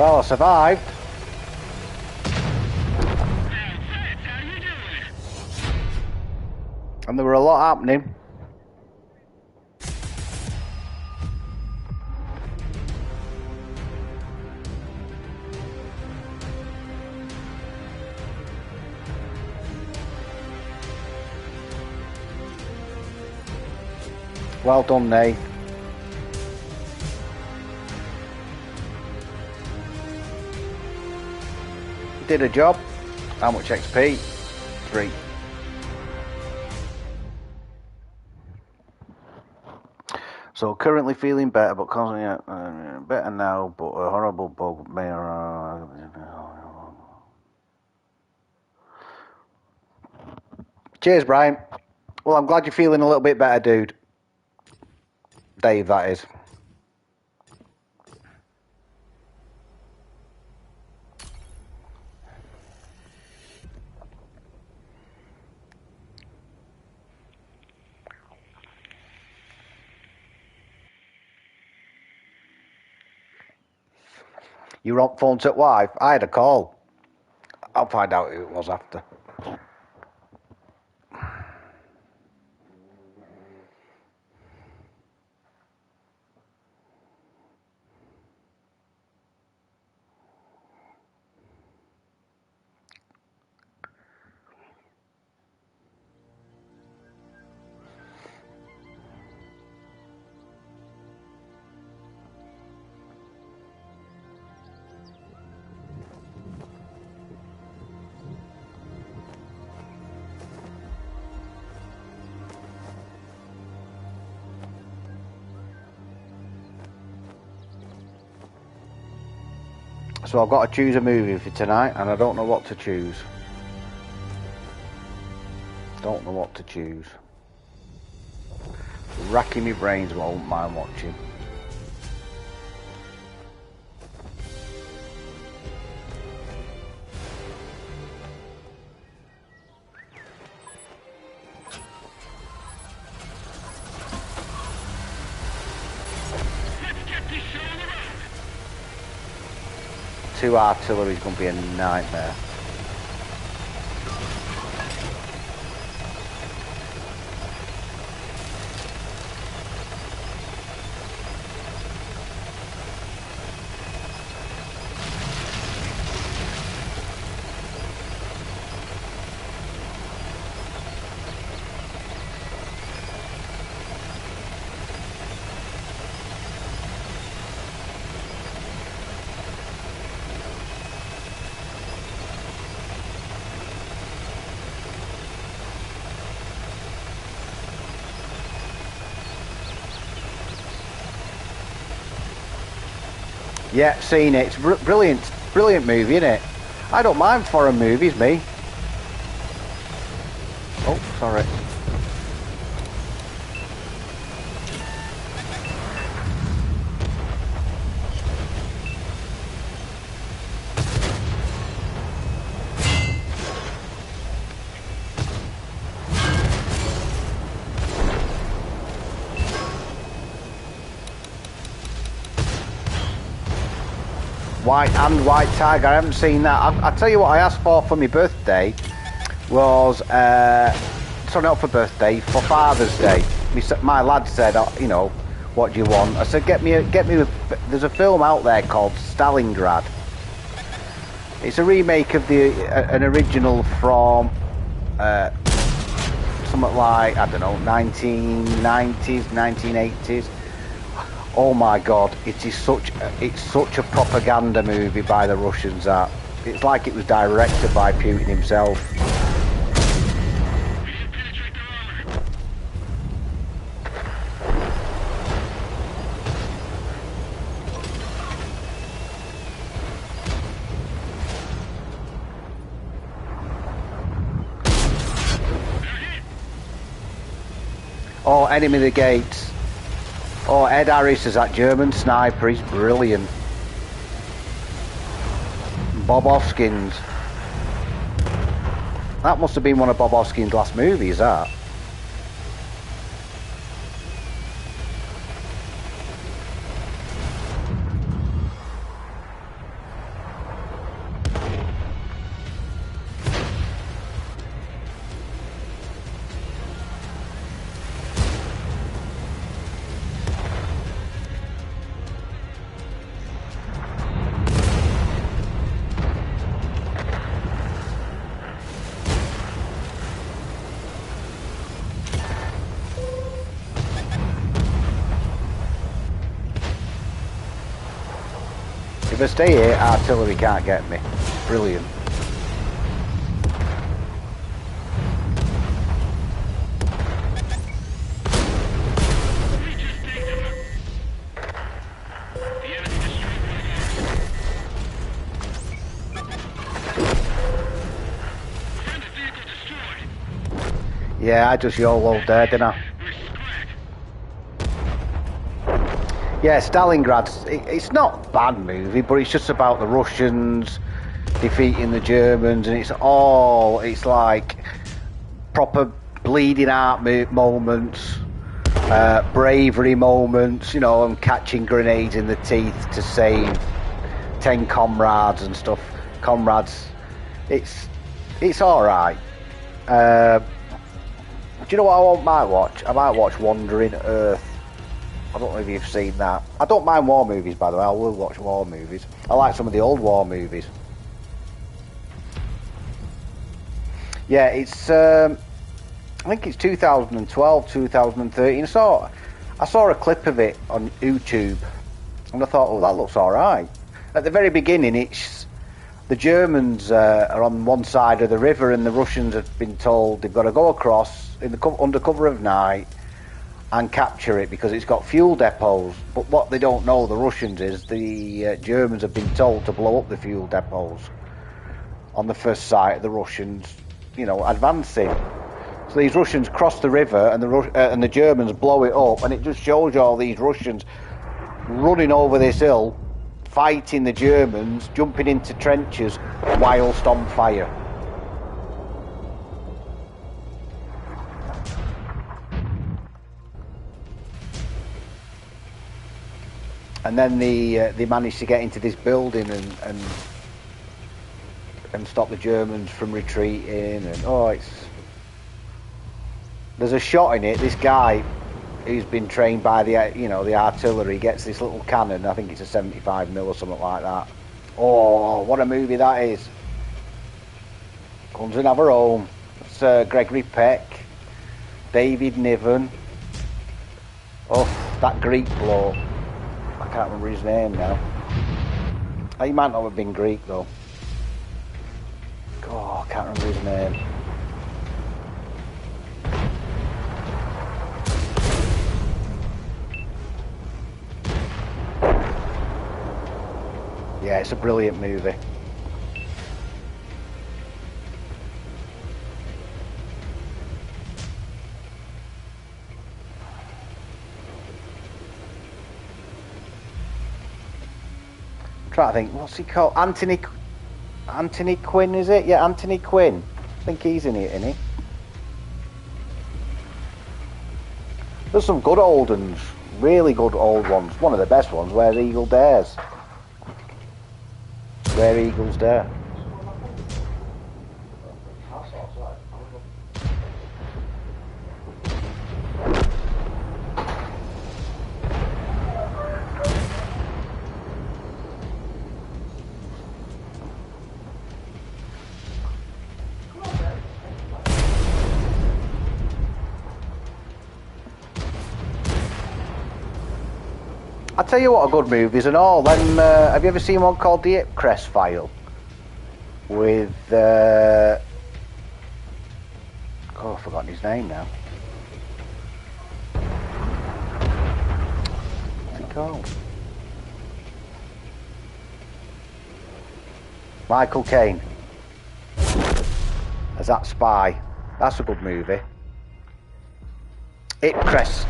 Well, I survived. And there were a lot happening. Well done, Nate. Did a job. How much XP? 3. So currently feeling better, but constantly better now. But a horrible bug may. Cheers, Brian. Well, I'm glad you're feeling a little bit better, dude. Dave, that is. You were on phone to wife? I had a call. I'll find out who it was after. So I've got to choose a movie for tonight, and I don't know what to choose. Don't know what to choose. Racking my brains, but I won't mind watching. Two artillery's going to be a nightmare. Yeah, seen it. It's brilliant movie, isn't it? I don't mind foreign movies, me. Oh, sorry. White Tiger. I haven't seen that. I'll tell you what I asked for my birthday was sorry, not for birthday, for Father's Day. My lad said, you know, what do you want? I said, get me. There's a film out there called Stalingrad. It's a remake of an original from something like, I don't know, 1990s, 1980s. Oh my God! It's such a propaganda movie by the Russians. That it's like it was directed by Putin himself. Oh, Enemy of the Gates. Oh, Ed Harris is that German sniper. He's brilliant. Bob Hoskins. That must have been one of Bob Hoskins' last movies, that. If I stay here, artillery can't get me. Brilliant. Yeah, I just YOLO'd there, didn't I? Yeah, Stalingrad, it's not a bad movie, but it's just about the Russians defeating the Germans, and it's like proper bleeding heart moments, bravery moments, you know, and catching grenades in the teeth to save 10 comrades and stuff. Comrades, it's alright. Do you know what I might watch? I might watch Wandering Earth. I don't know if you've seen that. I don't mind war movies, by the way. I will watch war movies. I like some of the old war movies. Yeah, it's I think it's 2012, 2013. I saw a clip of it on YouTube, and I thought, oh, that looks all right. At the very beginning, it's the Germans are on one side of the river, and the Russians have been told they've got to go across under cover of night and capture it because it's got fuel depots. But what they don't know, the Russians, is the Germans have been told to blow up the fuel depots on the first sight of the Russians, you know, advancing. So these Russians cross the river, and the Germans blow it up, and it just shows you all these Russians running over this hill, fighting the Germans, jumping into trenches whilst on fire. And then they managed to get into this building and stop the Germans from retreating. And there's a shot in it. This guy who's been trained by the artillery gets this little cannon. I think it's a 75mm or something like that. Oh, what a movie that is! Guns and Have a Home. It's Gregory Peck, David Niven. Oh, that Greek bloke. I can't remember his name now. He might not have been Greek though. Oh, I can't remember his name. Yeah, it's a brilliant movie. I'm trying to think, what's he called? Anthony Quinn, is it? Yeah, Anthony Quinn. I think he's in it, isn't he? There's some good old ones, really good old ones. One of the best ones, Where Eagle Dares. Where Eagles Dare. I'll tell you what, a good movies and all. Then have you ever seen one called The Ipcress File? With I've forgotten his name now. What's he called? Michael Caine as that spy. That's a good movie. Ipcress.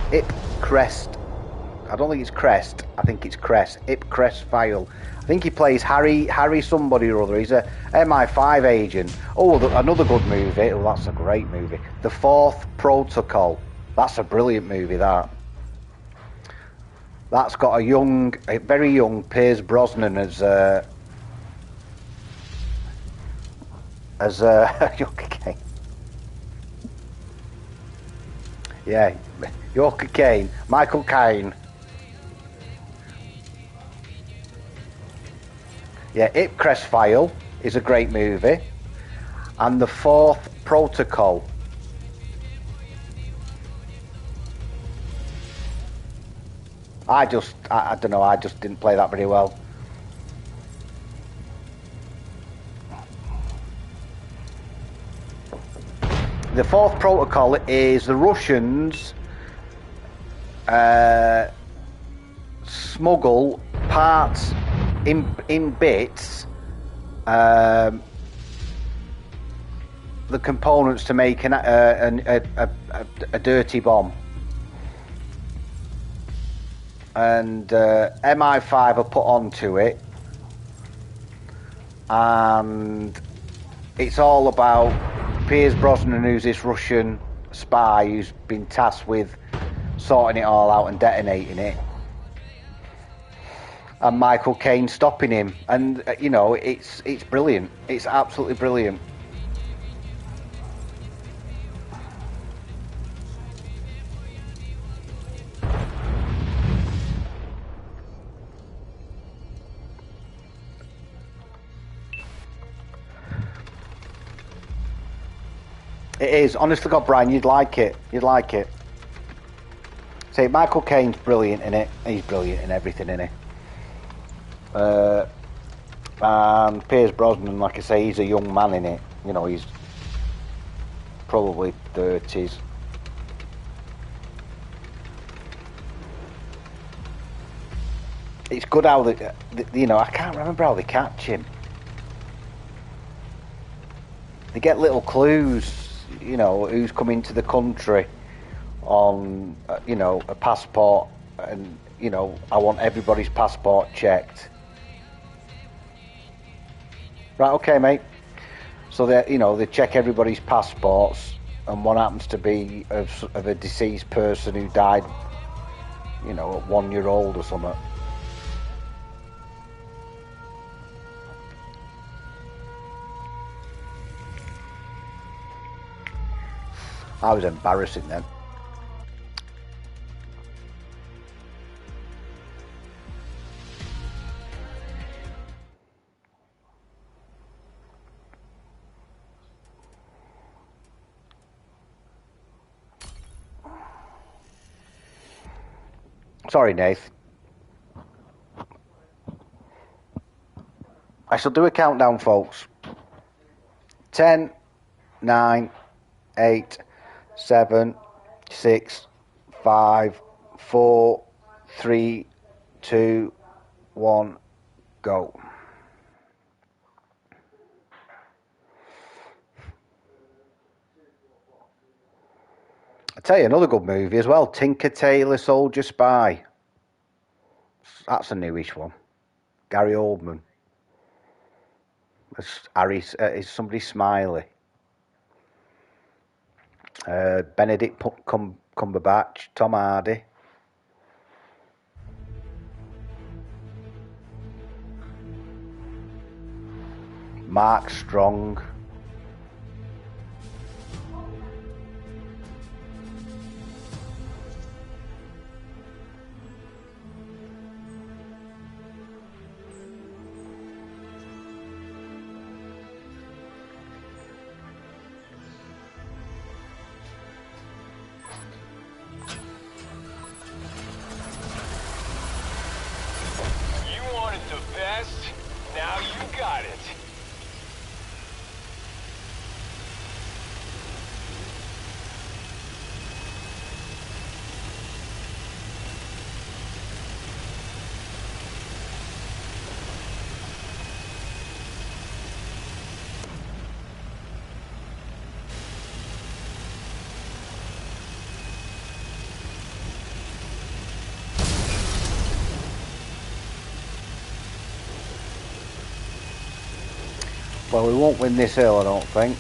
I don't think it's Crest. I think it's Crest. Ipcress File. I think he plays Harry somebody or other. He's a MI5 agent. Oh, another good movie. Oh, that's a great movie. The Fourth Protocol. That's a brilliant movie, that. That's got a very young Piers Brosnan as Yorker Kane. Yeah, Yorker Kane. Michael Caine. Yeah, Ipcress File is a great movie, and The Fourth Protocol. I don't know, I just didn't play that very well. the fourth protocol is the Russians smuggle parts in bits, the components to make a dirty bomb. And MI5 are put onto it, and it's all about Piers Brosnan, who's this Russian spy who's been tasked with sorting it all out and detonating it, and Michael Caine stopping him. And you know, it's brilliant. It's absolutely brilliant. It is, honest to God, Brian, you'd like it. You'd like it. See, Michael Caine's brilliant in it. He's brilliant in everything, isn't he? And Piers Brosnan, like I say, he's a young man in it. You know, he's probably 30s. It's good how you know, I can't remember how they catch him. They get little clues. You know, who's coming to the country on, you know, a passport, and, you know, I want everybody's passport checked. Right, okay, mate. So they, you know, they check everybody's passports, and one happens to be of a deceased person who died, you know, at 1 year old or something. I was embarrassing then. Sorry, Nath. I shall do a countdown, folks. 10, 9, 8, 7, 6, 5, 4, 3, 2, 1, go. I tell you another good movie as well, Tinker Tailor Soldier Spy. That's a newish one. Gary Oldman. Is somebody Smiley. Benedict Cumberbatch, Tom Hardy. Mark Strong. Now you got it. Well, we won't win this hill, I don't think.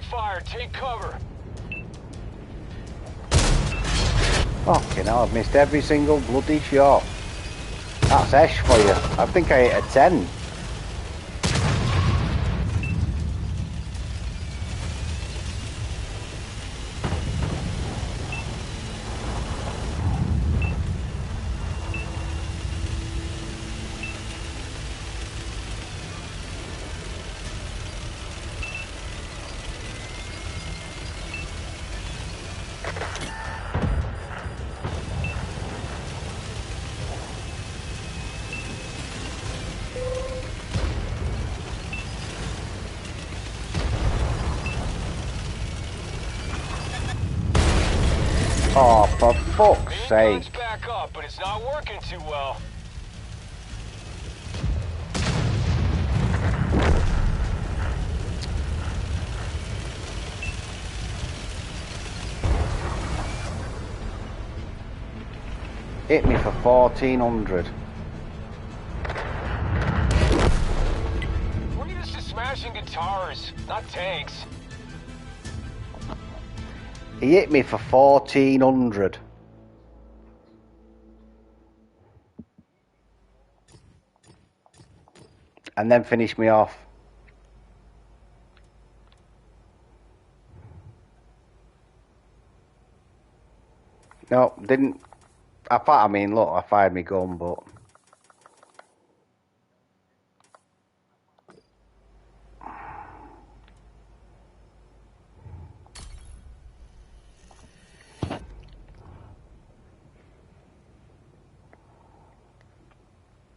Fire, take cover. Fucking hell, I've missed every single bloody shot. That's Esh for you. I think I hit a 10. Oh, for fuck's sake. Gun's back up, but it's not working too well. Hit me for 1400. We're used to smashing guitars, not tanks. He hit me for 1400. And then finished me off. No, didn't. I mean, look, I fired my gun, but.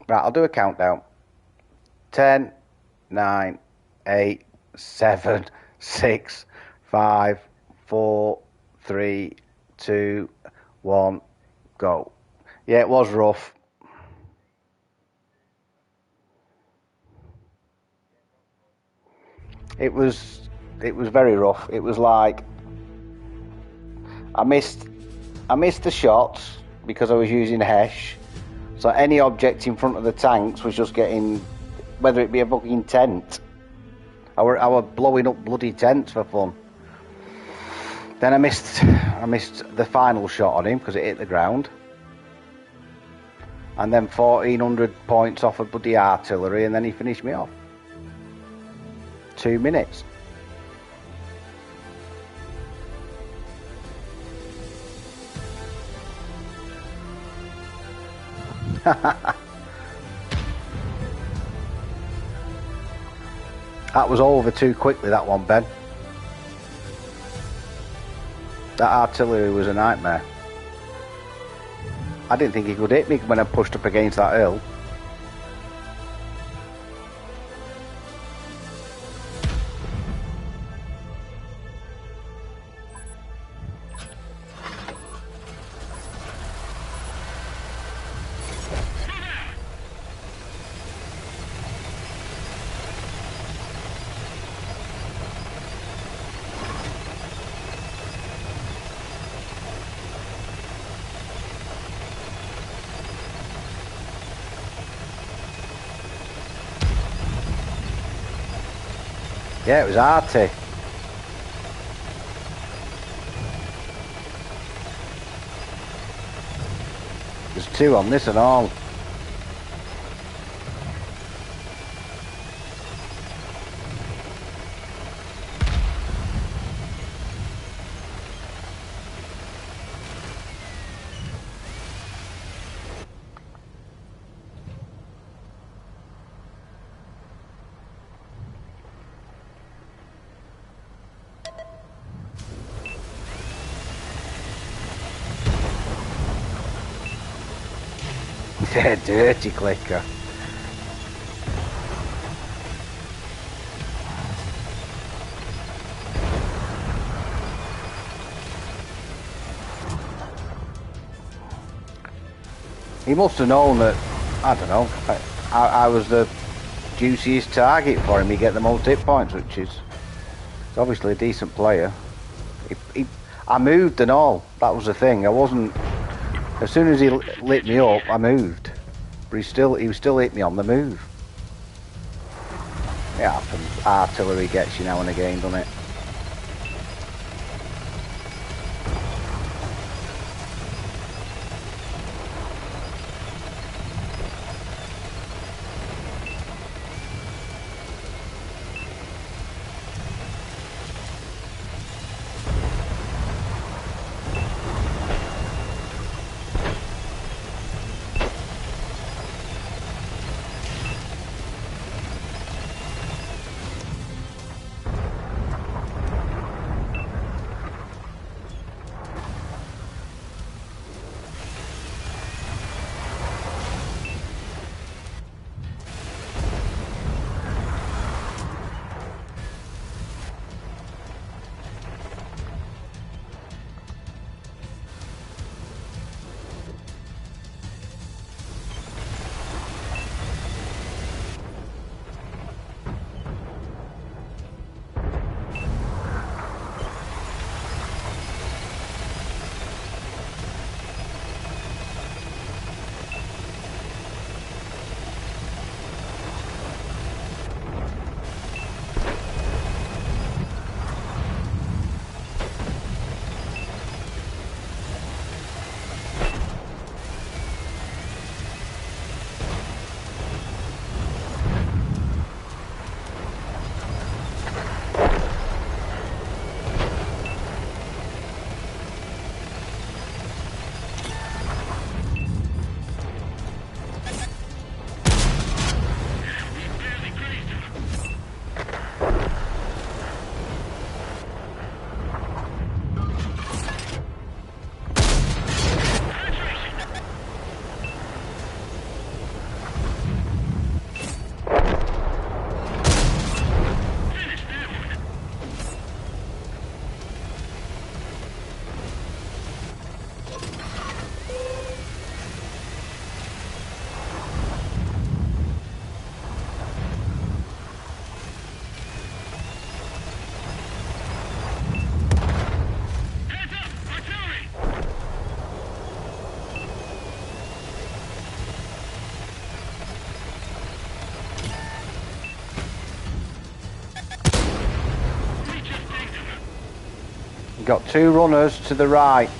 Right, I'll do a countdown. 10, 9, 8, 7, 6, 5, 4, 3, 2, 1, go. Yeah, it was rough. It was very rough. It was like I missed the shots because I was using Hesh. So any object in front of the tanks was just getting, whether it be a fucking tent. I were blowing up bloody tents for fun. Then I missed the final shot on him because it hit the ground. And then 1400 points off of bloody artillery, and then he finished me off. 2 minutes. That was over too quickly, that one, Ben. That artillery was a nightmare. I didn't think he could hit me when I pushed up against that hill. Yeah, it was arty. There's 2 on this and all. Yeah, dirty clicker. He must have known that, I don't know, I was the juiciest target for him. He get the most hit points, which is he's obviously a decent player. I moved and all. That was the thing. I wasn't. As soon as he lit me up, I moved. But he still hit me on the move. It happens. Artillery gets you now and again, doesn't it? You've got 2 runners to the right.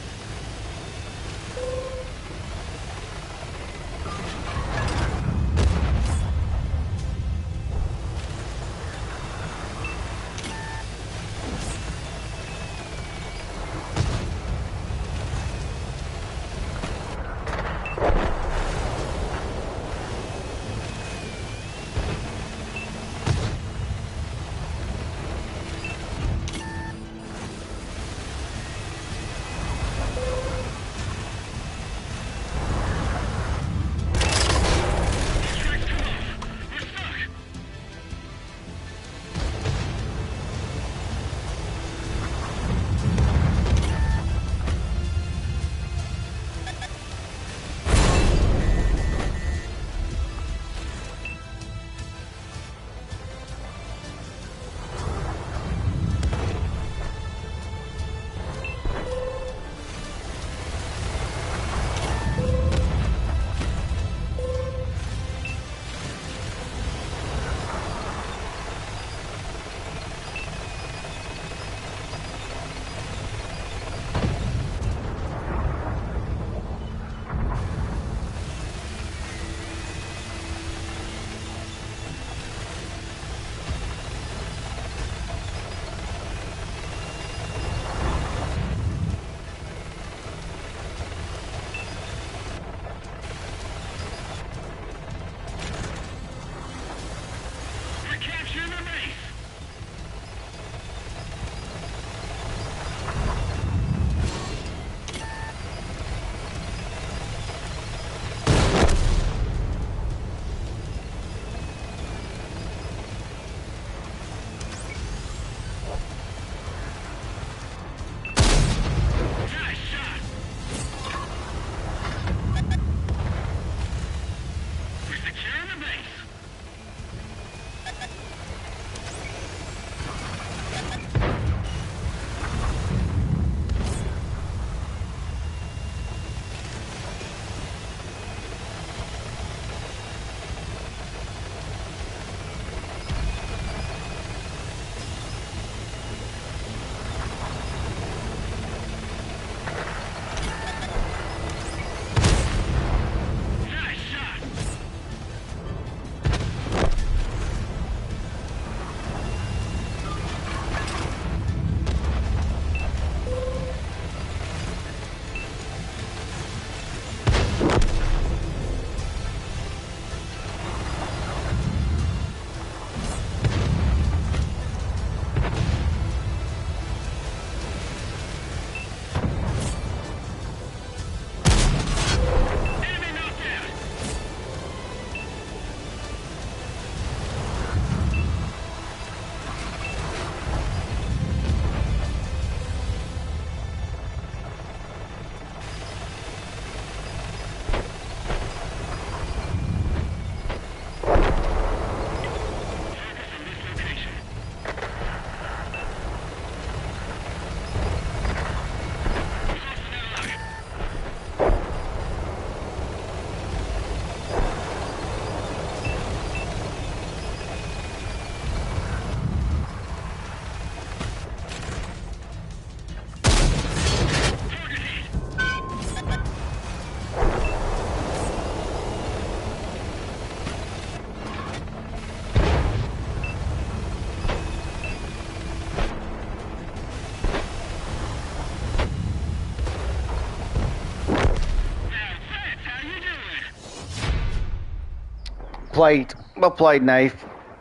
Played. Well played, Nave.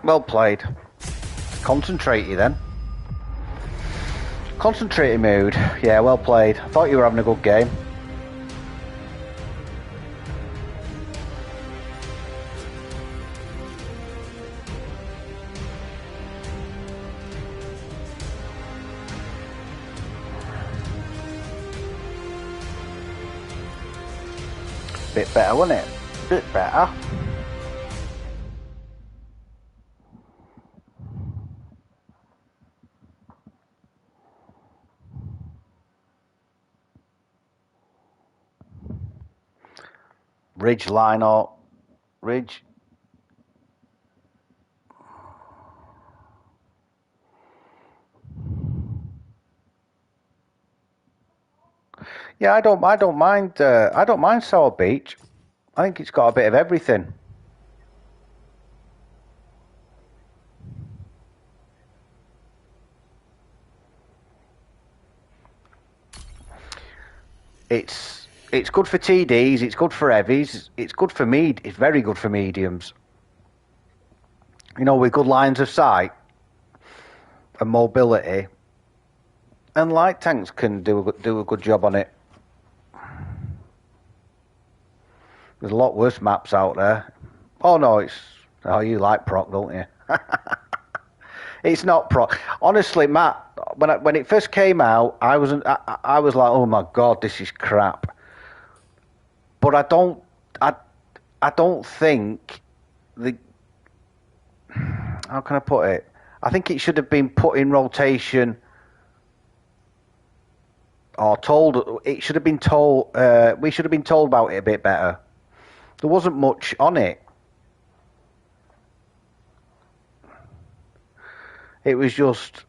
Well played. Concentrate you then. Concentrated mood. Yeah, well played. I thought you were having a good game. Bit better, wasn't it? Bit better. Ridge line up. Ridge. Yeah, I don't mind. I don't mind Sour Beach. I think it's got a bit of everything. It's good for TDs. It's good for heavies. It's good for It's very good for mediums. You know, with good lines of sight and mobility, and light tanks can do a good job on it. There's a lot worse maps out there. Oh no, you like proc, don't you? It's not proc. Honestly, Matt, when it first came out, I was like, oh my god, this is crap. But I don't think the, how can I put it? I think it should have been put in rotation or told. It should have been told. We should have been told about it a bit better. There wasn't much on it. It was just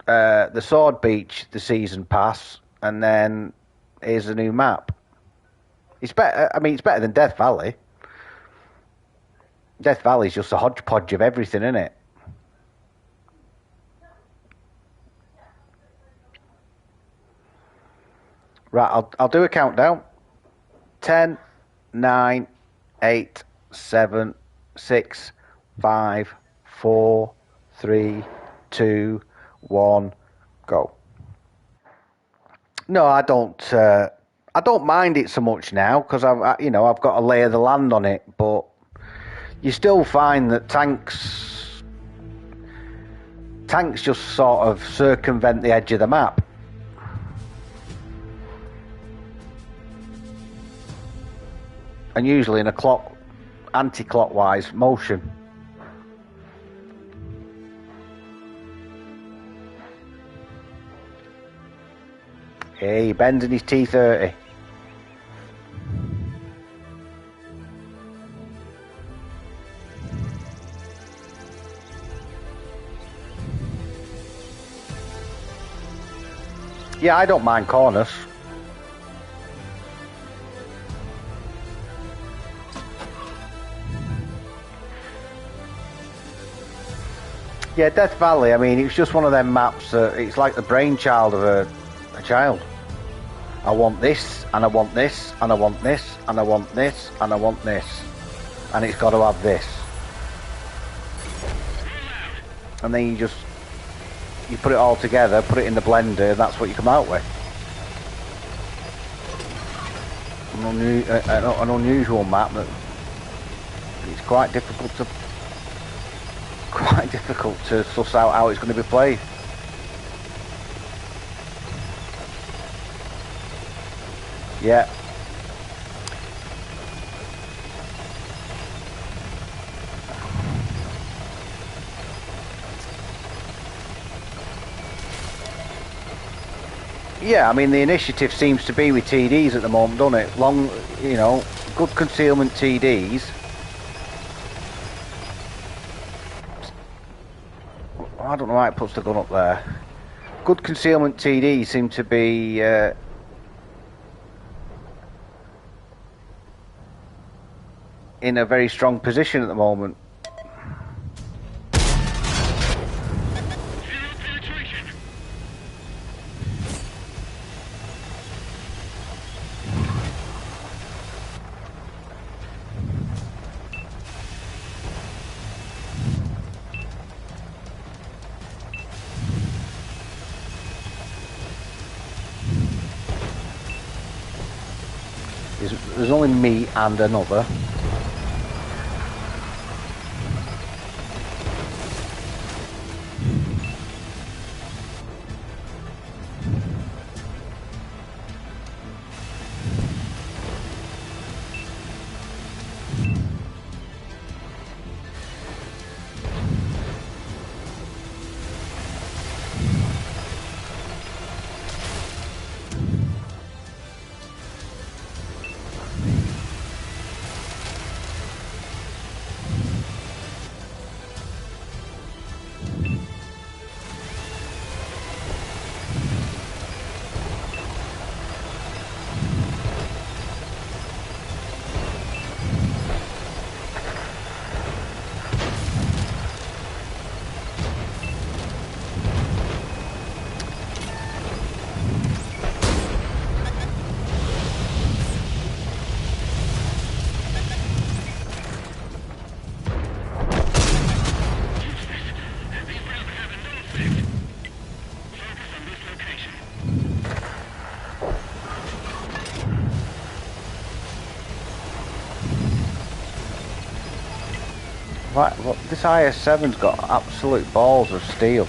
the Sword Beach, the season pass, and then here's a new map. It's better. I mean, it's better than Death Valley. Death Valley's just a hodgepodge of everything, isn't it? Right, I'll do a countdown. 10, 9, 8, 7, 6, 5, 4, 3, 2, 1, go. No, I don't. I don't mind it so much now because I've got to lay the land on it. But you still find that tanks just sort of circumvent the edge of the map. And usually in a anti-clockwise motion. Hey, he bends in his T30. Yeah, I don't mind corners. Yeah, Death Valley, I mean, it's just one of them maps that it's like the brainchild of a child. I want this, and I want this, and I want this, and I want this, and I want this. And it's got to have this. And then you put it all together, put it in the blender, and that's what you come out with. An unusual map that it's quite difficult to suss out how it's going to be played. Yeah. Yeah, I mean the initiative seems to be with TDs at the moment, doesn't it? Good concealment TDs. I don't know why it puts the gun up there. Good concealment TDs seem to be in a very strong position at the moment. There's only me and another. Right, look, this IS-7's got absolute balls of steel.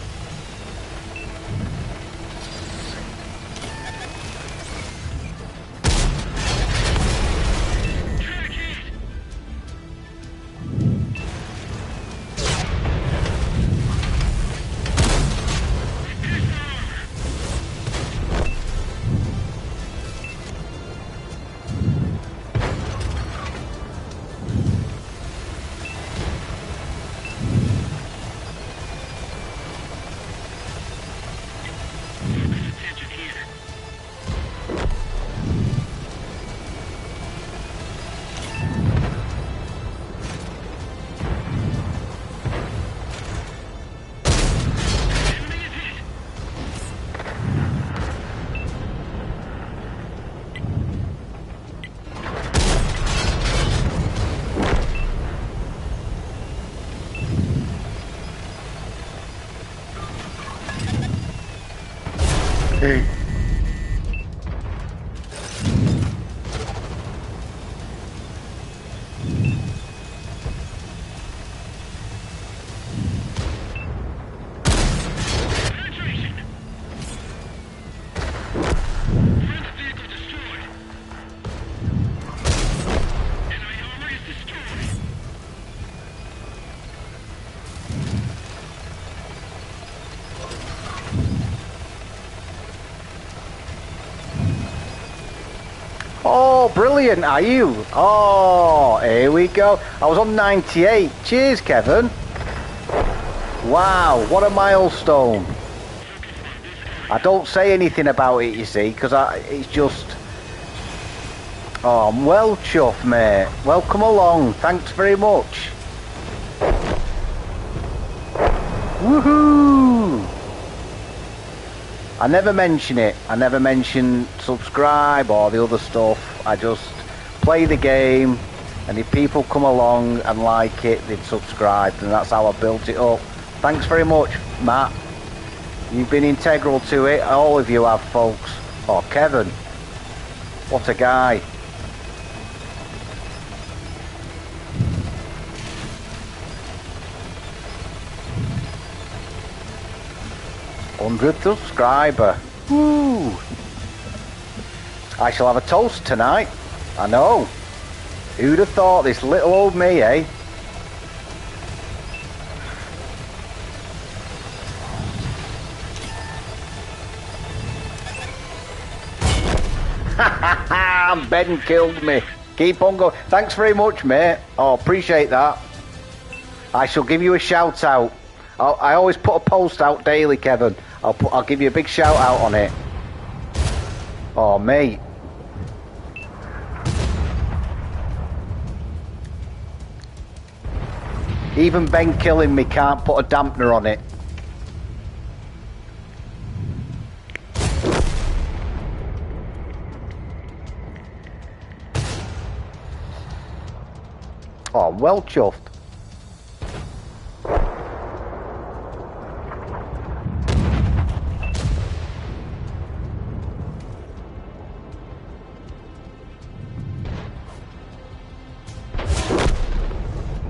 Hey. Oh, brilliant, are you? Oh, here we go. I was on 98. Cheers, Kevin. Wow, what a milestone. I don't say anything about it, you see, because it's just... Oh, I'm well chuffed, mate. Welcome along. Thanks very much. Woohoo! I never mention it. I never mention subscribe or the other stuff. I just play the game, and if people come along and like it, they've subscribed, and that's how I built it up. Thanks very much, Matt. You've been integral to it. All of you have, folks. Oh, Kevin. What a guy. #100th subscriber. Woo! I shall have a toast tonight. I know. Who'd have thought this little old me, eh? Ben killed me. Keep on going. Thanks very much, mate. Oh, appreciate that. I shall give you a shout out. I always put a post out daily, Kevin. I'll give you a big shout out on it. Oh, mate. Even Ben killing me can't put a dampener on it. Oh, I'm well chuffed.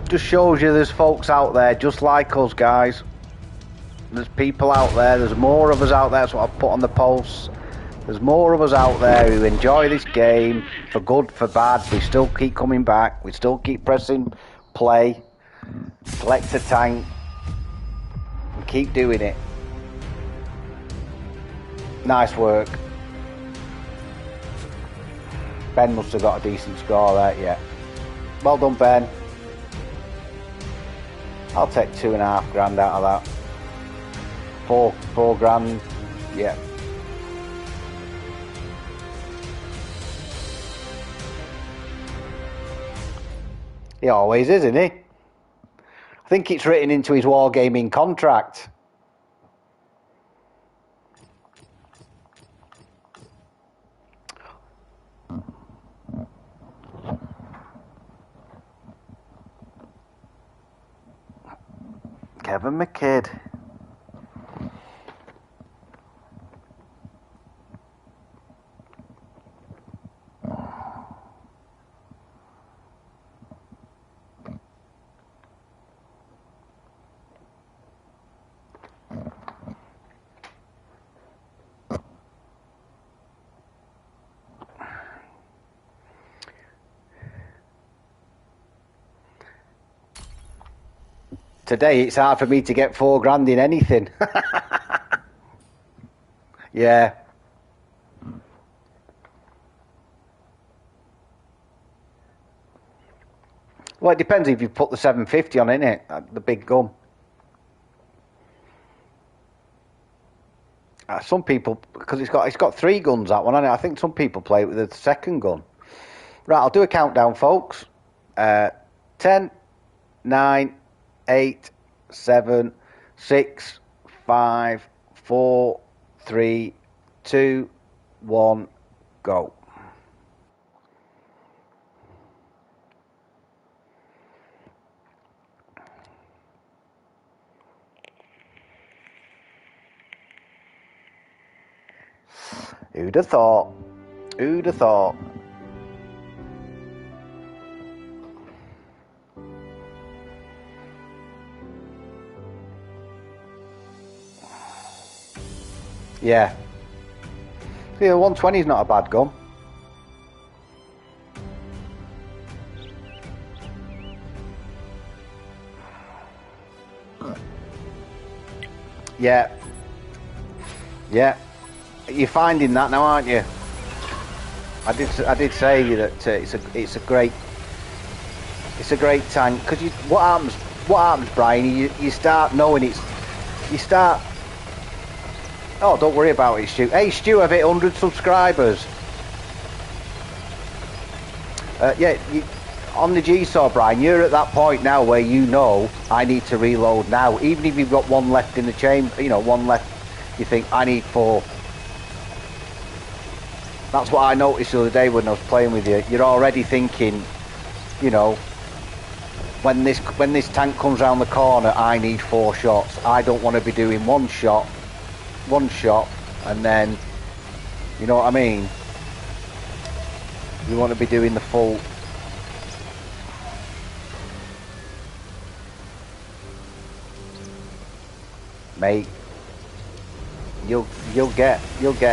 Just shows you there's folks out there just like us, guys. There's people out there, there's more of us out there. That's what I've put on the posts. There's more of us out there who enjoy this game, for good, for bad. We still keep coming back, we still keep pressing play, collect a tank, and keep doing it. Nice work. Ben must have got a decent score there, yeah. Well done, Ben. I'll take £2.5 grand out of that. Four grand, yeah. He always is, isn't he? I think it's written into his wargaming contract. Kevin McKidd. Today it's hard for me to get £4 in anything. Yeah. Well, it depends if you put the 750 on, innit? The big gun. Some people, because it's got 3 guns, that one, hasn't it? I think some people play it with the second gun. Right, I'll do a countdown, folks. 10, 9, 8, 7, 6, 5, 4, 3, 2, 1, go. Who'd have thought? Who'd have thought? Yeah. See, the 120 is not a bad gun. Yeah. Yeah. You're finding that now, aren't you? I did say that it's a great tank, because what happens, Brian? You start knowing you start. Oh, don't worry about it, Stu. Hey, Stu, I've hit 100 subscribers. Yeah, on the G-Saw, Brian, you're at that point now where you know I need to reload now. Even if you've got 1 left in the chamber, 1 left, you think I need 4. That's what I noticed the other day when I was playing with you. You're already thinking, when this tank comes around the corner, I need 4 shots. I don't want to be doing one shot, and then, you know what I mean? You want to be doing the full. Mate, you'll get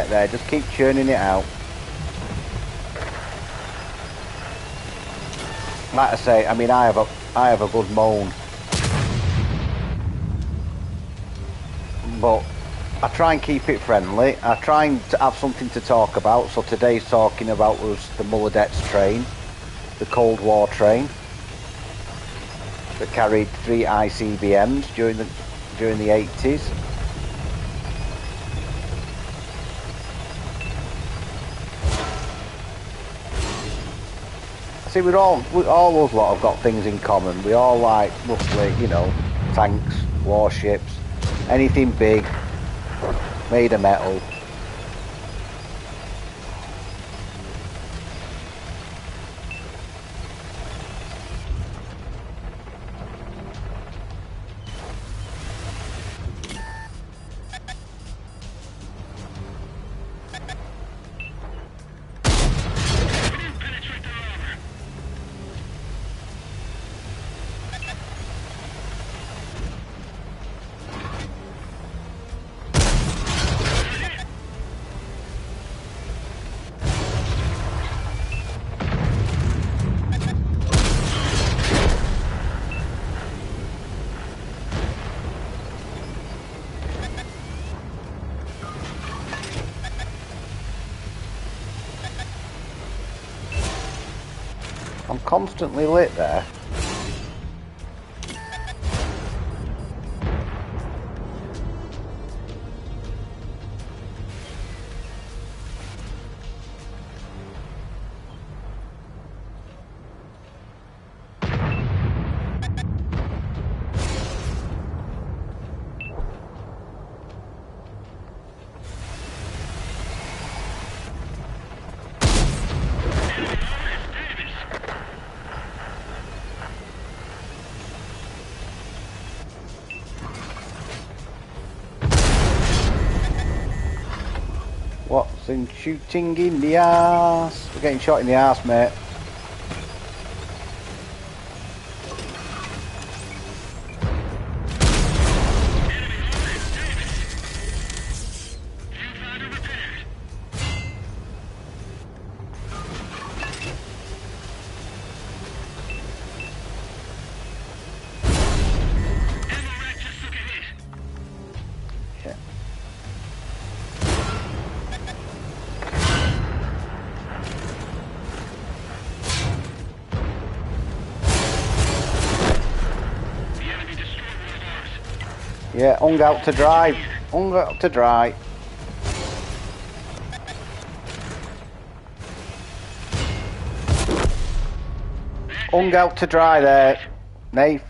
there. Just keep churning it out. Like I say, I mean, I have a good moan, but I try and keep it friendly. I try and have something to talk about. So today's talking about was the Muladets train, the Cold War train that carried 3 ICBMs during the 80s. See, we all those lot have got things in common. We all like, roughly, tanks, warships, anything big, made of metal. I'm constantly lit there. What's in shooting in the arse? We're getting shot in the arse, mate. Yeah, hung out to dry. Hung out to dry. Hung out to dry there, Nath.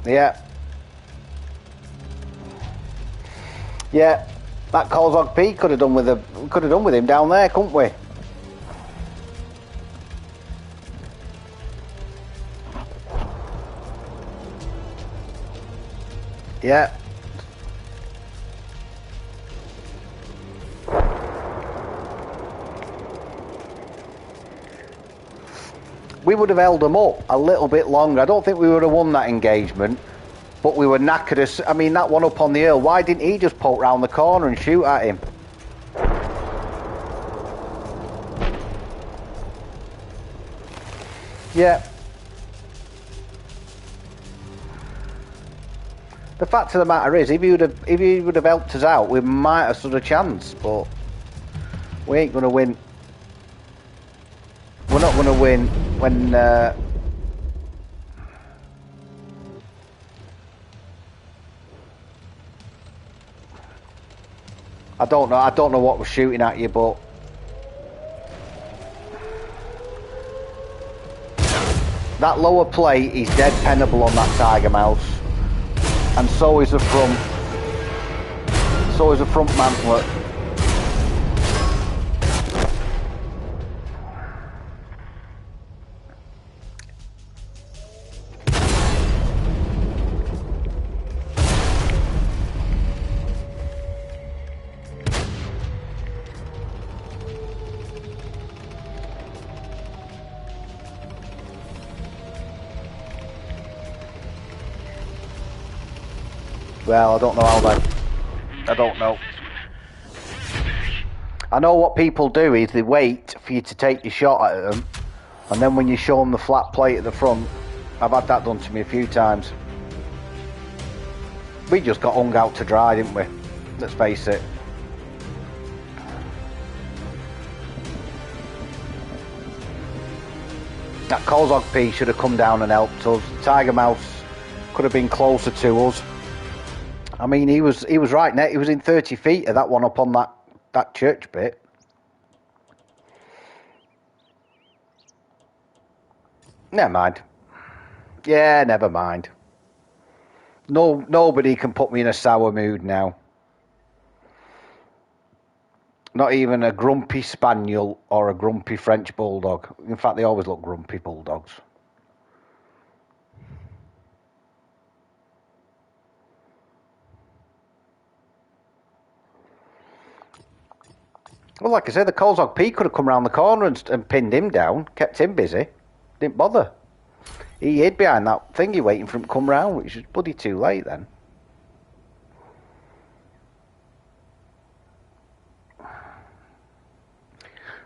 Yeah. Yeah. That Kozog P could have done with him down there, couldn't we? Yeah. We would have held them up a little bit longer. I don't think we would have won that engagement, but we were knackered. I mean, that one up on the hill, why didn't he just poke round the corner and shoot at him? Yeah. The fact of the matter is, if he would have helped us out, we might have stood a chance, but we ain't going to win. We're not going to win when... I don't know what we're shooting at you, but... That lower plate is dead pennable on that Tiger Mouse. And so is the front. So is the front mantlet. Well, I don't know how that... I don't know. I know what people do is they wait for you to take your shot at them, and then when you show them the flat plate at the front, I've had that done to me a few times. We just got hung out to dry, didn't we? Let's face it. That Kozog P should have come down and helped us. Tiger Mouse could have been closer to us. I mean, he was right net. He was in 30 feet of that one up on that church bit. Never mind. Yeah, never mind. No, nobody can put me in a sour mood now. Not even a grumpy spaniel or a grumpy French bulldog. In fact, they always look grumpy, bulldogs. Well, like I said, the Kozog P could have come around the corner and pinned him down, kept him busy. Didn't bother. He hid behind that thingy waiting for him to come round, which was bloody too late then.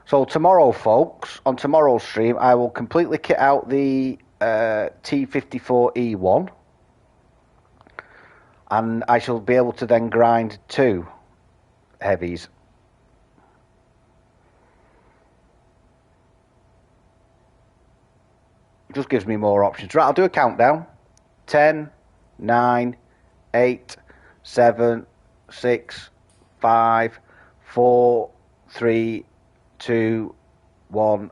So tomorrow, folks, on tomorrow's stream, I will completely kit out the T54E1. And I shall be able to then grind 2 heavies. It just gives me more options. Right, I'll do a countdown. 10, 9, 8, 7, 6, 5, 4, 3, 2, 1,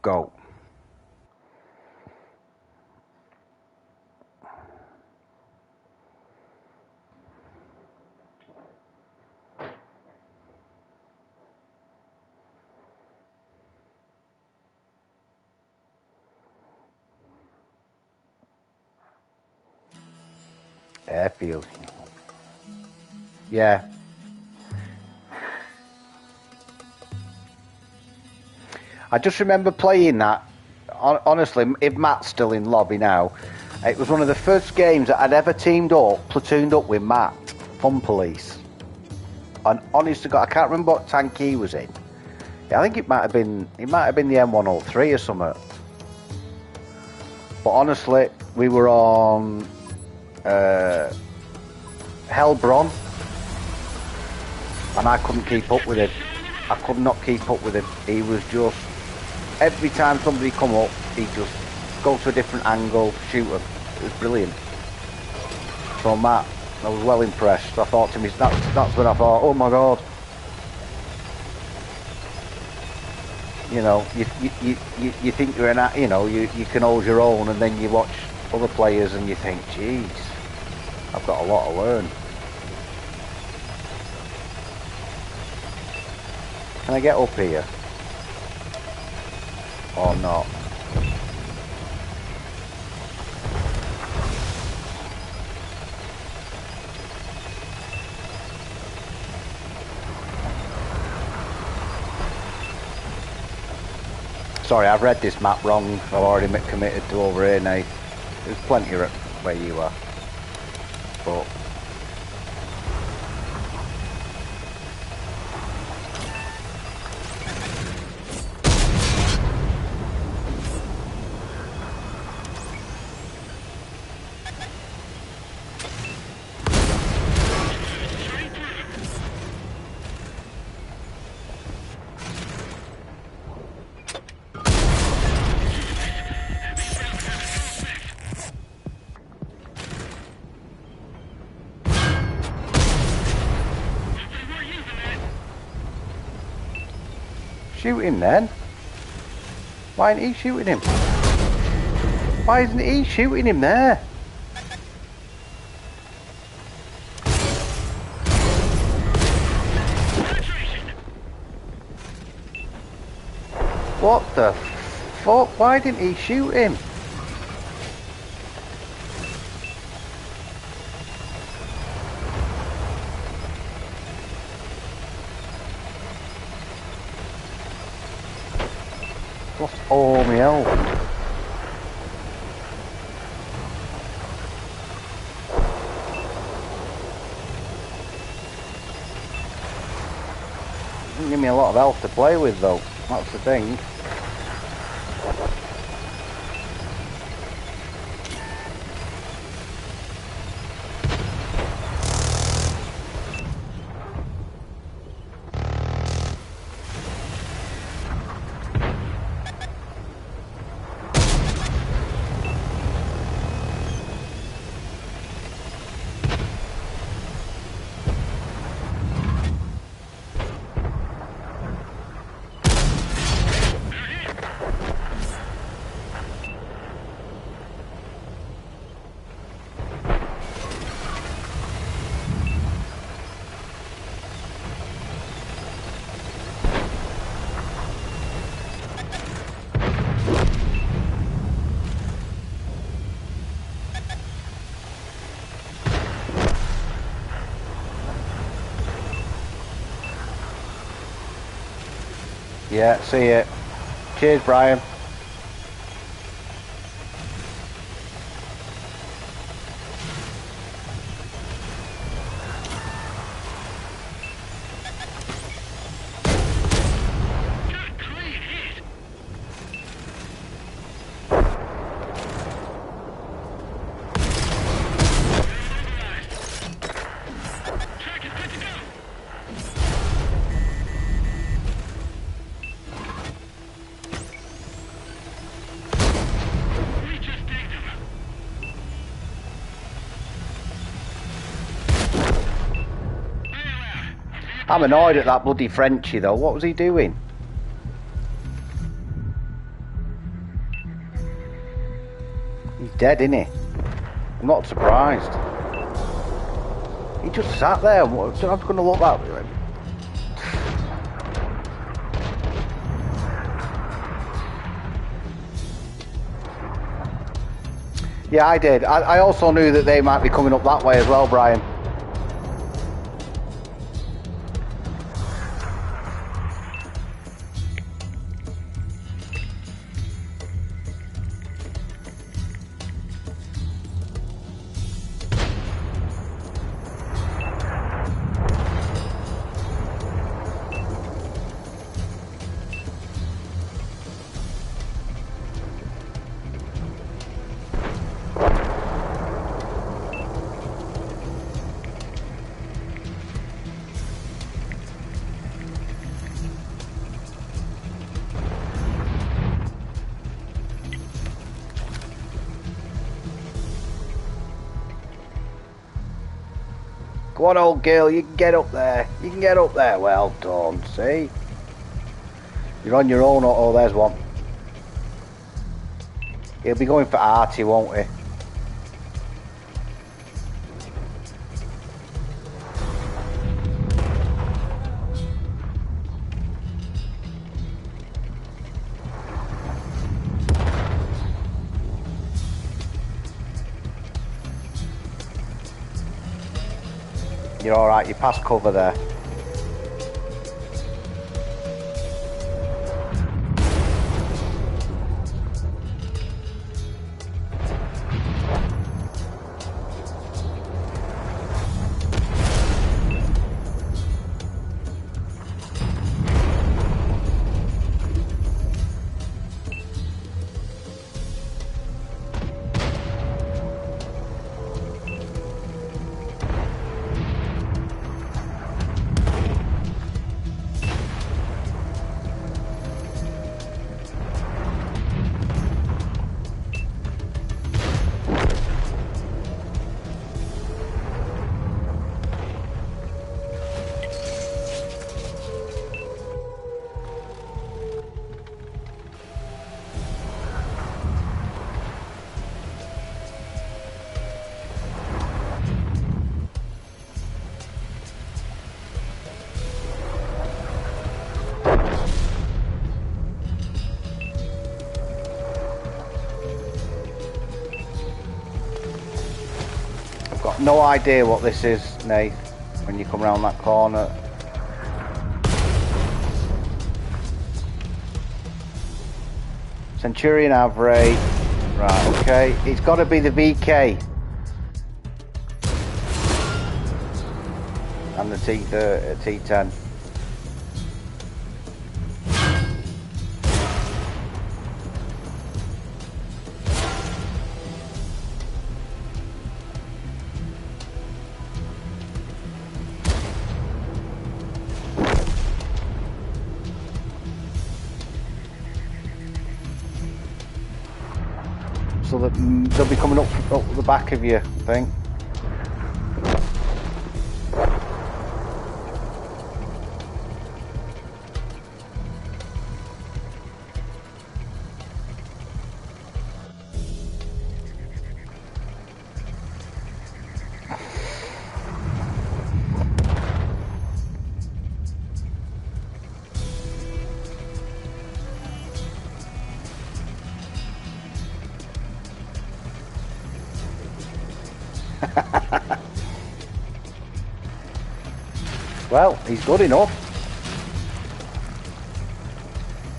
go. Airfield. Yeah. I just remember playing that. Honestly, if Matt's still in lobby now, it was one of the first games that I'd ever platooned up with Matt, Fun Police. And honest to God, I can't remember what tank he was in. Yeah, I think it might have been the M103 or something. But honestly, we were on Hellbron, and I couldn't keep up with him. I could not keep up with him. He was just, every time somebody come up, he'd just go to a different angle, shoot him. It was brilliant. So Matt, I was well impressed. I thought to me, that's when I thought, oh my God. You know, you think you're an, you know, you can hold your own, and then you watch other players and you think, geez, I've got a lot to learn. Can I get up here? Or not? Sorry, I've read this map wrong. I've already committed to over here now. There's plenty of where you are. But shoot him then. Why isn't he shooting him? Why isn't he shooting him there? What the fuck? Why didn't he shoot him? Lost all my health. Doesn't give me a lot of health to play with though. That's the thing. Yeah, see it. Cheers, Brian. I'm annoyed at that bloody Frenchie though. What was he doing? He's dead, isn't he? I'm not surprised. He just sat there. I'm just going to look that way. Yeah, I did. I also knew that they might be coming up that way as well, Brian. Go on, old girl, you can get up there. You can get up there. Well done, see? You're on your own. Oh, there's one. He'll be going for Artie, won't he? You're alright, you passed cover there. Got no idea what this is, Nath, when you come around that corner. Centurion Avray. Right, okay. It's got to be the VK. And the T10. So that they'll be coming up the back of you, I think. Well, he's good enough.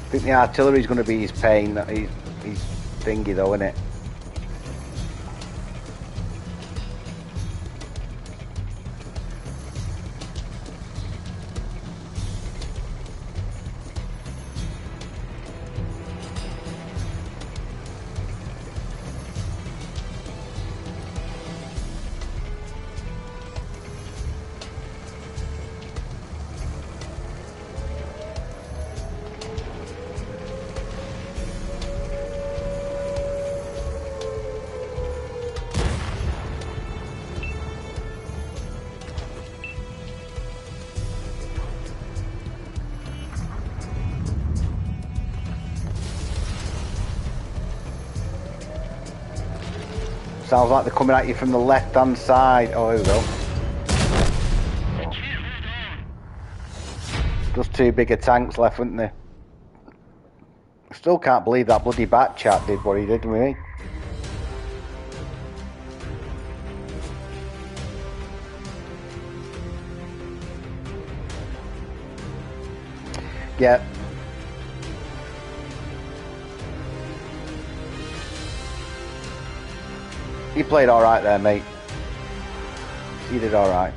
I think the artillery's going to be his pain, his thingy though, isn't it? Sounds like they're coming at you from the left-hand side. Oh, here we go. Just two bigger tanks left, weren't there? I still can't believe that bloody bat chat did what he did with me. Yeah. You played alright there, mate. You did alright.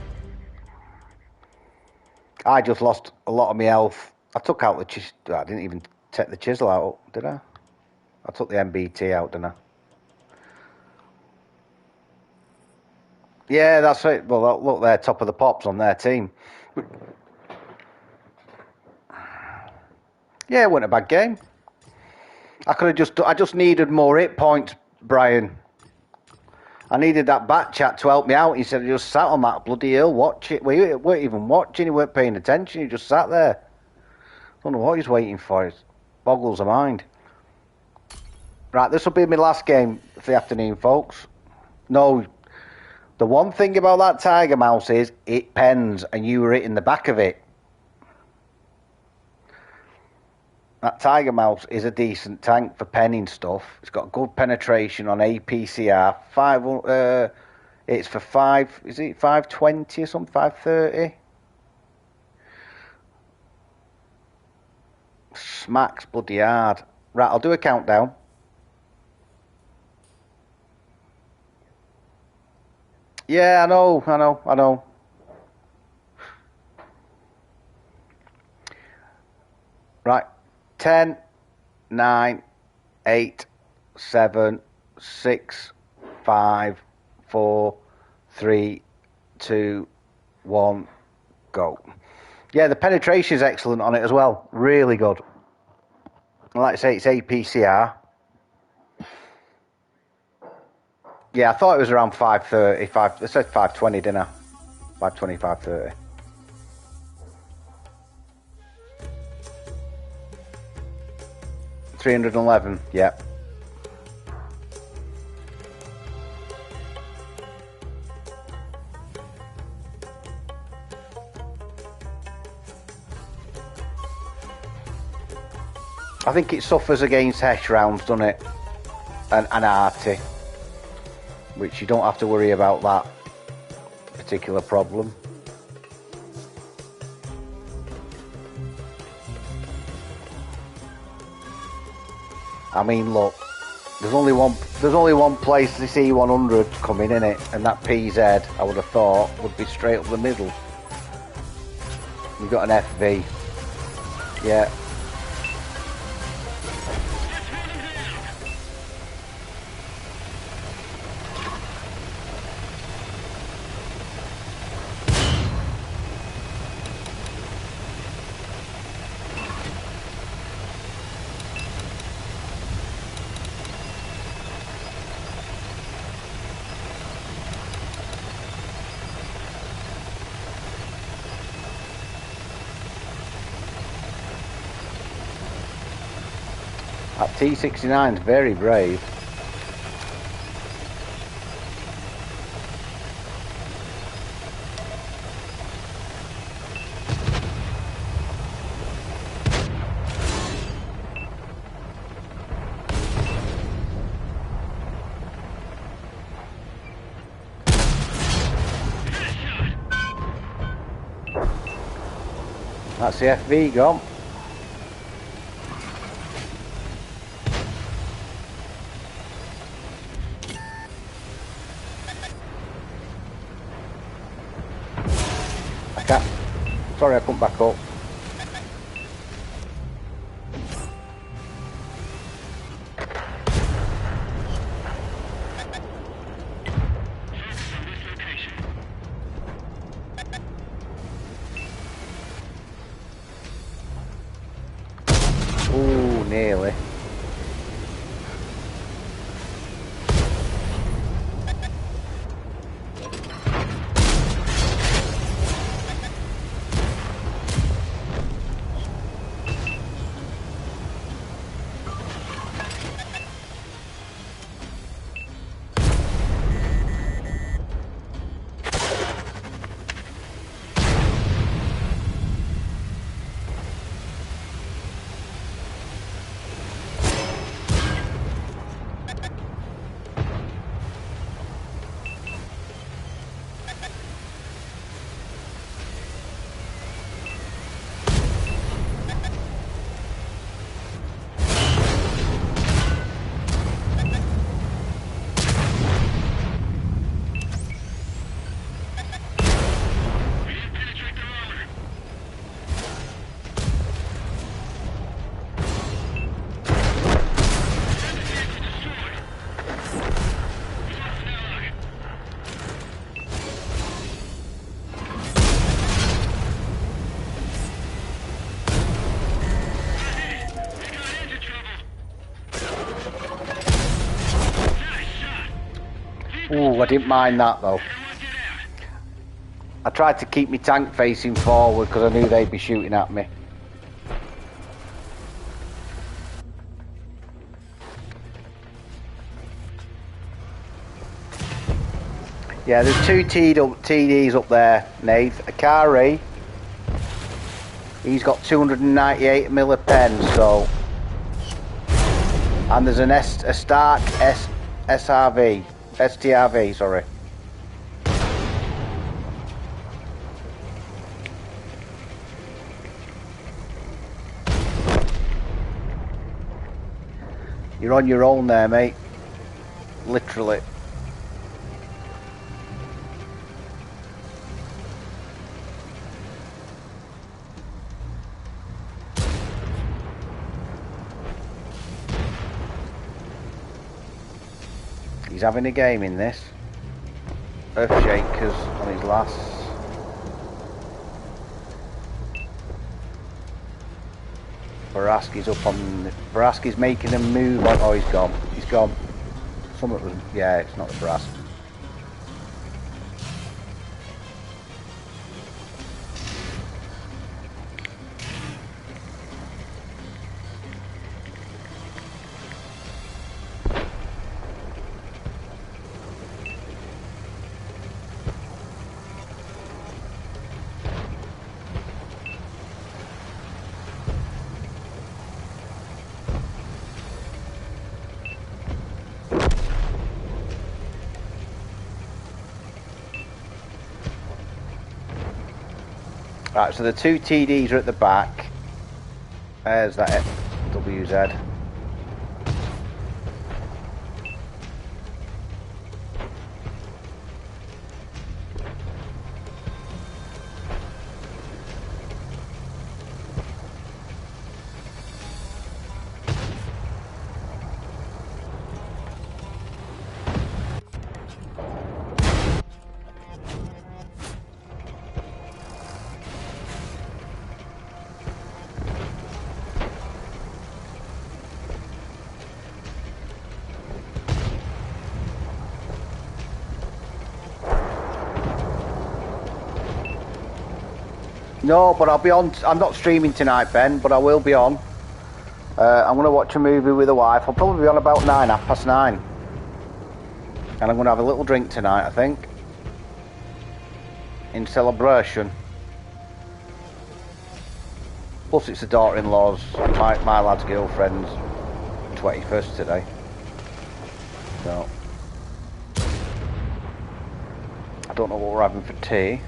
I just lost a lot of my health. I took out the chisel. I didn't even take the chisel out, did I? I took the MBT out, didn't I? Yeah, that's it. Well, look, they're top of the pops on their team. Yeah, it wasn't a bad game. I just needed more hit points, Brian. I needed that back chat to help me out. He said he just sat on that bloody hill, watch it. Well, he weren't even watching, he weren't paying attention, he just sat there. Don't know what he's waiting for, it boggles the mind. Right, this will be my last game for the afternoon, folks. No, the one thing about that tiger mouse is it pens, and you were hitting the back of it. That tiger mouse is a decent tank for penning stuff. It's got good penetration on APCR. It's for 520 or something, 530? Smacks bloody hard. Right, I'll do a countdown. Yeah, I know. Right, 10, 9, 8, 7, 6, 5, 4, 3, 2, 1, go. Yeah, the penetration is excellent on it as well. Really good. And like I say, it's APCR. Yeah, I thought it was around 530. It said 520, didn't I? 520, 530. $311, yeah. I think it suffers against Hesh rounds, doesn't it? And Arty, which you don't have to worry about that particular problem. I mean, look, there's only one place this E100 coming in it, and that PZ, I would have thought, would be straight up the middle. You've got an FV, yeah. That T69 is very brave. That's the FV gone. Sorry, I couldn't back up. Ooh, nearly. Ooh, I didn't mind that though. I tried to keep my tank facing forward because I knew they'd be shooting at me. Yeah, there's two TDs up there, Nath. Akari, he's got 298 mil pen, so... And there's a Stark STRV, sorry. You're on your own there, mate. Literally. He's having a game in this. Earthshakers on his last. Baraski's up on... Baraski's making a move on... Oh, he's gone. He's gone. Something was... Yeah, it's not the Barask. Right, so the two TDs are at the back. There's that WZ. No, but I'll be on. I'm not streaming tonight, Ben, but I will be on. I'm going to watch a movie with the wife. I'll probably be on about 9:30. And I'm going to have a little drink tonight, I think. In celebration. Plus, it's the daughter-in-law's, my lad's girlfriend's 21st today. So. I don't know what we're having for tea.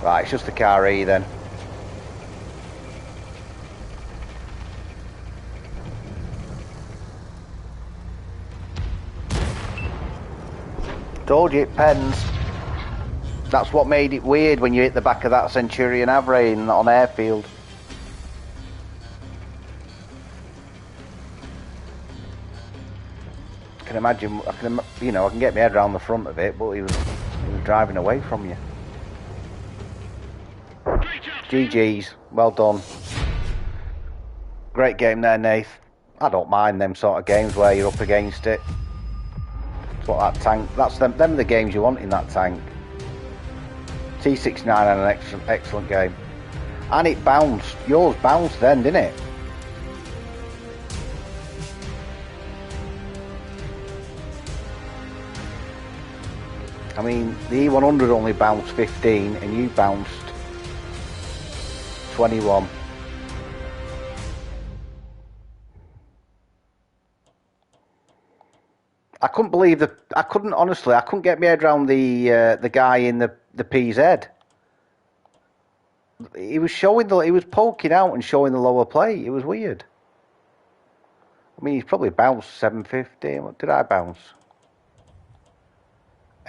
Right, it's just the car E then. Told you it pens. That's what made it weird when you hit the back of that Centurion Avray on airfield. I can imagine, I can get my head around the front of it, but he was driving away from you. GG's, well done. Great game there, Nath. I don't mind them sort of games where you're up against it. That's what that tank, them are the games you want in that tank. T69 had an excellent game. And it bounced. Yours bounced then, didn't it? I mean, the E100 only bounced 15 and you bounced 21. I couldn't believe that. I couldn't get my head around the guy in the PZ. He was poking out and showing the lower plate. It was weird. I mean, he's probably bounced 750. What did I bounce?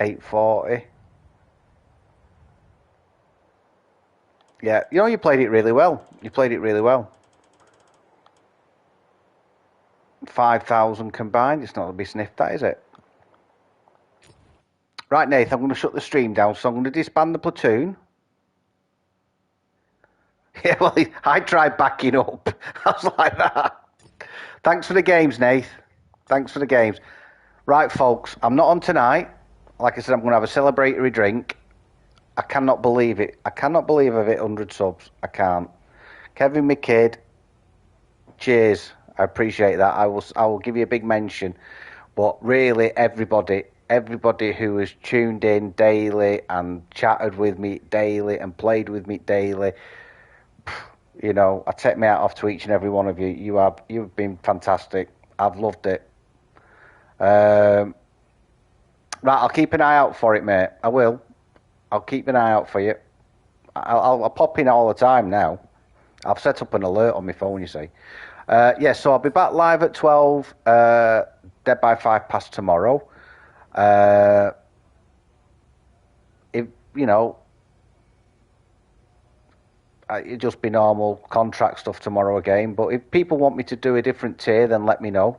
840. Yeah, you played it really well. You played it really well. 5,000 combined. It's not going to be sniffed, that is it? Right, Nathan, I'm going to shut the stream down, so I'm going to disband the platoon. Yeah, well, I tried backing up. I was like that. Thanks for the games, Nath. Thanks for the games. Right, folks, I'm not on tonight. Like I said, I'm going to have a celebratory drink. I cannot believe it. I cannot believe I've hit 100 subs. I can't. Kevin, my kid, cheers. I appreciate that. I will give you a big mention. But really, everybody who has tuned in daily and chatted with me daily and played with me daily, you know, I take my hat off to each and every one of you. You've been fantastic. I've loved it. Right, I'll keep an eye out for it, mate. I will. I'll keep an eye out for you. I'll pop in all the time now. I've set up an alert on my phone, you see. Yeah, so I'll be back live at 12, dead by 5 past tomorrow. If, you know, it'll just be normal contract stuff tomorrow again. But if people want me to do a different tier, then let me know.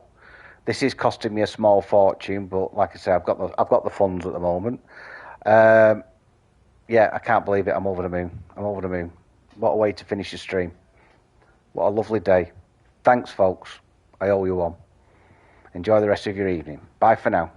This is costing me a small fortune, but like I say, I've got the funds at the moment. Yeah, I can't believe it. I'm over the moon. I'm over the moon. What a way to finish the stream. What a lovely day. Thanks, folks. I owe you one. Enjoy the rest of your evening. Bye for now.